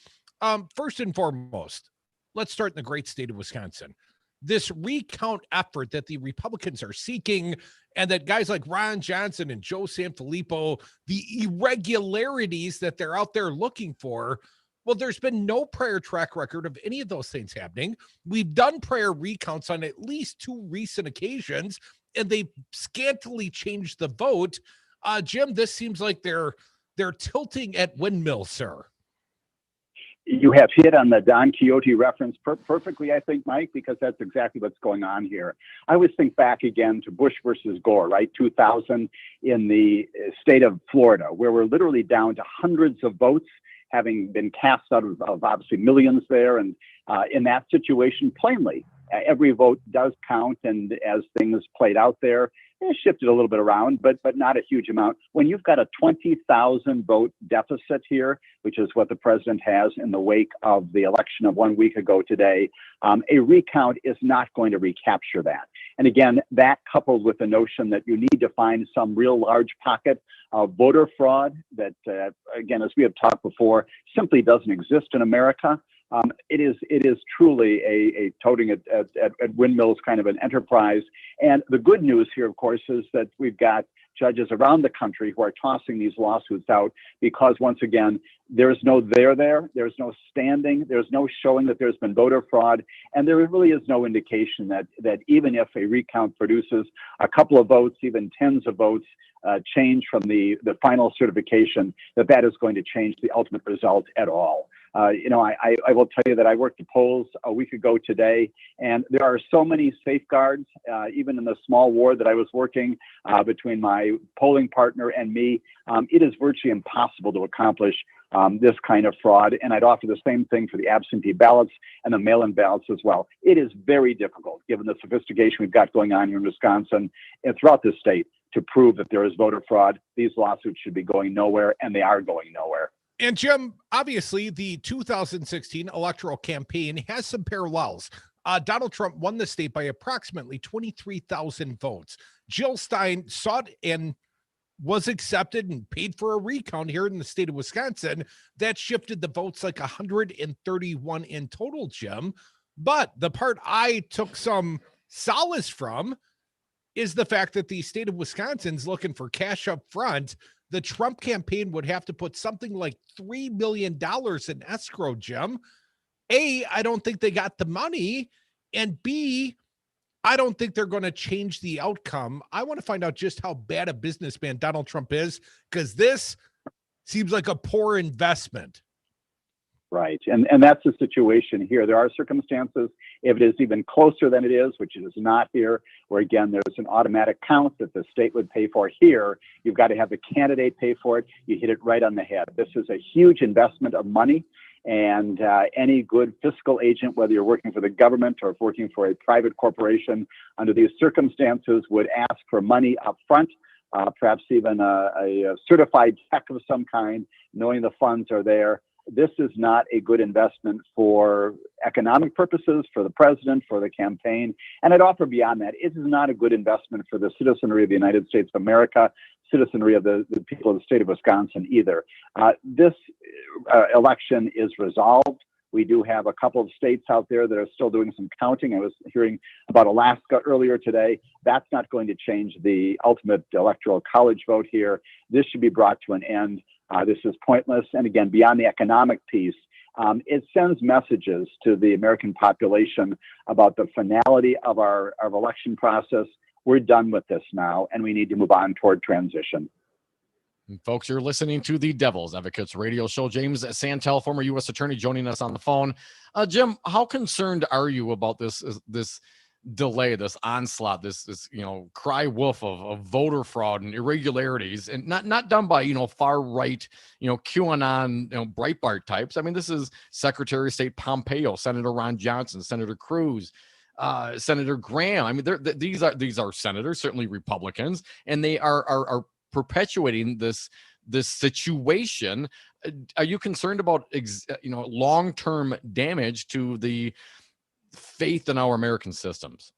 First and foremost, let's start in the great state of Wisconsin. This recount effort that the Republicans are seeking, and that guys like Ron Johnson and Joe San Fillipo, the irregularities that they're out there looking for, well, there's been no prior track record of any of those things happening. We've done prior recounts on at least 2 recent occasions, and they've scantily changed the vote. Jim, this seems like they're tilting at windmills, sir. You have hit on the Don Quixote reference perfectly, I think, Mike, because that's exactly what's going on here. I always think back again to Bush versus Gore, right? 2000 in the state of Florida, where we're literally down to hundreds of votes having been cast out of obviously millions there. And in that situation, plainly, every vote does count. And as things played out there, It shifted a little bit around, but not a huge amount. When you've got a 20,000 vote deficit here, which is what the president has in the wake of the election of 1 week ago today, a recount is not going to recapture that. And again, that coupled with the notion that you need to find some real large pocket of voter fraud that, again, as we have talked before, simply doesn't exist in America. It is truly a toting at windmills kind of an enterprise. And the good news here, of course, is that we've got judges around the country who are tossing these lawsuits out because, once again, there's no there's no standing, there's no showing that there's been voter fraud, and there really is no indication that even if a recount produces a couple of votes, even tens of votes, change from the final certification, that is going to change the ultimate result at all. I will tell you that I worked the polls a week ago today, and there are so many safeguards, even in the small ward that I was working between my polling partner and me. It is virtually impossible to accomplish this kind of fraud. And I'd offer the same thing for the absentee ballots and the mail-in ballots as well. It is very difficult, given the sophistication we've got going on here in Wisconsin and throughout the state, to prove that there is voter fraud. These lawsuits should be going nowhere, and they are going nowhere. And Jim, obviously, the 2016 electoral campaign has some parallels. Donald Trump won the state by approximately 23,000 votes. Jill Stein sought and was accepted and paid for a recount here in the state of Wisconsin. That shifted the votes like 131 in total, Jim. But the part I took some solace from is the fact that the state of Wisconsin's looking for cash up front. The Trump campaign would have to put something like $3 million in escrow, Jim. A, I don't think they got the money. And B, I don't think they're going to change the outcome. I want to find out just how bad a businessman Donald Trump is, because this seems like a poor investment. Right. And that's the situation here. There are circumstances, if it is even closer than it is, which it is not here, where, again, there's an automatic count that the state would pay for. Here, you've got to have the candidate pay for it. You hit it right on the head. This is a huge investment of money. And any good fiscal agent, whether you're working for the government or working for a private corporation, under these circumstances would ask for money up front, perhaps even a certified check of some kind, knowing the funds are there. This is not a good investment for economic purposes, for the president, for the campaign. And I'd offer beyond that, it is not a good investment for the citizenry of the United States of America, citizenry of the people of the state of Wisconsin either. This election is resolved. We do have a couple of states out there that are still doing some counting. I was hearing about Alaska earlier today. That's not going to change the ultimate electoral college vote here. This should be brought to an end. This is pointless. And again, beyond the economic piece, it sends messages to the American population about the finality of our election process. We're done with this now, and we need to move on toward transition. Folks, you're listening to the Devil's Advocates radio show. James Santelle, former U.S. attorney, joining us on the phone. Jim, how concerned are you about this delay, this onslaught, this cry wolf of voter fraud and irregularities, and not done by far right QAnon Breitbart types? I mean, this is Secretary of State Pompeo, Senator Ron Johnson, Senator Cruz, Senator Graham. I mean, these are senators, certainly Republicans, and they are perpetuating this situation. Are you concerned about long-term damage to the faith in our American systems?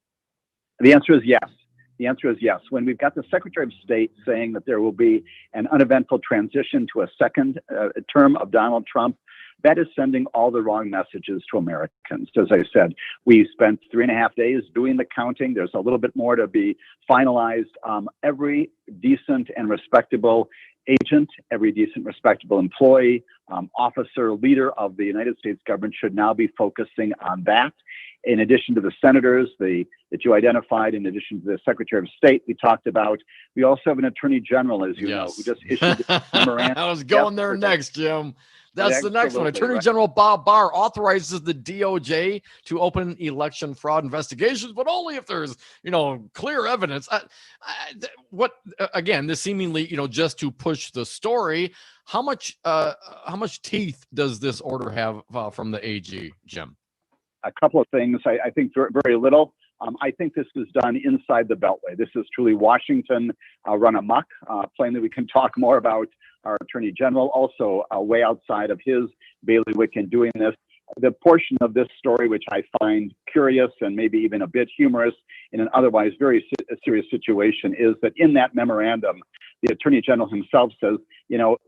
The answer is yes. The answer is yes. When we've got the Secretary of State saying that there will be an uneventful transition to a second term of Donald Trump, that is sending all the wrong messages to Americans. As I said, we spent 3.5 days doing the counting. There's a little bit more to be finalized. Every decent and respectable agent, every decent, respectable employee, officer, leader of the United States government should now be focusing on that. In addition to the senators that you identified, in addition to the Secretary of State we talked about, we also have an Attorney General, as you know, who just issued a memorandum. I was going there next, Jim. That's the next one. Attorney right. General Bob Barr authorizes the DOJ to open election fraud investigations, but only if there's, clear evidence. Again, this seemingly, just to push the story. How much teeth does this order have from the AG, Jim? A couple of things. I think very, very little. I think this is done inside the Beltway. This is truly Washington run amok. Plainly, we can talk more about our Attorney General, also way outside of his bailiwick in doing this. The portion of this story which I find curious and maybe even a bit humorous in an otherwise very serious situation is that in that memorandum, the Attorney General himself says,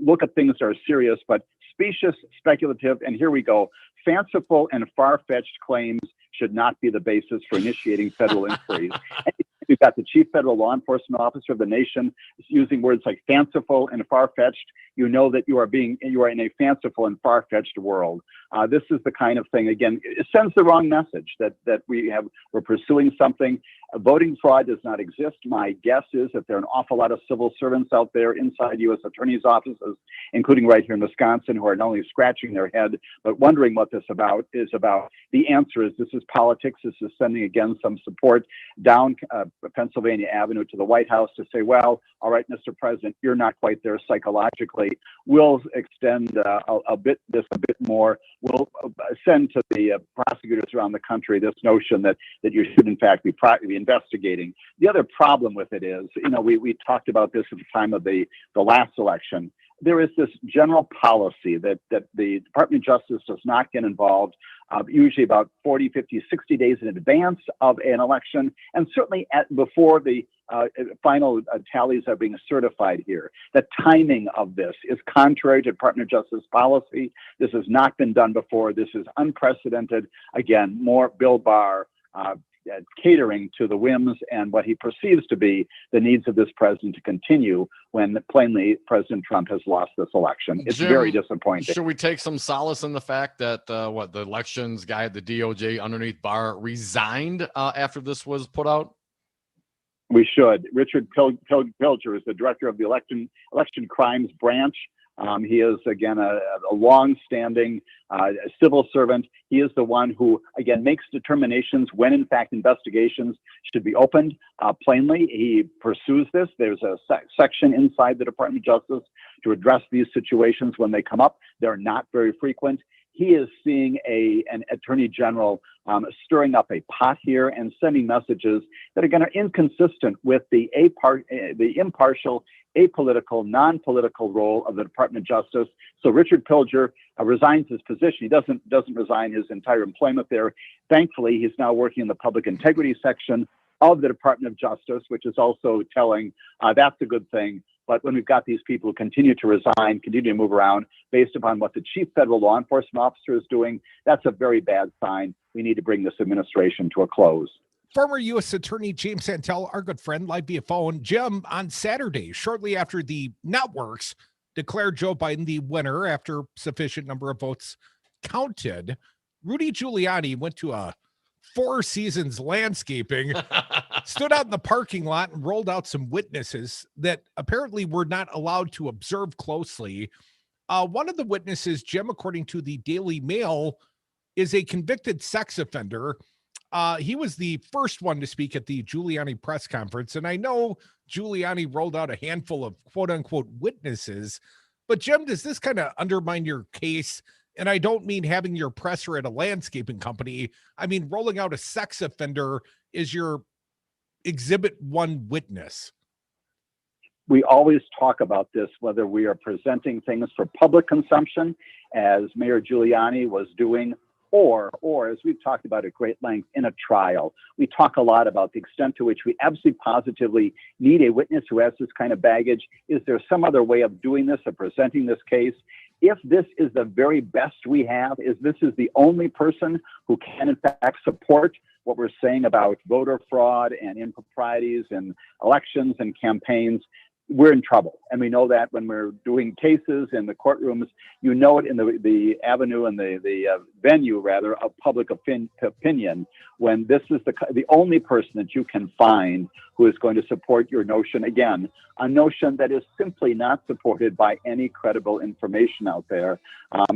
look at things that are serious, but specious, speculative, and here we go, fanciful and far-fetched claims should not be the basis for initiating federal inquiries. We've got the chief federal law enforcement officer of the nation using words like fanciful and far-fetched. You know that you are in a fanciful and far-fetched world. This is the kind of thing, again, it sends the wrong message that we're pursuing something. Voting fraud does not exist. My guess is that there are an awful lot of civil servants out there inside U.S. attorneys' offices, including right here in Wisconsin, who are not only scratching their head, but wondering what this is about. The answer is this is politics. This is sending, again, some support down Pennsylvania Avenue to the White House to say, well, all right, Mr. President, you're not quite there psychologically. We'll extend a bit more. We'll send to the prosecutors around the country this notion that you should, in fact, be investigating. The other problem with it is, we talked about this at the time of the last election. There is this general policy that the Department of Justice does not get involved usually about 40, 50, 60 days in advance of an election, and certainly before the final tallies are being certified here. The timing of this is contrary to Department of Justice policy. This has not been done before. This is unprecedented. Again, more Bill Barr catering to the whims and what he perceives to be the needs of this president to continue when plainly President Trump has lost this election. It's Jim, very disappointing. Should we take some solace in the fact that the elections guy at the DOJ underneath Barr resigned after this was put out? We should. Richard Pilger is the director of the election crimes branch. He is, again, a long-standing civil servant. He is the one who, again, makes determinations when, in fact, investigations should be opened. Plainly, he pursues this. There's a section inside the Department of Justice to address these situations when they come up. They're not very frequent. He is seeing an attorney general stirring up a pot here and sending messages that, again, are inconsistent with the impartial, apolitical, non-political role of the Department of Justice. So Richard Pilger resigns his position. He doesn't resign his entire employment there. Thankfully, he's now working in the public integrity section of the Department of Justice, which is also telling that's a good thing. But when we've got these people who continue to resign, continue to move around based upon what the chief federal law enforcement officer is doing, that's a very bad sign. We need to bring this administration to a close. Former U.S. Attorney James Santelle, our good friend, live via phone. Jim, on Saturday, shortly after the networks declared Joe Biden the winner after sufficient number of votes counted, Rudy Giuliani went to a Four Seasons landscaping, stood out in the parking lot and rolled out some witnesses that apparently were not allowed to observe closely. One of the witnesses, Jim, according to the Daily Mail, is a convicted sex offender. He was the first one to speak at the Giuliani press conference. And I know Giuliani rolled out a handful of quote unquote witnesses, but Jim, does this kind of undermine your case? And I don't mean having your presser at a landscaping company. I mean, rolling out a sex offender is your exhibit one witness. We always talk about this, whether we are presenting things for public consumption, as Mayor Giuliani was doing, or as we've talked about at great length in a trial. We talk a lot about the extent to which we absolutely positively need a witness who has this kind of baggage. Is there some other way of doing this, of presenting this case? If this is the very best we have, is the only person who can in fact support what we're saying about voter fraud and improprieties in elections and campaigns, we're in trouble. And we know that when we're doing cases in the courtrooms, you know it in the avenue and the venue, rather, of public opinion, when this is the only person that you can find who is going to support your notion, again, a notion that is simply not supported by any credible information out there.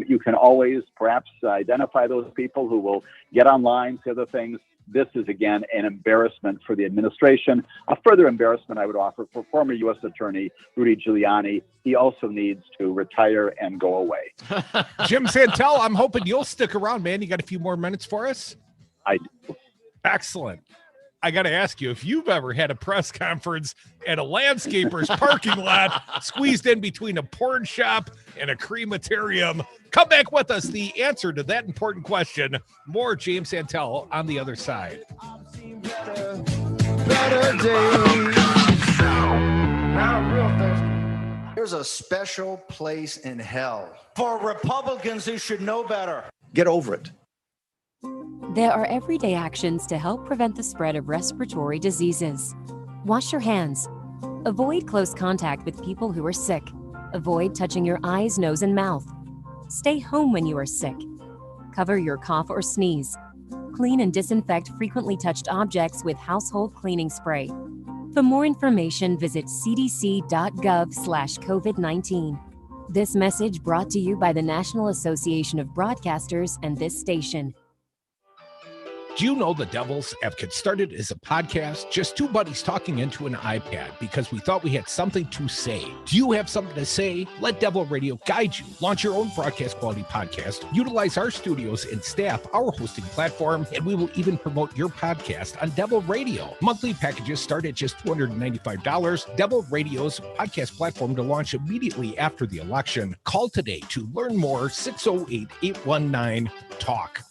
You can always perhaps identify those people who will get online, say other things. This is, again, an embarrassment for the administration. A further embarrassment I would offer for former U.S. Attorney Rudy Giuliani. He also needs to retire and go away. Jim Santelle, I'm hoping you'll stick around, man. You got a few more minutes for us? I do. Excellent. I got to ask you, if you've ever had a press conference at a landscaper's parking lot, squeezed in between a porn shop and a crematorium, come back with us. The answer to that important question. More James Santelle on the other side. Better days. Now I'm real thirsty. There's a special place in hell for Republicans who should know better. Get over it. There are everyday actions to help prevent the spread of respiratory diseases. Wash your hands. Avoid close contact with people who are sick. Avoid touching your eyes, nose, and mouth. Stay home when you are sick. Cover your cough or sneeze. Clean and disinfect frequently touched objects with household cleaning spray. For more information, visit cdc.gov/COVID-19. This message brought to you by the National Association of Broadcasters and this station. Do you know the Devil's Advocate started as a podcast, just two buddies talking into an iPad because we thought we had something to say? Do you have something to say? Let Devil Radio guide you. Launch your own broadcast quality podcast. Utilize our studios and staff, our hosting platform, and we will even promote your podcast on Devil Radio. Monthly packages start at just $295. Devil Radio's podcast platform to launch immediately after the election. Call today to learn more. 608-819-TALK.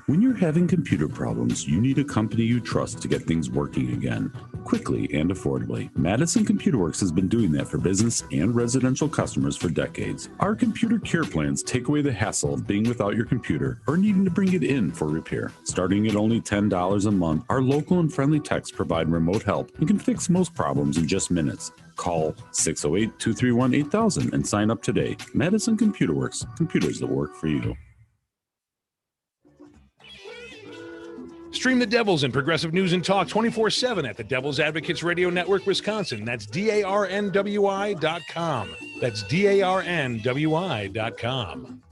When you're having computer problems, you need a company you trust to get things working again, quickly and affordably. Madison Computer Works has been doing that for business and residential customers for decades. Our computer care plans take away the hassle of being without your computer or needing to bring it in for repair. Starting at only $10 a month, our local and friendly techs provide remote help and can fix most problems in just minutes. Call 608-231-8000 and sign up today. Madison Computer Works, computers that work for you. Stream the Devils and progressive news and talk 24/7 at the Devil's Advocates Radio Network, Wisconsin. That's DARNWI.com. That's DARNWI.com.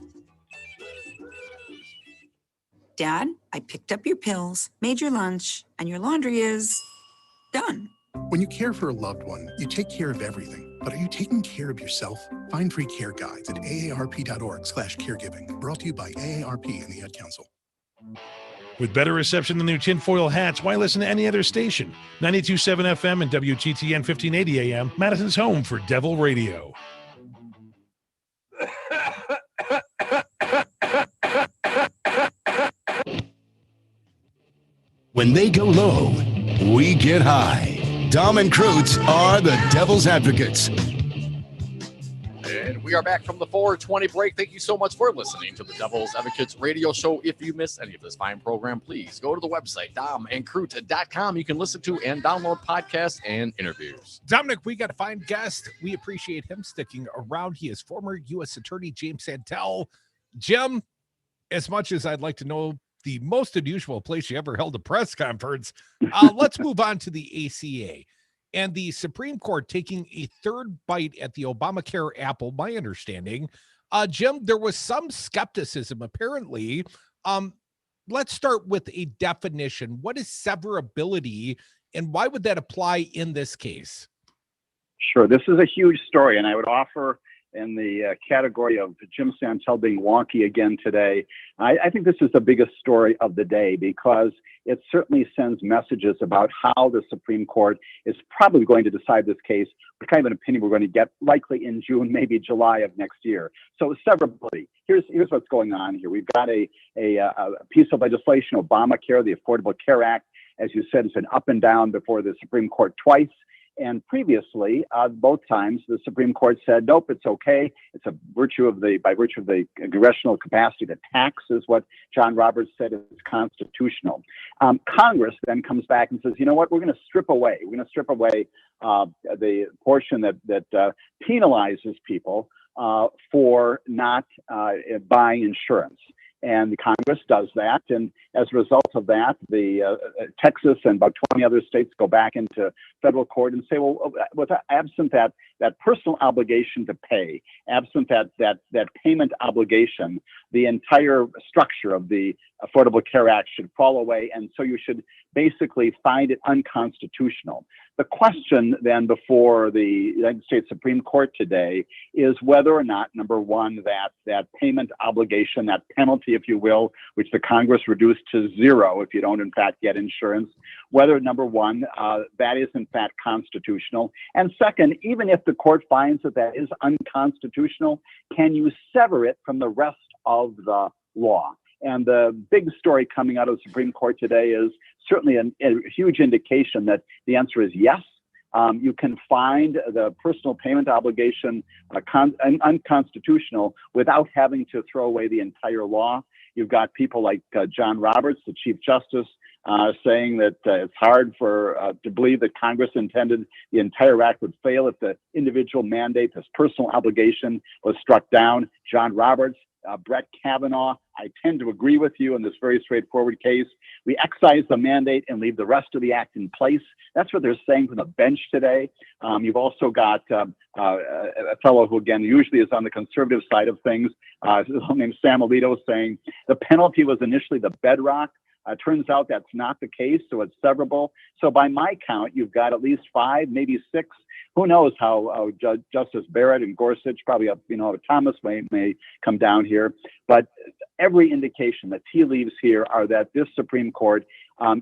Dad, I picked up your pills, made your lunch, and your laundry is done. When you care for a loved one, you take care of everything. But are you taking care of yourself? Find free care guides at aarp.org/caregiving. Brought to you by AARP and the Ad Council. With better reception than their tinfoil hats, why listen to any other station? 92.7 FM and WTTN 1580 AM, Madison's home for Devil Radio. When they go low, we get high. Dom and Krutz are the Devil's Advocates. And we are back from the 420 break. Thank you so much for listening to the Devil's Advocates radio show. If you miss any of this fine program, please go to the website, domandkrut.com. You can listen to and download podcasts and interviews. Dominic, we got a fine guest. We appreciate him sticking around. He is former U.S. Attorney James Santelle. Jim, as much as I'd like to know the most unusual place you ever held a press conference, let's move on to the ACA. And the Supreme Court taking a third bite at the Obamacare apple, my understanding. Jim, there was some skepticism, apparently. Let's start with a definition. What is severability, and why would that apply in this case? Sure. This is a huge story, and I would offer in the category of Jim Santelle being wonky again today. I think this is the biggest story of the day because it certainly sends messages about how the Supreme Court is probably going to decide this case, what kind of an opinion we're going to get likely in June, maybe July of next year. So severability. Here's what's going on here. We've got a piece of legislation, Obamacare, the Affordable Care Act. As you said, it's been up and down before the Supreme Court twice. And previously, both times, the Supreme Court said, nope, it's okay. It's by virtue of the congressional capacity to tax is what John Roberts said is constitutional. Congress then comes back and says, you know what, we're going to strip away. We're going to strip away the portion that penalizes people for not buying insurance. And the Congress does that. And as a result of that, the Texas and about 20 other states go back into federal court and say, well, absent that personal obligation to pay, absent that payment obligation, the entire structure of the Affordable Care Act should fall away. And so you should basically find it unconstitutional. The question then before the United States Supreme Court today is whether or not, number one, that payment obligation, that penalty, if you will, which the Congress reduced to zero if you don't in fact get insurance, whether, number one, that is in fact constitutional. And second, even if the court finds that that is unconstitutional, can you sever it from the rest of the law? And the big story coming out of the Supreme Court today is certainly a huge indication that the answer is yes. You can find the personal payment obligation unconstitutional without having to throw away the entire law. You've got people like John Roberts, the Chief Justice, saying that it's hard to believe that Congress intended the entire act would fail if the individual mandate, this personal obligation, was struck down. John Roberts, Brett Kavanaugh, I tend to agree with you in this very straightforward case. We excise the mandate and leave the rest of the act in place. That's what they're saying from the bench today. You've also got a fellow who, again, usually is on the conservative side of things, named Sam Alito, saying the penalty was initially the bedrock. Turns out that's not the case, so it's severable. So by my count, you've got at least 5, maybe 6. Who knows how Justice Barrett and Gorsuch, probably Thomas may come down here. But every indication, the tea leaves here are that this Supreme Court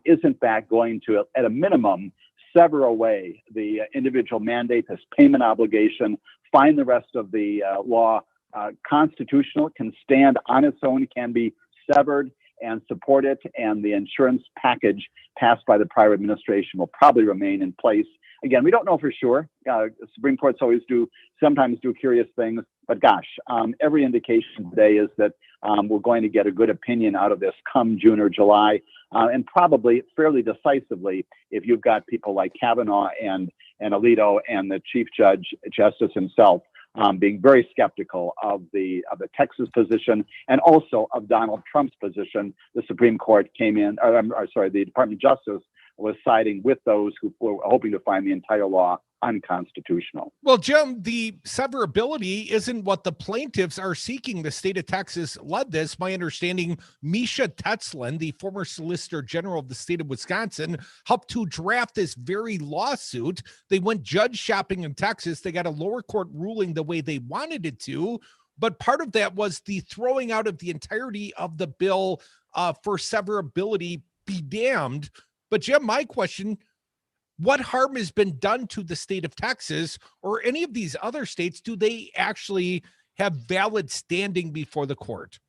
is in fact going to, at a minimum, sever away the individual mandate, this payment obligation, find the rest of the law constitutional, can stand on its own, can be severed, and support it, and the insurance package passed by the prior administration will probably remain in place. Again, we don't know for sure. Supreme Courts sometimes do curious things, but gosh, every indication today is that we're going to get a good opinion out of this come June or July, and probably fairly decisively if you've got people like Kavanaugh and Alito and the Chief Justice himself being very skeptical of the Texas position and also of Donald Trump's position. The Supreme Court the Department of Justice was siding with those who were hoping to find the entire law unconstitutional. Well, Jim, the severability isn't what the plaintiffs are seeking. The state of Texas led this. My understanding, Misha Tetzlin, the former Solicitor General of the state of Wisconsin, helped to draft this very lawsuit. They went judge shopping in Texas. They got a lower court ruling the way they wanted it to. But part of that was the throwing out of the entirety of the bill for severability be damned. But Jim, my question, what harm has been done to the state of Texas or any of these other states? Do they actually have valid standing before the court?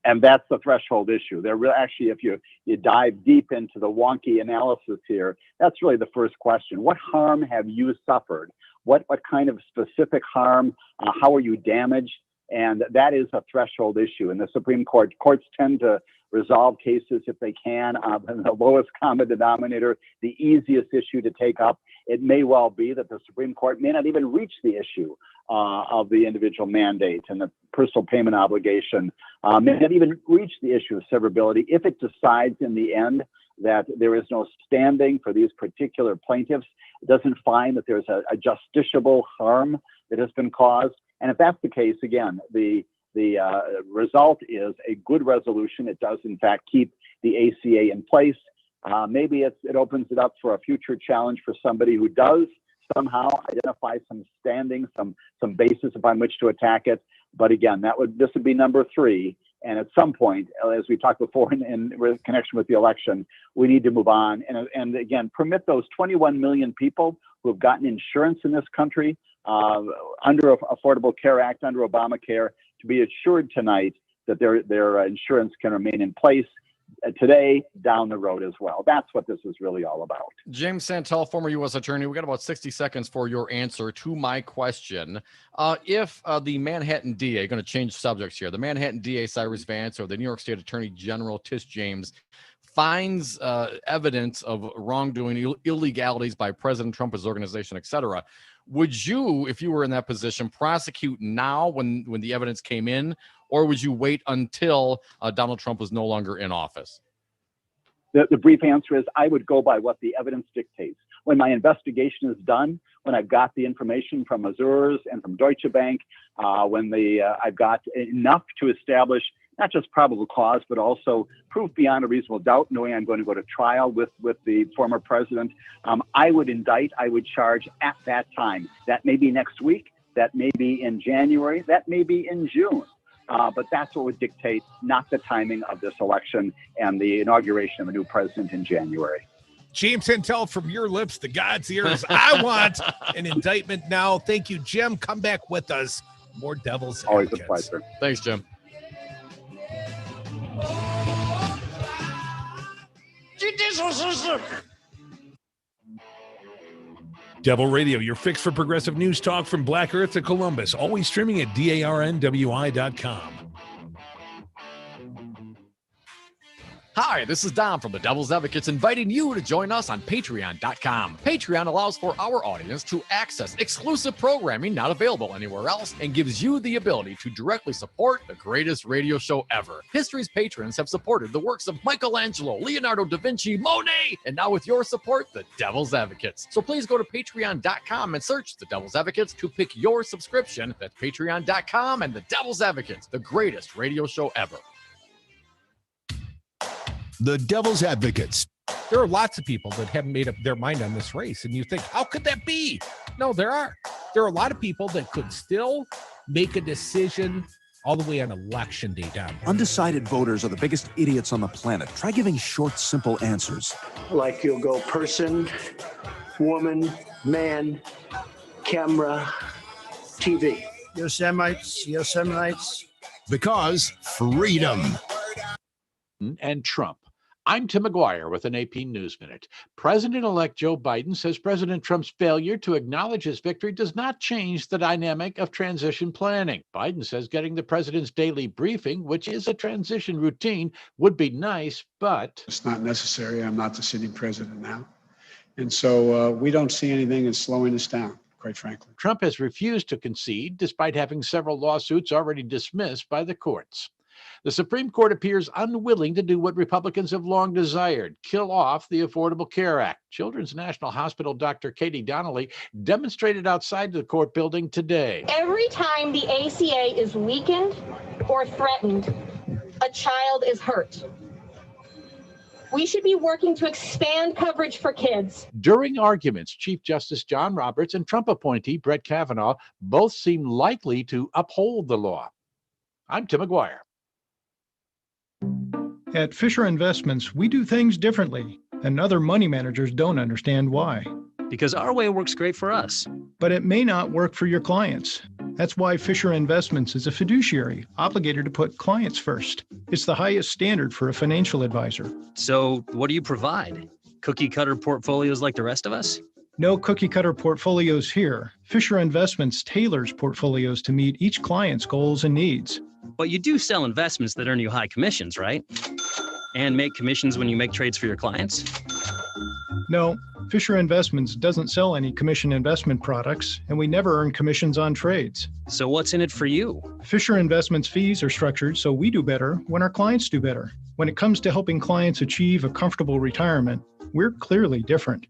And that's the threshold issue. Actually, if you dive deep into the wonky analysis here, that's really the first question. What harm have you suffered? What kind of specific harm? How are you damaged? And that is a threshold issue. In the Supreme Court, courts tend to resolve cases if they can on the lowest common denominator, the easiest issue to take up. It may well be that the Supreme Court may not even reach the issue of the individual mandate and the personal payment obligation, may not even reach the issue of severability if it decides in the end that there is no standing for these particular plaintiffs. It doesn't find that there's a justiciable harm that has been caused. And if that's the case, again, the result is a good resolution. It does, in fact, keep the ACA in place. Maybe it opens it up for a future challenge for somebody who does somehow identify some standing, some basis upon which to attack it. But again, this would be number 3. And at some point, as we talked before in connection with the election, we need to move on and again, permit those 21 million people who have gotten insurance in this country under Affordable Care Act, under Obamacare, to be assured tonight that their insurance can remain in place today, down the road as well. That's what this is really all about. James Santelle, former U.S. attorney, we got about 60 seconds for your answer to my question. If the Manhattan DA, going to change subjects here, the Manhattan DA Cyrus Vance or the New York State Attorney General Tish James finds evidence of wrongdoing, illegalities by President Trump, his organization, et cetera, would you, if you were in that position, prosecute now when the evidence came in, or would you wait until Donald Trump was no longer in office? The brief answer is I would go by what the evidence dictates. When my investigation is done, when I've got the information from Azures and from Deutsche Bank, when I've got enough to establish not just probable cause, but also proof beyond a reasonable doubt, knowing I'm going to go to trial with the former president, I would indict, I would charge at that time. That may be next week, that may be in January, that may be in June. But that's what would dictate, not the timing of this election and the inauguration of a new president in January. James Santelle, from your lips to God's ears. I want an indictment now. Thank you, Jim. Come back with us. More Devil's Always Advocates. a pleasure. Thanks, Jim. Devil Radio, your fix for progressive news talk from Black Earth to Columbus. Always streaming at DARNWI.com. Hi, this is Dom from the Devil's Advocates, inviting you to join us on Patreon.com. Patreon allows for our audience to access exclusive programming not available anywhere else and gives you the ability to directly support the greatest radio show ever. History's patrons have supported the works of Michelangelo, Leonardo da Vinci, Monet, and now with your support, the Devil's Advocates. So please go to Patreon.com and search the Devil's Advocates to pick your subscription. That's Patreon.com and the Devil's Advocates, the greatest radio show ever. The Devil's Advocates. There are lots of people that haven't made up their mind on this race, and you think, how could that be? No, there are. There are a lot of people that could still make a decision all the way on election day down. Undecided voters are the biggest idiots on the planet. Try giving short, simple answers. Like you'll go person, woman, man, camera, TV. Yosemites. Because freedom. And Trump. I'm Tim McGuire with an AP News Minute. President-elect Joe Biden says President Trump's failure to acknowledge his victory does not change the dynamic of transition planning. Biden says getting the president's daily briefing, which is a transition routine, would be nice, but it's not necessary. I'm not the sitting president now. And so we don't see anything that's slowing us down, quite frankly. Trump has refused to concede, despite having several lawsuits already dismissed by the courts. The Supreme Court appears unwilling to do what Republicans have long desired, kill off the Affordable Care Act. Children's National Hospital Dr. Katie Donnelly demonstrated outside the court building today. Every time the ACA is weakened or threatened, a child is hurt. We should be working to expand coverage for kids. During arguments, Chief Justice John Roberts and Trump appointee Brett Kavanaugh both seem likely to uphold the law. I'm Tim McGuire. At Fisher Investments, we do things differently, and other money managers don't understand why. Because our way works great for us. But it may not work for your clients. That's why Fisher Investments is a fiduciary, obligated to put clients first. It's the highest standard for a financial advisor. So what do you provide? Cookie cutter portfolios like the rest of us? No cookie cutter portfolios here. Fisher Investments tailors portfolios to meet each client's goals and needs. But you do sell investments that earn you high commissions, right? And make commissions when you make trades for your clients? No, Fisher Investments doesn't sell any commission investment products, and we never earn commissions on trades. So what's in it for you? Fisher Investments fees are structured so we do better when our clients do better. When it comes to helping clients achieve a comfortable retirement, we're clearly different.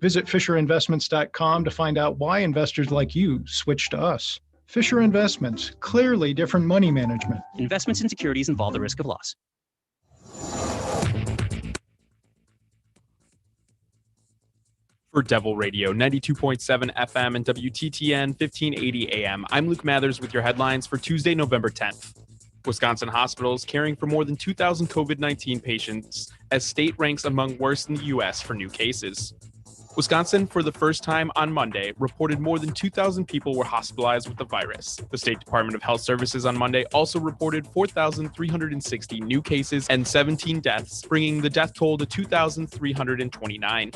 Visit FisherInvestments.com to find out why investors like you switch to us. Fisher Investments, clearly different money management. Investments in securities involve the risk of loss. For Devil Radio, 92.7 FM and WTTN 1580 AM, I'm Luke Mathers with your headlines for Tuesday, November 10th. Wisconsin hospitals caring for more than 2,000 COVID-19 patients as state ranks among worst in the U.S. for new cases. Wisconsin, for the first time on Monday, reported more than 2,000 people were hospitalized with the virus. The State Department of Health Services on Monday also reported 4,360 new cases and 17 deaths, bringing the death toll to 2,329.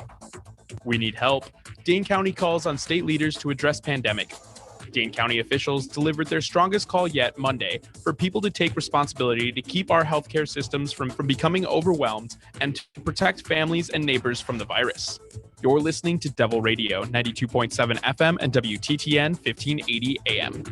We need help. Dane County calls on state leaders to address pandemic. Dane County officials delivered their strongest call yet Monday for people to take responsibility to keep our healthcare systems from becoming overwhelmed and to protect families and neighbors from the virus. You're listening to Devil Radio, 92.7 FM and WTTN 1580 AM.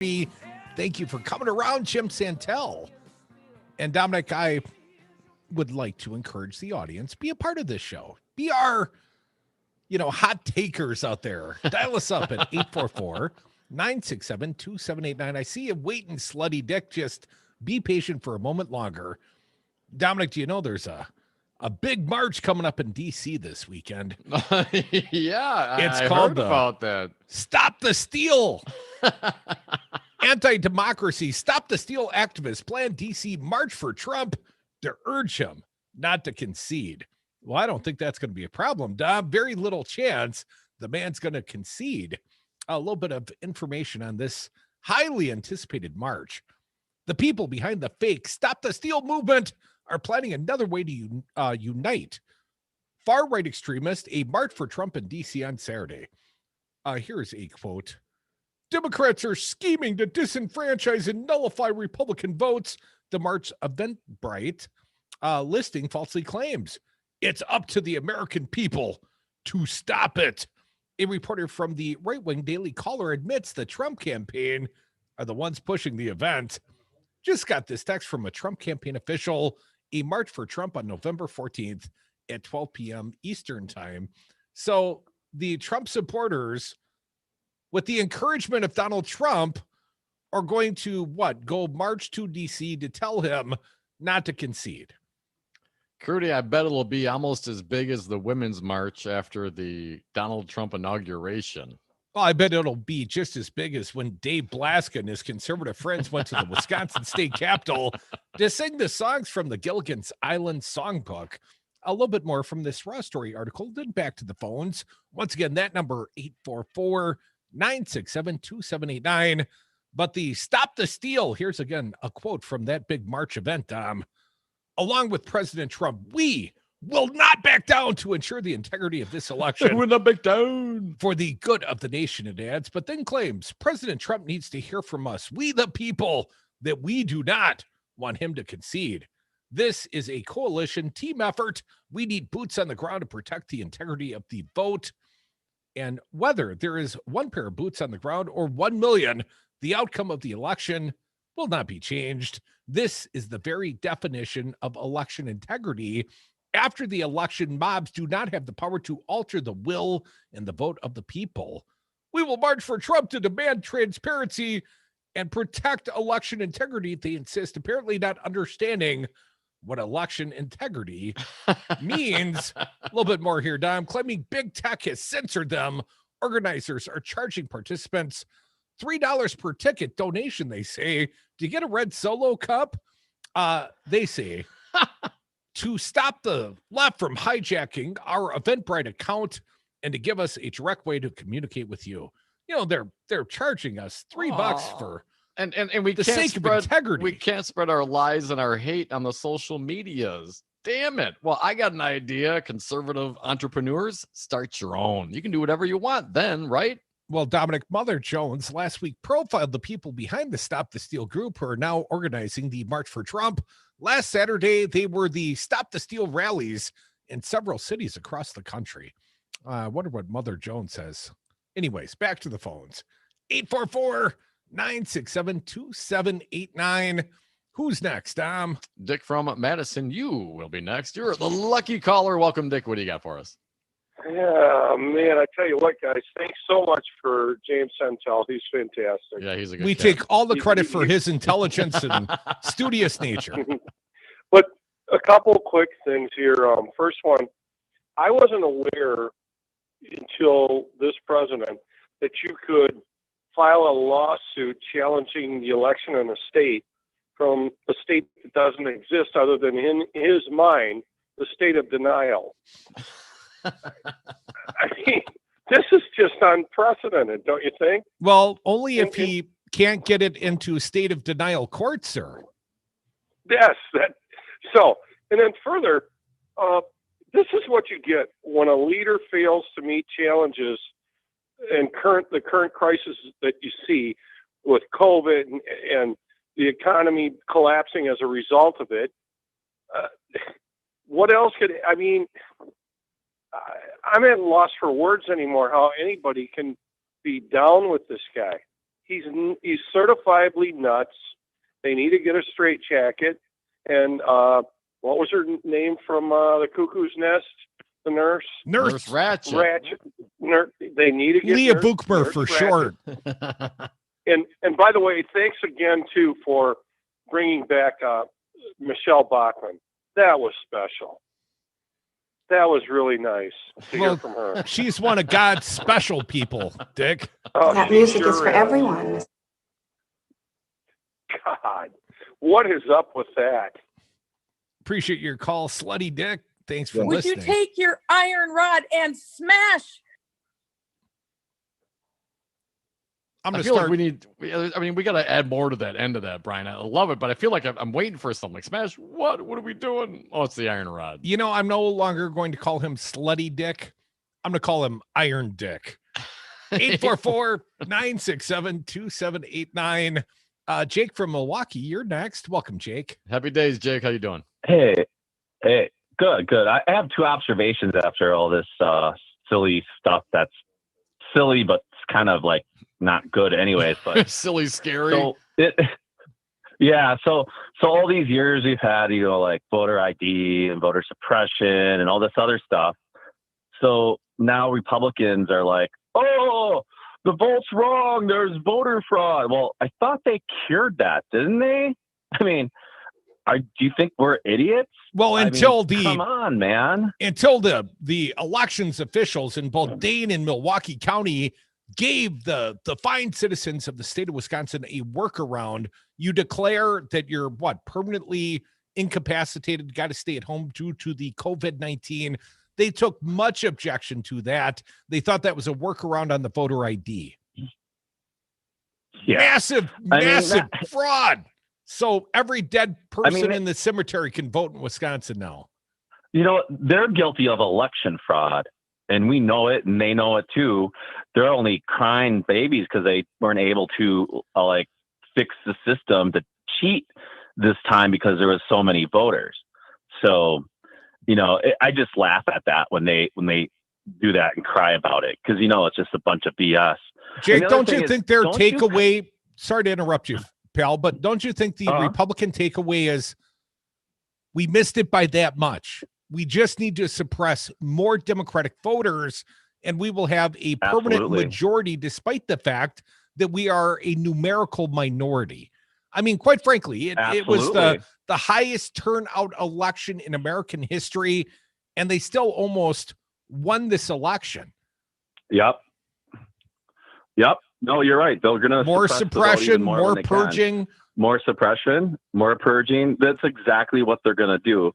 me. Thank you for coming around, James Santelle. And Dominic, I would like to encourage the audience, be a part of this show. Be our, hot takers out there. Dial us up at 844-967-2789. I see you waiting, Slutty Dick. Just be patient for a moment longer. Dominic, do you know there's a big march coming up in D.C. this weekend? Yeah, It's I called heard about that. Stop the Steal. Anti-democracy, Stop the Steal activists plan D.C. march for Trump to urge him not to concede. Well, I don't think that's going to be a problem, Dom. Very little chance the man's going to concede. A little bit of information on this highly anticipated march. The people behind the fake Stop the Steal movement are planning another way to unite far-right extremists, a march for Trump in D.C. on Saturday. Here's a quote. Democrats are scheming to disenfranchise and nullify Republican votes, the March Eventbrite listing falsely claims. It's up to the American people to stop it. A reporter from the right-wing Daily Caller admits the Trump campaign are the ones pushing the event. Just got this text from a Trump campaign official. A march for Trump on November 14th at 12 p.m. Eastern time. So the Trump supporters, with the encouragement of Donald Trump, are going to go march to D.C. to tell him not to concede. Crudy, I bet it'll be almost as big as the Women's March after the Donald Trump inauguration. Well, I bet it'll be just as big as when Dave Blaska and his conservative friends went to the Wisconsin State Capitol to sing the songs from the Gilligan's Island songbook. A little bit more from this Raw Story article, then back to the phones. Once again, that number, 844-967-2789. But the Stop the Steal, here's again a quote from that big March event, Dom. Along with President Trump, we will not back down to ensure the integrity of this election. We'll not back down. For the good of the nation, it adds, but then claims President Trump needs to hear from us, we the people, that we do not want him to concede. This is a coalition team effort. We need boots on the ground to protect the integrity of the vote. And whether there is one pair of boots on the ground or 1 million, the outcome of the election will not be changed. This is the very definition of election integrity. After the election, mobs do not have the power to alter the will and the vote of the people. We will march for Trump to demand transparency and protect election integrity, they insist, apparently not understanding what election integrity means. A little bit more here, Dom. Claiming big tech has censored them. Organizers are charging participants $3 per ticket donation, they say, to get a red Solo cup. They say to stop the left from hijacking our Eventbrite account and to give us a direct way to communicate with you. They're charging us $3 for and we the can't sake spread, of integrity. We can't spread our lies and our hate on the social medias. Damn it. Well, I got an idea. Conservative entrepreneurs, start your own. You can do whatever you want then, right? Well, Dominic, Mother Jones last week profiled the people behind the Stop the Steal group who are now organizing the March for Trump. Last Saturday, they were the Stop the Steal rallies in several cities across the country. I wonder what Mother Jones says. Anyways, back to the phones. 844-967-2789. Who's next, Dom? Dick from Madison, you will be next. You're the lucky caller. Welcome, Dick. What do you got for us? Yeah, man, I tell you what, guys, thanks so much for James Santelle. He's fantastic. Yeah, he's a good We cat. take all the credit for his intelligence and studious nature. But a couple quick things here. First one, I wasn't aware until this president that you could file a lawsuit challenging the election in a state from a state that doesn't exist other than in his mind, the state of denial. I mean, this is just unprecedented, don't you think? Well, only if he can't get it into state of denial court, sir. Yes. So, and then further, this is what you get when a leader fails to meet challenges and the current crisis that you see with COVID and the economy collapsing as a result of it. What else I'm at a loss for words anymore how anybody can be down with this guy. He's certifiably nuts. They need to get a straitjacket. And what was her name from the Cuckoo's Nest? The nurse? Nurse Ratchet. They need to get Leah Nurse Bookmer for short. And by the way, thanks again, too, for bringing back Michelle Bachmann. That was special. That was really nice to hear from her. She's one of God's special people, Dick. Oh, That she music sure is for everyone. God, what is up with that? Appreciate your call, Slutty Dick. Thanks for Would listening. you take your iron rod and smash? I'm I gonna feel start. like we got to add more to that end of that, Brian. I love it, but I feel like I'm waiting for something like smash. What are we doing? Oh, it's the iron rod. You know, I'm no longer going to call him Slutty Dick. I'm going to call him Iron Dick. 844-967-2789. Jake from Milwaukee, you're next. Welcome, Jake. Happy days, Jake. How you doing? Hey, good. I have two observations after all this silly stuff that's silly, but it's kind of like not good anyways. But silly, scary. So all these years we've had, like voter ID and voter suppression and all this other stuff. So now Republicans are like, oh, the vote's wrong. There's voter fraud. Well, I thought they cured that, didn't they? I mean, do you think we're idiots? Well, come on, man. Until the elections officials in both Dane and Milwaukee County gave the fine citizens of the state of Wisconsin a workaround, you declare that you're permanently incapacitated, got to stay at home due to the COVID-19. They took much objection to that. They thought that was a workaround on the voter ID. Yeah. Massive fraud. So every dead person in the cemetery can vote in Wisconsin now. They're guilty of election fraud, and we know it, and they know it too. They're only crying babies because they weren't able to fix the system to cheat this time because there was so many voters. So, I just laugh at that when they do that and cry about it because it's just a bunch of BS. Jake, don't you think their takeaway? Sorry to interrupt you, pal, but don't you think the Republican takeaway is we missed it by that much? We just need to suppress more Democratic voters, and we will have a permanent majority, despite the fact that we are a numerical minority. I mean, quite frankly, it was the highest turnout election in American history, and they still almost won this election. Yep. No, you're right. They're going to more suppression, more purging. More suppression, more purging. That's exactly what they're going to do.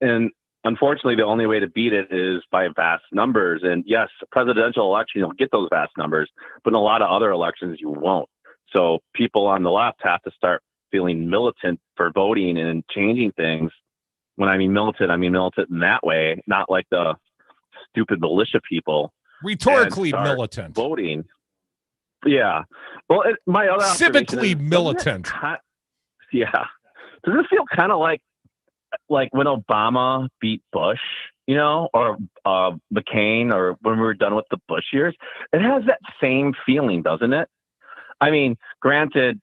And unfortunately, the only way to beat it is by vast numbers. And yes, presidential election, you'll get those vast numbers, but in a lot of other elections, you won't. So people on the left have to start feeling militant for voting and changing things. When I mean militant in that way, not like the stupid militia people. Rhetorically militant. Voting. Yeah. Well, my other civically militant. Does it feel kind of like when Obama beat Bush, or McCain, or when we were done with the Bush years? It has that same feeling, doesn't it? I mean, granted,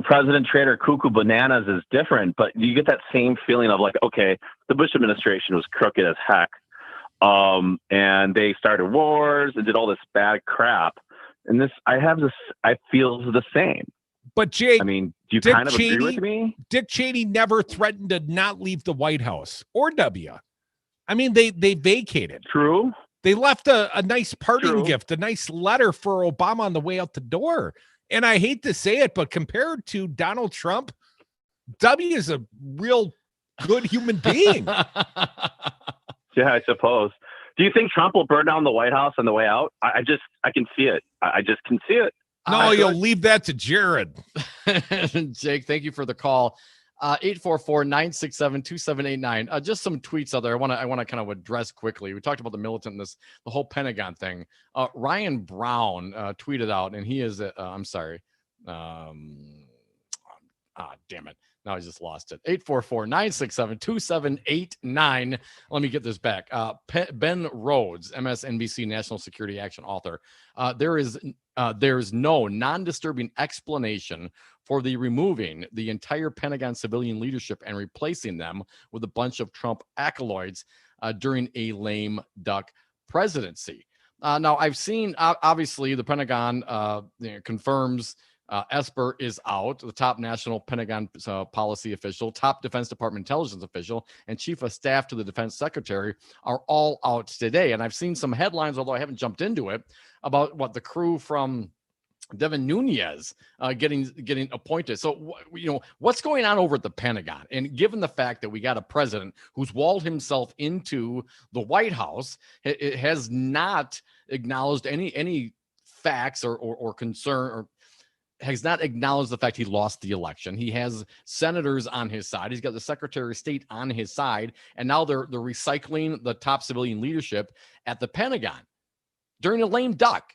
President Trader Cuckoo Bananas is different, but you get that same feeling of okay, the Bush administration was crooked as heck. And they started wars and did all this bad crap. And I feel the same. But Jake, I mean, do you kind of agree with me? Dick Cheney never threatened to not leave the White House or W. I mean, they vacated. True. They left a nice parting gift, a nice letter for Obama on the way out the door. And I hate to say it, but compared to Donald Trump, W is a real good human being. Yeah, I suppose. Do you think Trump will burn down the White House on the way out? I can see it. I just can see it. No, you'll leave that to Jared. Jake, thank you for the call. 844-967-2789. Just some tweets out there. I want to kind of address quickly. We talked about the militantness, the whole Pentagon thing. Ryan Brown tweeted out, and he is, I'm sorry. Damn it. Now I just lost it. 844-967-2789. Let me get this back. Ben Rhodes, MSNBC National Security Action author. There is no non-disturbing explanation for the removing the entire Pentagon civilian leadership and replacing them with a bunch of Trump acolytes during a lame duck presidency. Now, I've seen, obviously, the Pentagon confirms Esper is out, the top national Pentagon policy official, top Defense Department intelligence official, and chief of staff to the defense secretary are all out today. And I've seen some headlines, although I haven't jumped into it, about what the crew from Devin Nunes getting appointed. So, what's going on over at the Pentagon? And given the fact that we got a president who's walled himself into the White House, it has not acknowledged any facts or concern, or has not acknowledged the fact he lost the election. He has senators on his side. He's got the Secretary of State on his side. And now they're recycling the top civilian leadership at the Pentagon during a lame duck.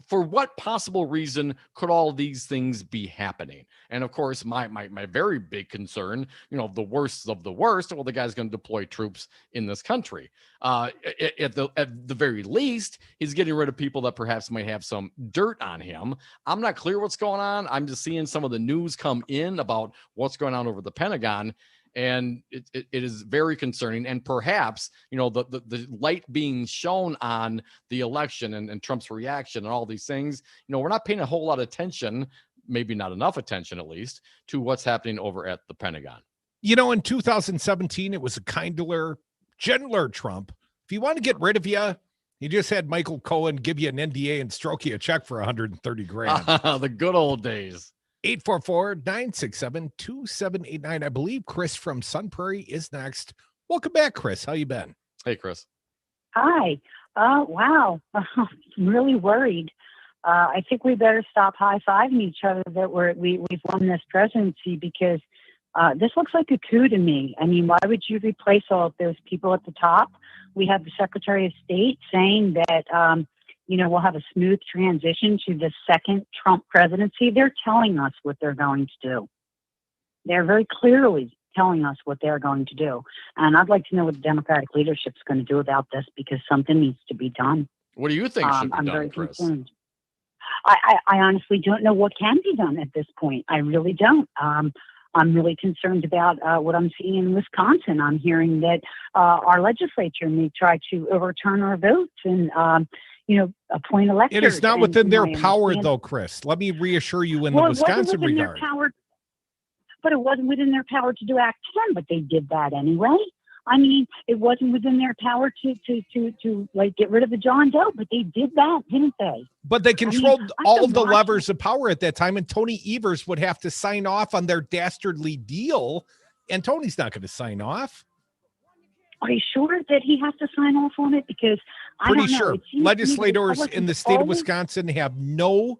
For what possible reason could all these things be happening? And of course, my very big concern, the worst of the worst, well, the guy's going to deploy troops in this country. At the very least, he's getting rid of people that perhaps might have some dirt on him. I'm not clear what's going on. I'm just seeing some of the news come in about what's going on over the Pentagon. And it is very concerning. And perhaps, the light being shown on the election and Trump's reaction and all these things, we're not paying a whole lot of attention, maybe not enough attention at least, to what's happening over at the Pentagon. In 2017, it was a kinder, gentler Trump. If you want to get rid of you, he just had Michael Cohen give you an NDA and stroke you a check for $130,000. The good old days. 844-967-2789. I believe Chris from Sun Prairie is next. Welcome back, Chris. How you been? Hey, Chris. Hi. Wow. I'm really worried. I think we better stop high-fiving each other that we've won this presidency, because this looks like a coup to me. I mean, why would you replace all of those people at the top? We have the Secretary of State saying that we'll have a smooth transition to the second Trump presidency. They're telling us what they're going to do. They're very clearly telling us what they're going to do. And I'd like to know what the Democratic leadership is going to do about this, because something needs to be done. What do you think should be I'm done, very Chris? concerned. I honestly don't know what can be done at this point. I really don't. I'm really concerned about what I'm seeing in Wisconsin. I'm hearing that our legislature may try to overturn our votes and appoint electors. It is not within their power, though, Chris. Let me reassure you in the Wisconsin regard. But it wasn't within their power to do Act 10, but they did that anyway. I mean, it wasn't within their power to get rid of the John Doe, but they did that, didn't they? But they controlled all of the levers of power at that time, and Tony Evers would have to sign off on their dastardly deal, and Tony's not going to sign off. Are you sure that he has to sign off on it? Because pretty sure legislators in the state of Wisconsin have no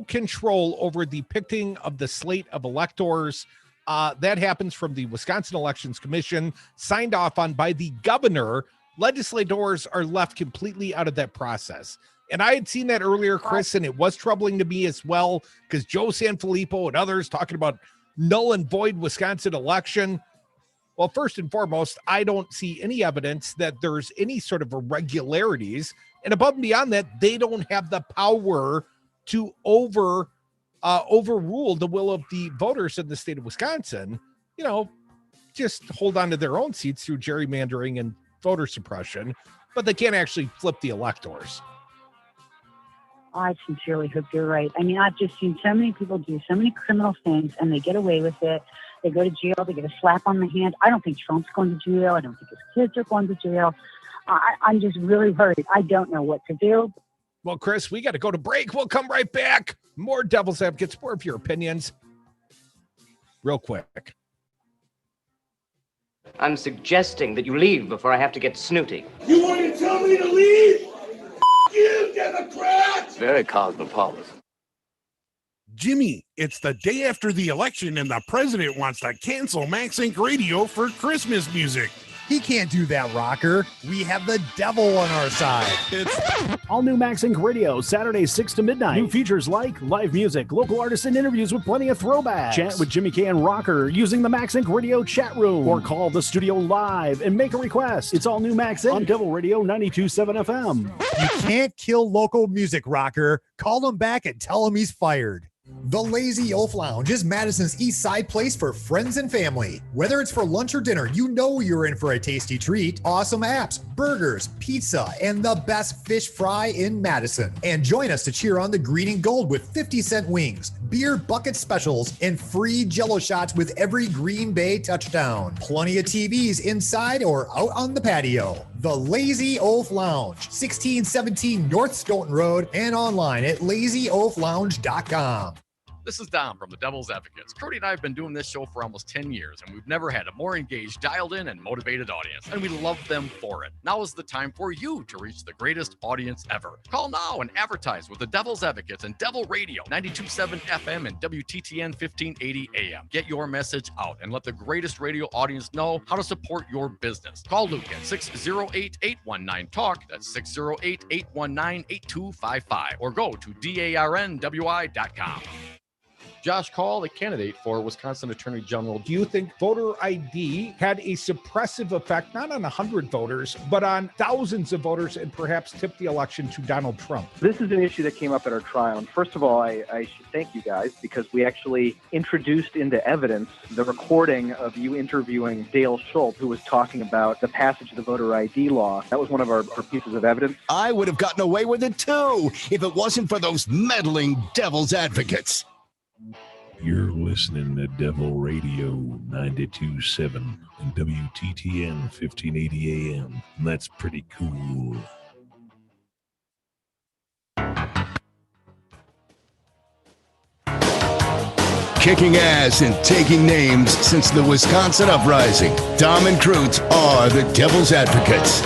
control over the picking of the slate of electors. That happens from the Wisconsin Elections Commission, signed off on by the governor. Legislators are left completely out of that process. And I had seen that earlier, Chris, and it was troubling to me as well, because Joe San Fillipo and others talking about null and void Wisconsin election. Well, first and foremost, I don't see any evidence that there's any sort of irregularities. And above and beyond that, they don't have the power to overrule the will of the voters in the state of Wisconsin. Just hold on to their own seats through gerrymandering and voter suppression, but they can't actually flip the electors. I sincerely hope you're right. I mean, I've just seen so many people do so many criminal things, and they get away with it. They go to jail. They get a slap on the hand. I don't think Trump's going to jail. I don't think his kids are going to jail. I'm just really worried. I don't know what to do. Well, Chris, we got to go to break. We'll come right back. More Devil's Advocates, more of your opinions. Real quick. I'm suggesting that you leave before I have to get snooty. You want to tell me to leave? You, Democrats! Very cosmopolitan. Jimmy, it's the day after the election and the president wants to cancel Max Inc. Radio for Christmas music. He can't do that, Rocker. We have the devil on our side. All new Max Inc. Radio, Saturday 6 to midnight. New features like live music, local artists and interviews with plenty of throwbacks. Chat with Jimmy K and Rocker using the Max Inc. Radio chat room. Or call the studio live and make a request. It's all new Max Inc. on Devil Radio 92.7 FM. You can't kill local music, Rocker. Call him back and tell him he's fired. The Lazy Oaf Lounge is Madison's East Side place for friends and family. Whether it's for lunch or dinner, you know you're in for a tasty treat. Awesome apps, burgers, pizza, and the best fish fry in Madison. And join us to cheer on the green and gold with 50-cent wings, beer bucket specials, and free Jell-O shots with every Green Bay touchdown. Plenty of TVs inside or out on the patio. The Lazy Oaf Lounge, 1617 North Stoughton Road, and online at lazyoaflounge.com. This is Dom from the Devil's Advocates. Cody and I have been doing this show for almost 10 years, and we've never had a more engaged, dialed in, and motivated audience, and we love them for it. Now is the time for you to reach the greatest audience ever. Call now and advertise with the Devil's Advocates and Devil Radio, 92.7 FM and WTTN 1580 AM. Get your message out and let the greatest radio audience know how to support your business. Call Luke at 608-819-TALK. That's 608-819-8255. Or go to darnwi.com. Josh Call, the candidate for Wisconsin Attorney General. Do you think voter ID had a suppressive effect, not on 100 voters, but on thousands of voters and perhaps tipped the election to Donald Trump? This is an issue that came up at our trial. And first of all, I should thank you guys because we actually introduced into evidence the recording of you interviewing Dale Schultz, who was talking about the passage of the voter ID law. That was one of our pieces of evidence. I would have gotten away with it too if it wasn't for those meddling devil's advocates. You're listening to Devil Radio 92.7 and WTTN 1580 AM. And that's pretty cool. Kicking ass and taking names since the Wisconsin Uprising, Dom and Krutz are the Devil's Advocates.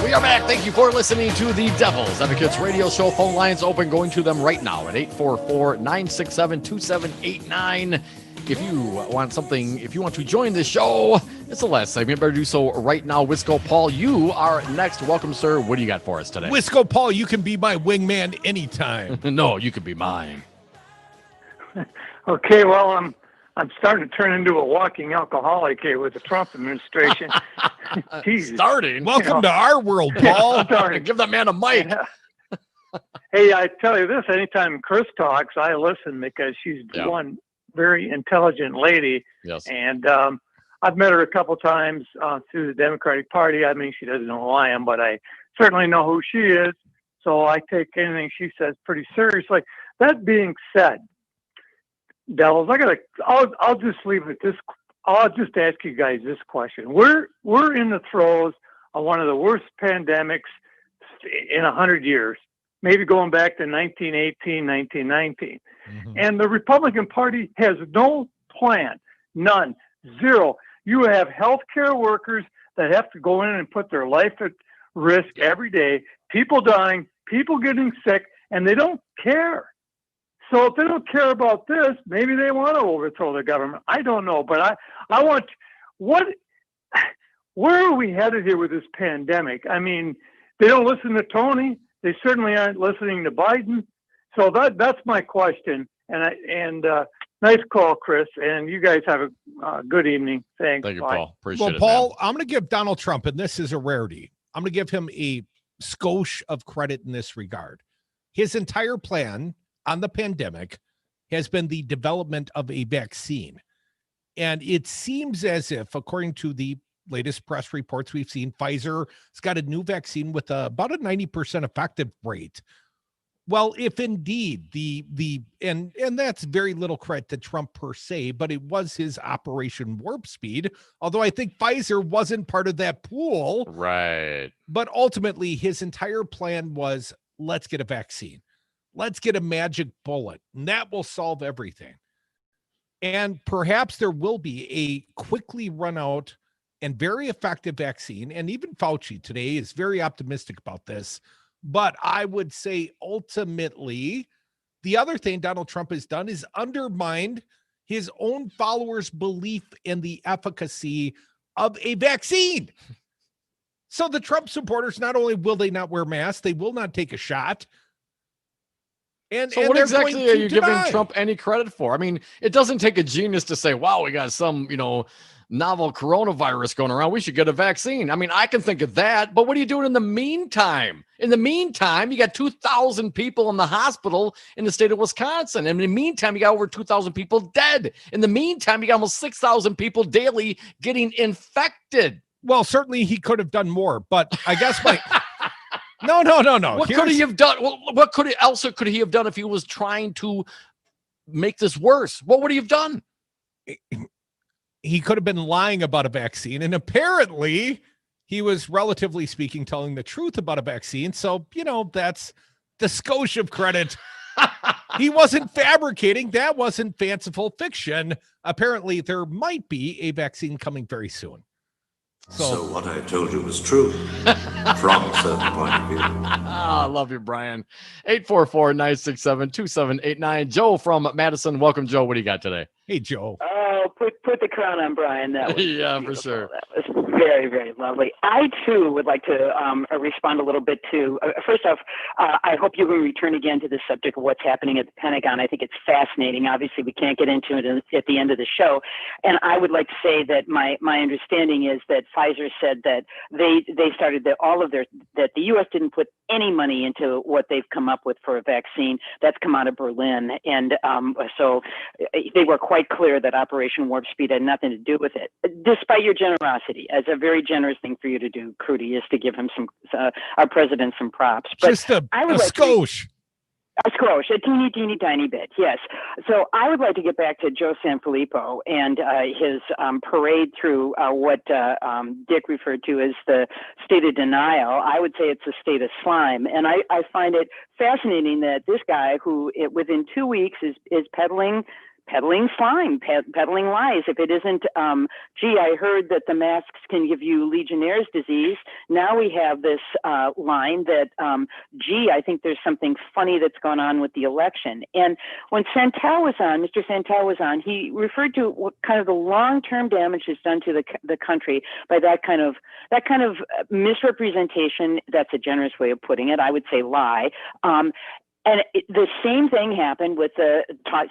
We are back. Thank you for listening to the Devil's Advocates radio show. Phone lines open, going to them right now at 844-967-2789. If you want to join the show, it's the last segment. Better do so right now. Wisco Paul, you are next. Welcome, sir. What do you got for us today? Wisco Paul, you can be my wingman anytime. No, you can be mine. Okay, well, I'm starting to turn into a walking alcoholic here with the Trump administration. Starting? Welcome to our world, Paul. Give that man a mic. Yeah. Hey, I tell you this, anytime Chris talks, I listen because she's one very intelligent lady. Yes. And I've met her a couple times through the Democratic Party. I mean, she doesn't know who I am, but I certainly know who she is. So I take anything she says pretty seriously. That being said, Devils, I'll just leave it this. I'll just ask you guys this question. We're in the throes of one of the worst pandemics in 100 years, maybe going back to 1918, 1919. Mm-hmm. And the Republican Party has no plan, none, zero. You have healthcare workers that have to go in and put their life at risk every day, people dying, people getting sick, and they don't care. So if they don't care about this, maybe they want to overthrow the government. I don't know, but I want where are we headed here with this pandemic? I mean, they don't listen to Tony. They certainly aren't listening to Biden. So that's my question. And nice call, Chris. And you guys have a good evening. Thanks. Thank you, Bye. Paul. Appreciate it. Paul, man. I'm going to give Donald Trump, and this is a rarity, I'm going to give him a skosh of credit in this regard. His entire plan on the pandemic has been the development of a vaccine. And it seems as if, according to the latest press reports we've seen, Pfizer has got a new vaccine with about a 90% effective rate. Well, if indeed and that's very little credit to Trump per se, but it was his Operation Warp Speed, although I think Pfizer wasn't part of that pool. Right. But ultimately, his entire plan was, let's get a vaccine. Let's get a magic bullet, and that will solve everything. And perhaps there will be a quickly run out and very effective vaccine. And even Fauci today is very optimistic about this. But I would say ultimately, the other thing Donald Trump has done is undermined his own followers' belief in the efficacy of a vaccine. So the Trump supporters, not only will they not wear masks, they will not take a shot. And so what exactly are you deny. giving Trump any credit for? I mean, it doesn't take a genius to say, wow, we got some, novel coronavirus going around. We should get a vaccine. I mean, I can think of that, but what are you doing in the meantime? In the meantime, you got 2,000 people in the hospital in the state of Wisconsin. And in the meantime, you got over 2,000 people dead. In the meantime, you got almost 6,000 people daily getting infected. Well, certainly he could have done more, but I guess my... No. What could he have done? What could he have done if he was trying to make this worse? What would he have done? He could have been lying about a vaccine, and apparently he was, relatively speaking, telling the truth about a vaccine. So, that's the skosh of credit. He wasn't fabricating. That wasn't fanciful fiction. Apparently there might be a vaccine coming very soon. So what I told you was true from a certain point of view. I love you, Brian. 844-967-2789. Joe from Madison. Welcome, Joe. What do you got today? Hey, Joe. Oh, put the crown on Brian. That was yeah, for sure. That was very, very lovely. I, too, would like to respond a little bit to, first off, I hope you will return again to the subject of what's happening at the Pentagon. I think it's fascinating. Obviously, we can't get into it at the end of the show. And I would like to say that my understanding is that Pfizer said that they started that that the U.S. didn't put any money into what they've come up with for a vaccine. That's come out of Berlin. And so they were quite clear that Operation Warp Speed had nothing to do with it, despite your generosity. It's a very generous thing for you to do, Crudy, is to give him our president some props. But just a skosh. A skosh, a teeny tiny bit, yes. So I would like to get back to Joe San Fillipo and his parade through what Dick referred to as the state of denial. I would say it's a state of slime. And I find it fascinating that this guy who within 2 weeks is peddling slime, peddling lies. If it isn't, I heard that the masks can give you Legionnaire's disease. Now we have this line that, I think there's something funny that's going on with the election. And when Mr. Santelle was on, he referred to what kind of the long-term damage is done to the country by that kind of misrepresentation. That's a generous way of putting it. I would say lie. And the same thing happened with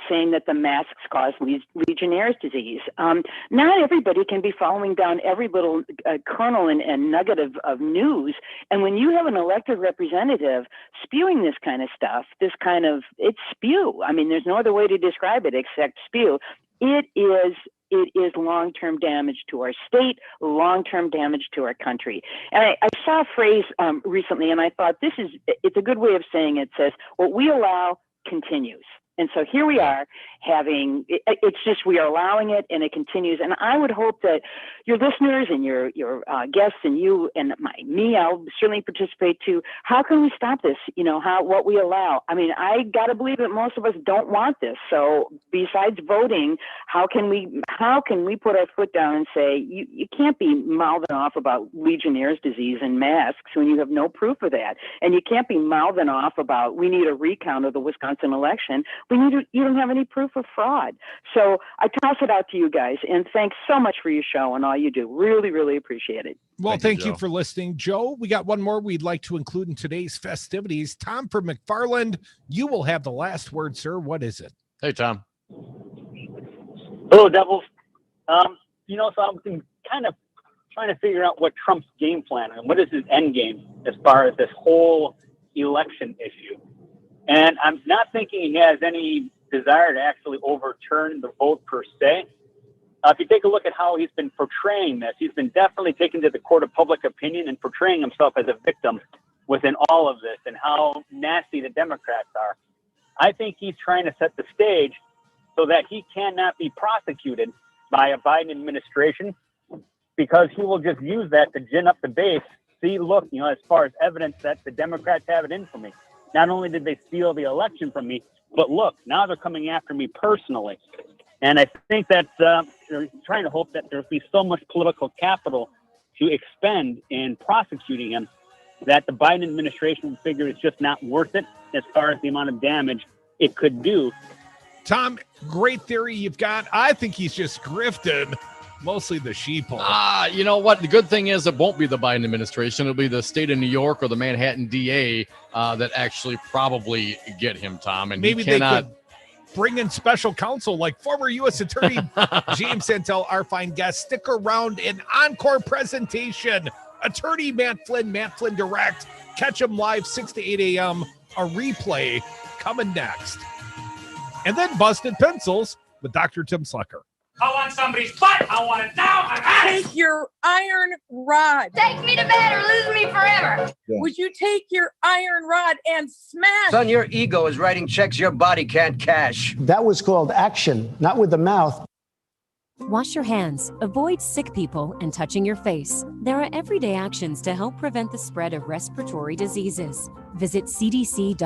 saying that the masks cause Legionnaire's disease. Not everybody can be following down every little kernel and nugget of news. And when you have an elected representative spewing this kind of stuff, it's spew. I mean, there's no other way to describe it except spew. It is long-term damage to our state, long-term damage to our country. And I saw a phrase recently, and I thought it's a good way of saying it. It says, what we allow continues. And so here we are we are allowing it, and it continues. And I would hope that your listeners and your guests and you and I'll certainly participate too. How can we stop this? What we allow. I mean, I got to believe that most of us don't want this. So besides voting, how can we put our foot down and say, you can't be mouthing off about Legionnaire's disease and masks when you have no proof of that. And you can't be mouthing off about, we need a recount of the Wisconsin election. You don't have any proof of fraud. So I toss it out to you guys, and thanks so much for your show and all you do. Really, really appreciate it. Well, thank you for listening, Joe. We got one more we'd like to include in today's festivities. Tom from McFarland, you will have the last word, sir. What is it? Hey, Tom. Hello, Devils. So I'm kind of trying to figure out what Trump's game plan and what is his end game as far as this whole election issue. And I'm not thinking he has any desire to actually overturn the vote per se. If you take a look at how he's been portraying this, he's been definitely taken to the court of public opinion and portraying himself as a victim within all of this and how nasty the Democrats are. I think he's trying to set the stage so that he cannot be prosecuted by a Biden administration, because he will just use that to gin up the base. See, look, as far as evidence that the Democrats have it in for me. Not only did they steal the election from me, but look, now they're coming after me personally. And I think that they're trying to hope that there'll be so much political capital to expend in prosecuting him that the Biden administration will figure it's just not worth it as far as the amount of damage it could do Tom, great theory you've got. I think he's just grifted mostly the sheeple. You know what? The good thing is it won't be the Biden administration. It'll be the state of New York or the Manhattan DA that actually probably get him, Tom. And maybe they could bring in special counsel like former U.S. Attorney James Santelle, our fine guest. Stick around, an encore presentation. Attorney Matt Flynn Direct. Catch him live 6 to 8 a.m. A replay coming next. And then Busted Pencils with Dr. Tim Slucker. I want somebody's butt. I want it now. Take your iron rod. Take me to bed or lose me forever. Yeah. Would you take your iron rod and smash? Son, your ego is writing checks your body can't cash. That was called action, not with the mouth. Wash your hands, avoid sick people, and touching your face. There are everyday actions to help prevent the spread of respiratory diseases. Visit cdc.gov.